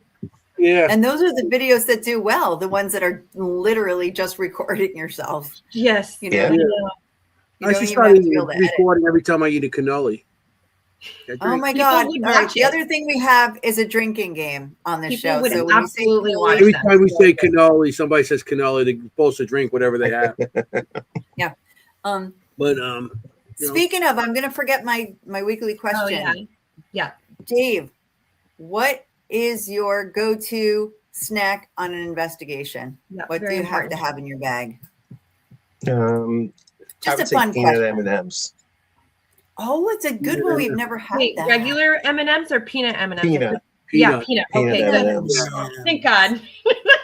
Speaker 1: Yeah.
Speaker 2: And those are the videos that do well, the ones that are literally just recording yourself.
Speaker 3: Yes.
Speaker 2: You know,
Speaker 4: Yeah.
Speaker 1: I should start recording every time I eat a cannoli.
Speaker 2: Oh my
Speaker 3: People
Speaker 2: God.
Speaker 3: would
Speaker 2: All right.
Speaker 3: watch
Speaker 2: The
Speaker 3: it.
Speaker 2: other thing we have is a drinking game on this
Speaker 3: People
Speaker 2: show.
Speaker 3: would
Speaker 2: So when
Speaker 3: absolutely
Speaker 2: you say
Speaker 3: watch
Speaker 1: Every
Speaker 3: that.
Speaker 1: time we say cannoli, somebody says cannoli, they're supposed to drink whatever they have.
Speaker 2: Yeah.
Speaker 1: But
Speaker 2: Speaking of, I'm gonna forget my weekly question.
Speaker 3: Oh, yeah.
Speaker 2: Dave, what is your go-to snack on an investigation?
Speaker 3: Yeah,
Speaker 2: What do
Speaker 3: very
Speaker 2: you have
Speaker 3: important.
Speaker 2: to have in your bag?
Speaker 4: I
Speaker 2: Just
Speaker 4: would
Speaker 2: a
Speaker 4: say
Speaker 2: fun
Speaker 4: peanut
Speaker 2: question.
Speaker 4: M&Ms.
Speaker 2: Oh, it's a good one. We've never had
Speaker 3: Wait,
Speaker 2: that.
Speaker 3: regular M&Ms or peanut M&Ms?
Speaker 4: Peanut.
Speaker 3: Yeah,
Speaker 1: peanut.
Speaker 3: peanut. Okay,
Speaker 4: Peanut
Speaker 3: good.
Speaker 4: M&Ms.
Speaker 3: Thank God.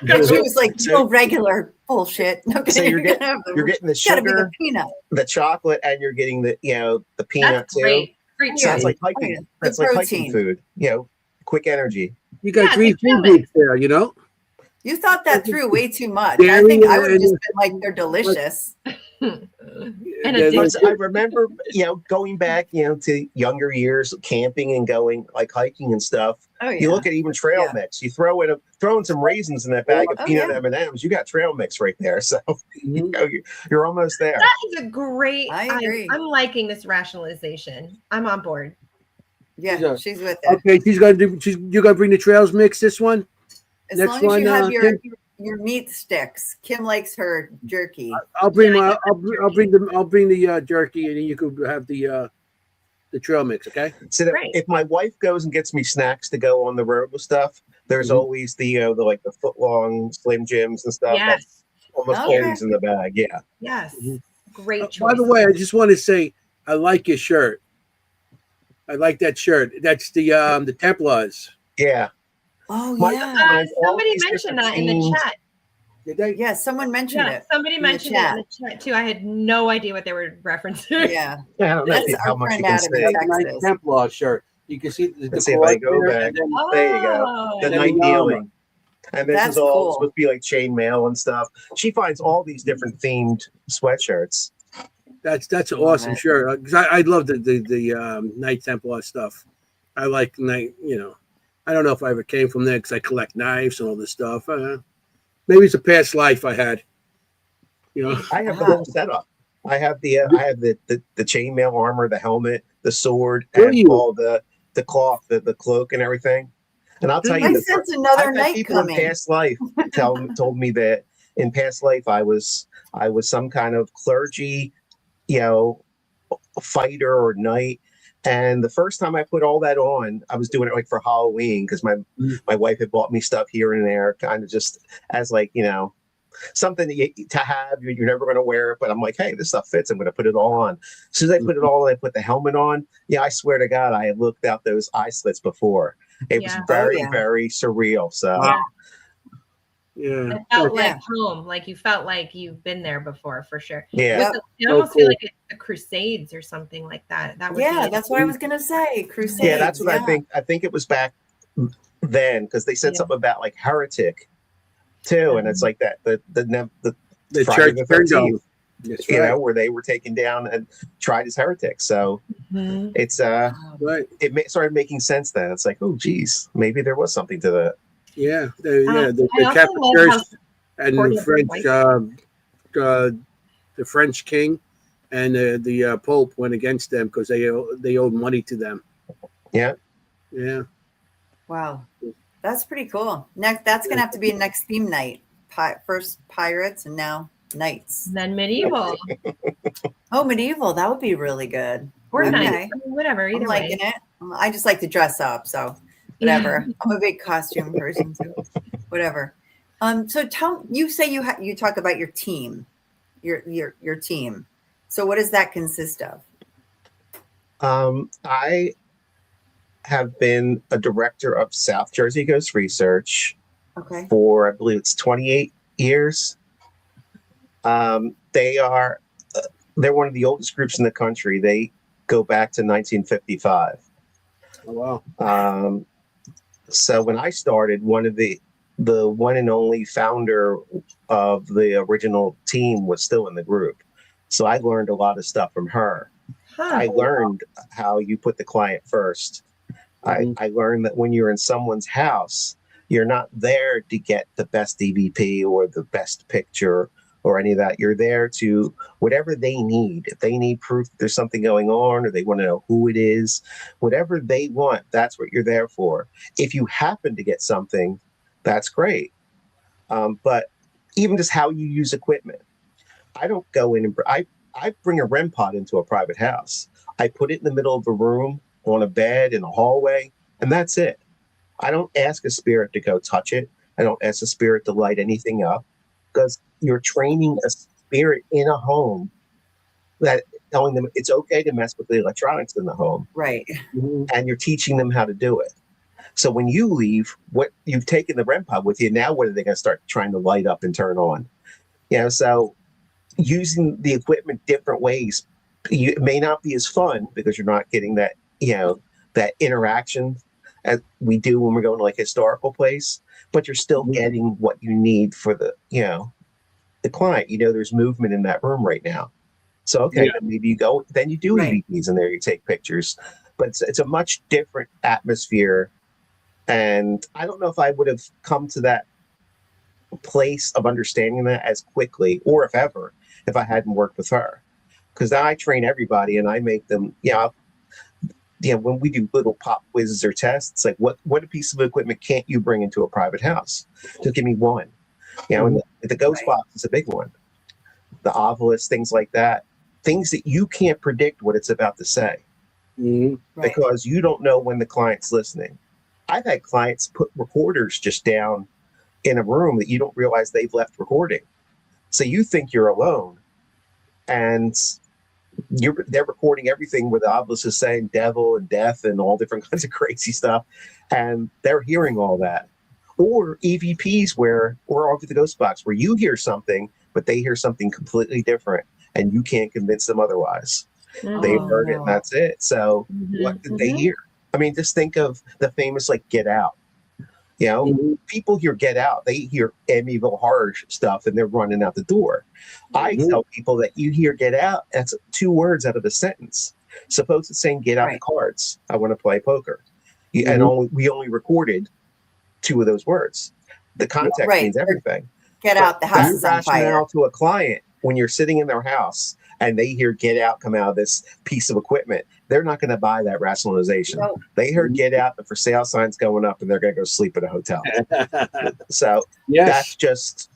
Speaker 2: She was like,
Speaker 4: So-
Speaker 2: no regular bullshit. Okay,
Speaker 4: So you're getting the
Speaker 2: it's gotta be the
Speaker 4: sugar,
Speaker 2: peanut.
Speaker 4: the chocolate, and you're getting the the peanut
Speaker 3: That's
Speaker 4: too.
Speaker 3: great. Great
Speaker 4: Sounds
Speaker 3: choice.
Speaker 4: like hiking.
Speaker 2: yeah.
Speaker 4: That's
Speaker 2: The
Speaker 4: like hiking
Speaker 2: protein.
Speaker 4: food. Quick energy.
Speaker 1: You got
Speaker 3: Yeah,
Speaker 1: three
Speaker 3: the trail
Speaker 1: food groups there, you know?
Speaker 2: You thought that through way too much.
Speaker 1: Dairy
Speaker 2: I think I would have
Speaker 1: and-
Speaker 2: just been like, they're delicious.
Speaker 3: And
Speaker 1: They're
Speaker 3: a
Speaker 1: like-
Speaker 4: I remember, going back, to younger years, camping and going like hiking and stuff.
Speaker 2: Oh yeah.
Speaker 4: You look at even trail
Speaker 2: Yeah.
Speaker 4: mix. You throw in some raisins in that bag of
Speaker 2: Oh,
Speaker 4: peanut
Speaker 2: yeah.
Speaker 4: M&Ms. You got trail mix right there. So
Speaker 1: Mhm.
Speaker 4: you're almost there.
Speaker 3: That is a great.
Speaker 2: I agree.
Speaker 3: I'm liking this rationalization. I'm on board.
Speaker 2: Yeah, she's with it.
Speaker 1: Okay, you're gonna bring the trails mix this one?
Speaker 2: As
Speaker 1: next
Speaker 2: long as
Speaker 1: one,
Speaker 2: you have
Speaker 1: Kim?
Speaker 2: your meat sticks. Kim likes her jerky.
Speaker 1: I'll bring
Speaker 3: Yeah, I
Speaker 1: my
Speaker 3: got
Speaker 1: I'll bring the jerky, and then you could have the trail mix, okay?
Speaker 4: So that
Speaker 3: Right.
Speaker 4: if my wife goes and gets me snacks to go on the road with stuff, there's
Speaker 1: Mhm.
Speaker 4: always the the foot long Slim Jims and stuff. That's
Speaker 3: Yes.
Speaker 4: almost
Speaker 2: Okay.
Speaker 4: always in the bag. Yeah.
Speaker 3: Yes.
Speaker 1: Mhm.
Speaker 3: Great choice.
Speaker 1: By the way, I just want to say I like your shirt. I like that shirt. That's the Templars.
Speaker 4: Yeah.
Speaker 2: Oh
Speaker 4: My-
Speaker 2: yeah.
Speaker 4: Find all
Speaker 3: Somebody
Speaker 4: these
Speaker 3: mentioned
Speaker 4: different
Speaker 3: that in the
Speaker 4: themes.
Speaker 3: chat.
Speaker 1: Did they?
Speaker 2: Yeah, someone mentioned
Speaker 3: Yeah,
Speaker 2: it.
Speaker 3: somebody
Speaker 2: in the
Speaker 3: mentioned it in the chat too. I had no idea what they were referencing.
Speaker 2: Yeah.
Speaker 4: I don't know
Speaker 2: That's
Speaker 4: how
Speaker 2: our
Speaker 4: much you
Speaker 2: friend
Speaker 4: can
Speaker 2: Adam
Speaker 4: say.
Speaker 2: in
Speaker 1: That's a nice
Speaker 2: Texas.
Speaker 1: Templar shirt. You can see the
Speaker 4: Let's see if I
Speaker 1: cross
Speaker 4: go
Speaker 1: there,
Speaker 4: back.
Speaker 1: and then-
Speaker 4: There you go.
Speaker 3: Oh.
Speaker 4: The
Speaker 1: then
Speaker 4: night
Speaker 1: the
Speaker 4: dealing. And this
Speaker 2: That's
Speaker 4: is all
Speaker 2: cool.
Speaker 4: supposed to be like chain mail and stuff. She finds all these different themed sweatshirts.
Speaker 1: That's an
Speaker 2: Love
Speaker 1: awesome
Speaker 2: it.
Speaker 1: shirt. 'Cause I love the Knight Templar stuff. I like Knight. I don't know if I ever came from there because I collect knives and all this stuff. Maybe it's a past life I had.
Speaker 4: I have the
Speaker 2: Uh-huh.
Speaker 4: whole setup. I have the chainmail armor, the helmet, the sword,
Speaker 1: Do
Speaker 4: and
Speaker 1: you?
Speaker 4: all the cloth, the cloak, and everything. And I'll tell you,
Speaker 2: I
Speaker 4: the
Speaker 2: sense another
Speaker 4: I've had
Speaker 2: night
Speaker 4: people
Speaker 2: coming.
Speaker 4: in past life told me that in past life I was some kind of clergy, fighter or knight. And the first time I put all that on, I was doing it like for Halloween because my wife had bought me stuff here and there, kind of just as like something to have. You're never going to wear it, but I'm like, hey, this stuff fits. I'm going to put it all on. As soon as I put it all on, I put the helmet on. Yeah, I swear to God, I had looked out those eye slits before. It was
Speaker 3: Yeah.
Speaker 4: very,
Speaker 2: Oh, yeah.
Speaker 4: very surreal. So
Speaker 1: Wow.
Speaker 3: It
Speaker 1: Yeah.
Speaker 3: felt
Speaker 2: Yeah.
Speaker 3: like home, like you felt like you've been there before, for sure.
Speaker 4: yeah,
Speaker 2: Yep.
Speaker 3: I almost
Speaker 1: cool.
Speaker 3: feel like it's the Crusades or something like that. That would
Speaker 2: Yeah,
Speaker 3: be
Speaker 2: that's what I was gonna say. Crusades.
Speaker 4: yeah, that's what I think. I think it was back then because they said
Speaker 3: Yeah.
Speaker 4: something about like heretic too, and it's like that the
Speaker 1: The
Speaker 4: Friday
Speaker 1: church
Speaker 4: the
Speaker 1: burned
Speaker 4: 13th,
Speaker 1: down. That's right.
Speaker 4: where they were taken down and tried as heretics. So
Speaker 3: Mhm.
Speaker 4: it's
Speaker 1: Right.
Speaker 4: it started making sense then. It's like, oh geez, maybe there was something to that.
Speaker 1: Yeah. The
Speaker 3: I also
Speaker 1: Catholic
Speaker 3: love
Speaker 1: Church
Speaker 3: how
Speaker 1: and
Speaker 3: supportive
Speaker 1: the
Speaker 3: of
Speaker 1: French,
Speaker 3: white
Speaker 1: the French king and the Pope went against them because they owed money to them.
Speaker 4: Yeah.
Speaker 1: Yeah.
Speaker 2: Wow, that's pretty cool. Next, that's gonna have to be a next theme night. First pirates and now knights.
Speaker 3: and then medieval
Speaker 2: Oh, medieval. That would be really good.
Speaker 3: or
Speaker 2: Okay.
Speaker 3: knights. I mean, whatever,
Speaker 2: I'm
Speaker 3: either
Speaker 2: liking
Speaker 3: way.
Speaker 2: it. I just like to dress up, so whatever. I'm a big costume person, so whatever. So you say you talk about your team, your team. So what does that consist of?
Speaker 4: I have been a director of South Jersey Ghost Research
Speaker 2: Okay.
Speaker 4: for, I believe it's 28 years. They're one of the oldest groups in the country. They go back to 1955.
Speaker 1: Oh, wow.
Speaker 4: So when I started, one of the one and only founder of the original team was still in the group. So I learned a lot of stuff from her.
Speaker 3: Huh.
Speaker 4: I learned how you put the client first. I learned that when you're in someone's house, you're not there to get the best DVP or the best picture or any of that. You're there to whatever they need. If they need proof that there's something going on or they want to know who it is, whatever they want, that's what you're there for. If you happen to get something, that's great. But even just how you use equipment, I don't go in and I bring a REM pod into a private house. I put it in the middle of a room, on a bed, in a hallway, and that's it. I don't ask a spirit to go touch it. I don't ask a spirit to light anything up because you're training a spirit in a home that telling them it's okay to mess with the electronics in the home.
Speaker 2: Right.
Speaker 4: And you're teaching them how to do it. So when you leave, what you've taken the REM pod with you, now what are they going to start trying to light up and turn on? So using the equipment different ways, it may not be as fun because you're not getting that, that interaction as we do when we're going to like a historical place, but you're still getting what you need for the, the client. There's movement in that room right now. So, okay, then maybe you go, then you do EVPs in there, you take pictures, but it's a much different atmosphere. And I don't know if I would have come to that place of understanding that as quickly, or if ever, if I hadn't worked with her. Because now I train everybody and I make them, when we do little pop quizzes or tests, like what a piece of equipment can't you bring into a private house? Just give me one. And the ghost box is a big one. The obelisk, things like that, things that you can't predict what it's about to say because you don't know when the client's listening. I've had clients put recorders just down in a room that you don't realize they've left recording. So you think you're alone, and they're recording everything where the obelisk is saying devil and death and all different kinds of crazy stuff, and they're hearing all that. Or EVPs or over the ghost box where you hear something, but they hear something completely different, and you can't convince them otherwise. They've heard it, and that's it. So what did they hear? I mean, just think of the famous Get Out. People hear Get Out, they hear Amityville horror stuff, and they're running out the door. I tell people that you hear Get Out, that's 2 words out of a sentence. Suppose it's saying get out the cards. I want to play poker. And we only recorded 2 of those words. The context means everything.
Speaker 2: Get out, the house is on fire.
Speaker 4: To a client, when you're sitting in their house and they hear Get Out come out of this piece of equipment, they're not going to buy that rationalization. No. They heard Get Out, the for sale sign's going up, and they're going to go sleep at a hotel. So that's just,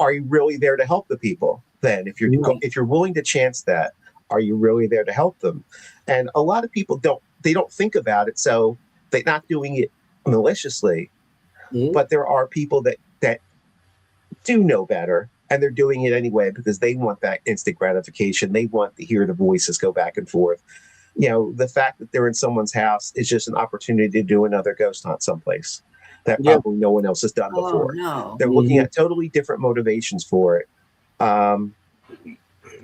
Speaker 4: are you really there to help the people? Then if you're willing to chance that, are you really there to help them? And a lot of people don't think about it. So they're not doing it maliciously, but there are people that do know better, and they're doing it anyway because they want that instant gratification. They want to hear the voices go back and forth. The fact that they're in someone's house is just an opportunity to do another ghost hunt someplace that probably no one else has done before.
Speaker 2: No.
Speaker 4: They're looking at totally different motivations for it.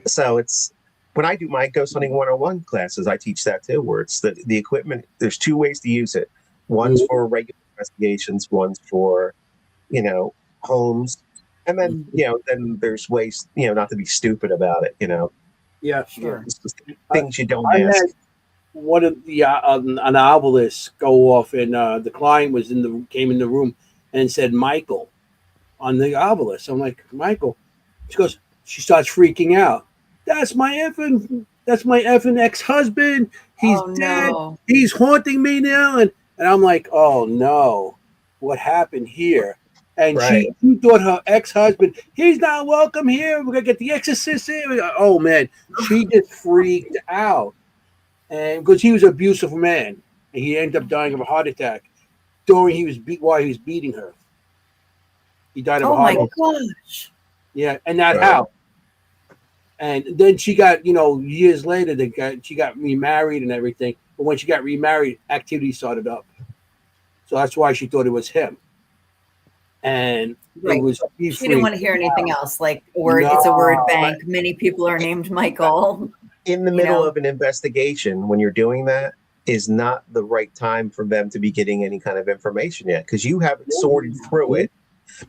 Speaker 4: So it's when I do my ghost hunting 101 classes, I teach that too, where it's the equipment. There's 2 ways to use it. One's for regular investigations. One's for, homes. And then, then there's ways, not to be stupid about it,
Speaker 1: Yeah, sure.
Speaker 4: Things you don't ask.
Speaker 1: One of the an obelisk go off, and the client came in the room and said Michael on the obelisk. I'm like, Michael. She starts freaking out. That's my effing ex-husband. He's dead. No. He's haunting me now, and I'm like, oh no, what happened here? And she thought her ex-husband, he's not welcome here. We're gonna get the exorcist here. Oh man, she just freaked out, and because he was an abusive man, and he ended up dying of a heart attack while he was beating her. He died of a heart attack. Oh my gosh! Yeah, and that how. And then she got, years later, she got remarried and everything. But when she got remarried, activity started up. So that's why she thought it was him. And it was.
Speaker 2: She didn't want to hear anything else. It's a word bank. Many people are named Michael.
Speaker 4: In the middle of an investigation, when you're doing that, is not the right time for them to be getting any kind of information yet, because you haven't sorted through it.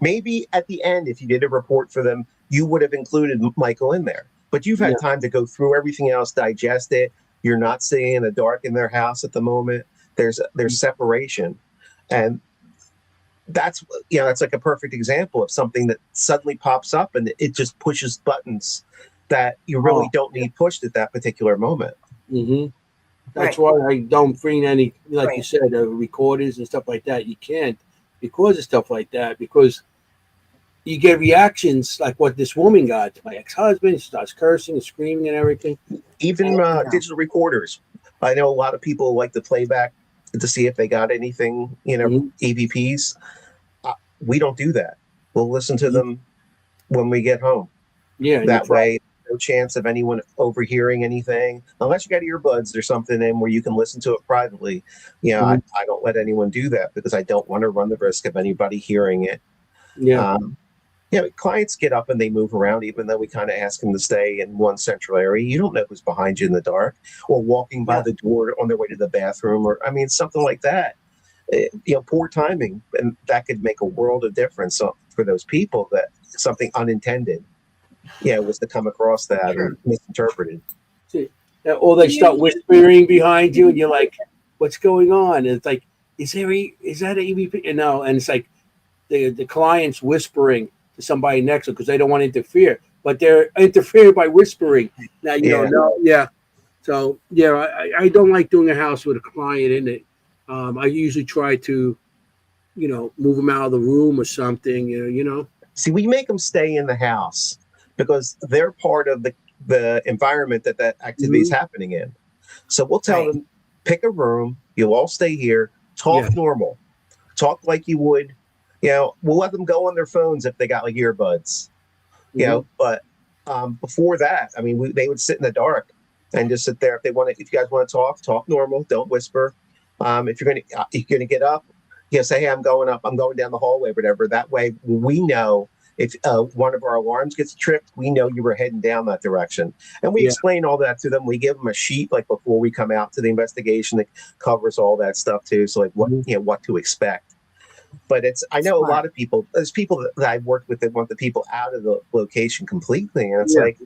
Speaker 4: Maybe at the end, if you did a report for them, you would have included Michael in there. But you've had time to go through everything else, digest it. You're not seeing the dark in their house at the moment. There's separation, and that's like a perfect example of something that suddenly pops up and it just pushes buttons that you really don't need pushed at that particular moment.
Speaker 1: That's why I don't bring any, like you said, recorders and stuff like that. You can't because of stuff like that, because you get reactions like what this woman got. My ex-husband, she starts cursing and screaming and everything.
Speaker 4: Even digital recorders. I know a lot of people like to play back to see if they got anything, EVPs. We don't do that. We'll listen to them when we get home.
Speaker 1: Yeah.
Speaker 4: That way, no chance of anyone overhearing anything, unless you got earbuds or something in where you can listen to it privately. I don't let anyone do that because I don't want to run the risk of anybody hearing it. Clients get up and they move around, even though we kind of ask them to stay in one central area. You don't know who's behind you in the dark, or walking by the door on their way to the bathroom, or something like that. Poor timing, and that could make a world of difference for those people, that something unintended was to come across that or misinterpreted.
Speaker 1: Or they start whispering behind you and you're like, what's going on? And it's like, is that an EVP? No, and it's like the client's whispering to somebody next to them because they don't want to interfere, but they're interfering by whispering. Now you don't know. So I don't like doing a house with a client in it. I usually try to, move them out of the room or something.
Speaker 4: See, we make them stay in the house because they're part of the environment that activity is happening in. So we'll tell them, pick a room. You'll all stay here. Talk normal. Talk like you would. We'll let them go on their phones if they got like earbuds. But before that, they would sit in the dark and just sit there. If you guys want to talk normal. Don't whisper. If you're gonna get up, say, hey, I'm going up. I'm going down the hallway, whatever. That way, we know if one of our alarms gets tripped, we know you were heading down that direction. And we explain all that to them. We give them a sheet like before we come out to the investigation that covers all that stuff too. So like what to expect. But I know a lot of people. There's people that I've worked with that want the people out of the location completely, and it's like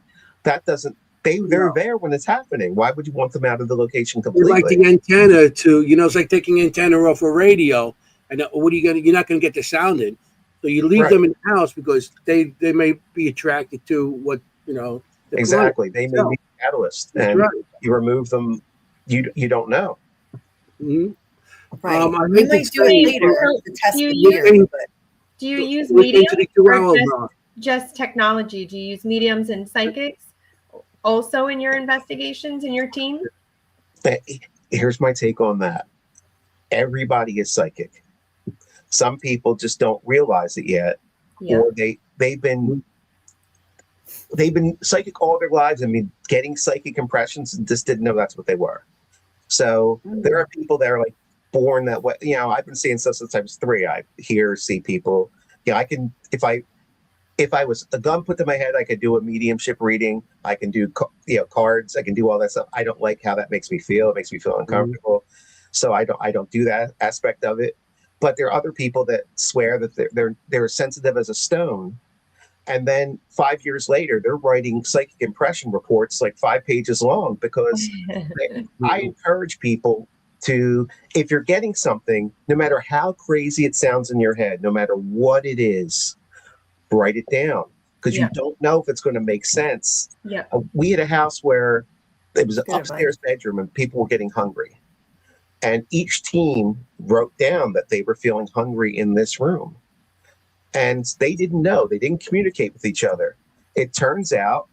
Speaker 4: that doesn't. They're there when it's happening. Why would you want them out of the location completely?
Speaker 1: Like the antenna it's like taking antenna off a radio. And what are you you're not going to get the sound in. So you leave them in the house because they may be attracted to what,
Speaker 4: exactly. They may be a catalyst. And you remove them, you don't know.
Speaker 2: Right.
Speaker 1: I
Speaker 2: might do it later to test the theory.
Speaker 3: Do you use mediums or just technology? Do you use mediums and psychics also in your investigations in your team?
Speaker 4: Here's my take on that. Everybody is psychic. Some people just don't realize it yet, or they've been psychic all their lives. Getting psychic impressions and just didn't know that's what they were. So there are people that are like born that way. I've been seeing stuff since I was 3. I see people. I can if I was a gun put to my head, I could do a mediumship reading. I can do cards. I can do all that stuff. I don't like how that makes me feel. It makes me feel uncomfortable. So I don't do that aspect of it. But there are other people that swear that they're sensitive as a stone, and then 5 years later they're writing psychic impression reports like 5 pages long because I encourage people to, if you're getting something, no matter how crazy it sounds in your head, no matter what it is, write it down because you don't know if it's going to make sense. We had a house where it was an upstairs bedroom and people were getting hungry. And each team wrote down that they were feeling hungry in this room. And they didn't know. They didn't communicate with each other. It turns out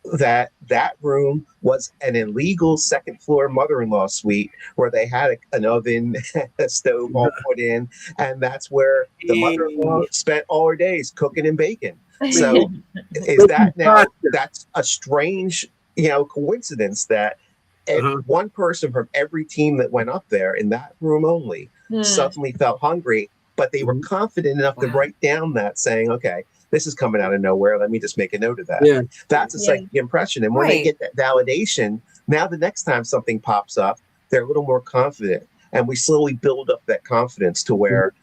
Speaker 4: that room was an illegal second-floor mother-in-law suite where they had an oven, a stove all put in. And that's where the mother-in-law spent all her days cooking and baking. So is that now, that's a strange, coincidence that one person from every team that went up there in that room only suddenly felt hungry, but they were confident enough to write down that saying, okay, this is coming out of nowhere. Let me just make a note of that. That's a psychic impression. And when they get that validation, now the next time something pops up, they're a little more confident, and we slowly build up that confidence to where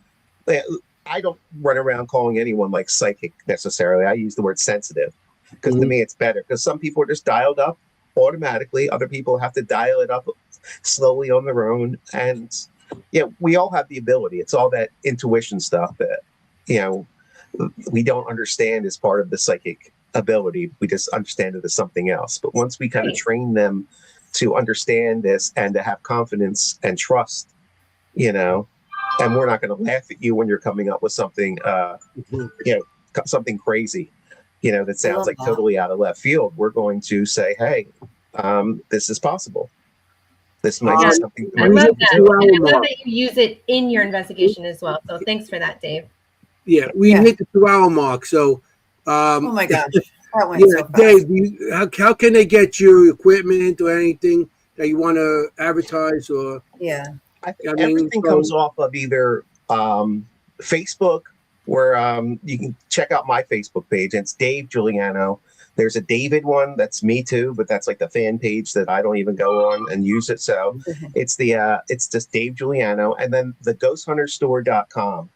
Speaker 4: I don't run around calling anyone like psychic necessarily. I use the word sensitive because to me it's better, because some people are just dialed up automatically. Other people have to dial it up slowly on their own. And yeah, we all have the ability. It's all that intuition stuff that, you know, we don't understand as part of the psychic ability. We just understand it as something else. But once we kind of train them to understand this and to have confidence and trust, you know, and we're not going to laugh at you when you're coming up with something, you know, something crazy, you know, that sounds like totally out of left field. We're going to say, hey, this is possible. This might be something.
Speaker 3: I love that. And I love that you use it in your investigation as well. So thanks for that, Dave.
Speaker 1: Yeah, we hit the 2-hour mark. So,
Speaker 2: oh my gosh, that went so fast.
Speaker 1: Dave, how can they get your equipment or anything that you want to advertise? Or
Speaker 4: everything comes off of either Facebook, where you can check out my Facebook page. It's Dave Giuliano. There's a David one that's me too, but that's like the fan page that I don't even go on and use it. So it's just Dave Giuliano, and then the ghosthunterstore.com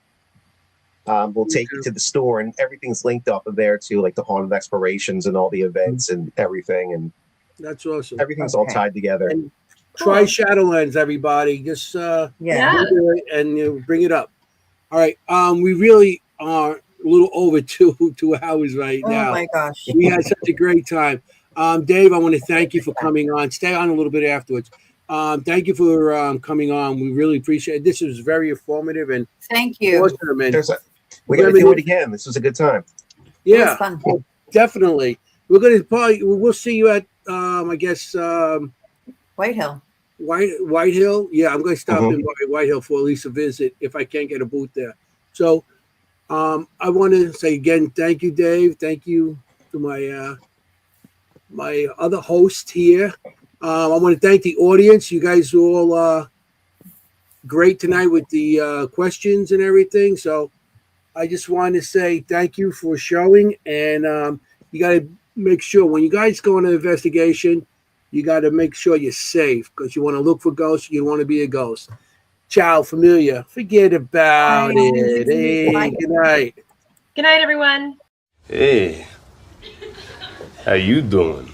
Speaker 4: will take you to the store, and everything's linked off of there to like the haunted explorations and all the events and everything. And
Speaker 1: that's awesome.
Speaker 4: Everything's all tied together.
Speaker 1: And try Shadowlands, everybody. Just and bring it up. All right. We really are a little over 2 hours right now.
Speaker 2: Oh my gosh.
Speaker 1: We had such a great time. Dave, I want to thank you for coming on. Stay on a little bit afterwards. Thank you for coming on. We really appreciate it. This was very informative and
Speaker 2: thank you.
Speaker 1: Awesome. And
Speaker 4: we got to do it again. This was a good time.
Speaker 1: Yeah, definitely. We'll see you at I guess
Speaker 2: White Hill.
Speaker 1: White Hill. Yeah, I'm going to stop in White Hill for at least a visit if I can't get a booth there. So I want to say again, thank you, Dave. Thank you to my my other host here. I want to thank the audience. You guys are all great tonight with the questions and everything. So I just want to say thank you for showing. And you got to make sure when you guys go on an investigation, you got to make sure you're safe, because you want to look for ghosts. You want to be a ghost. Ciao, familia. Forget about it. Hey, good night.
Speaker 3: Good night, everyone.
Speaker 5: Hey, how you doing?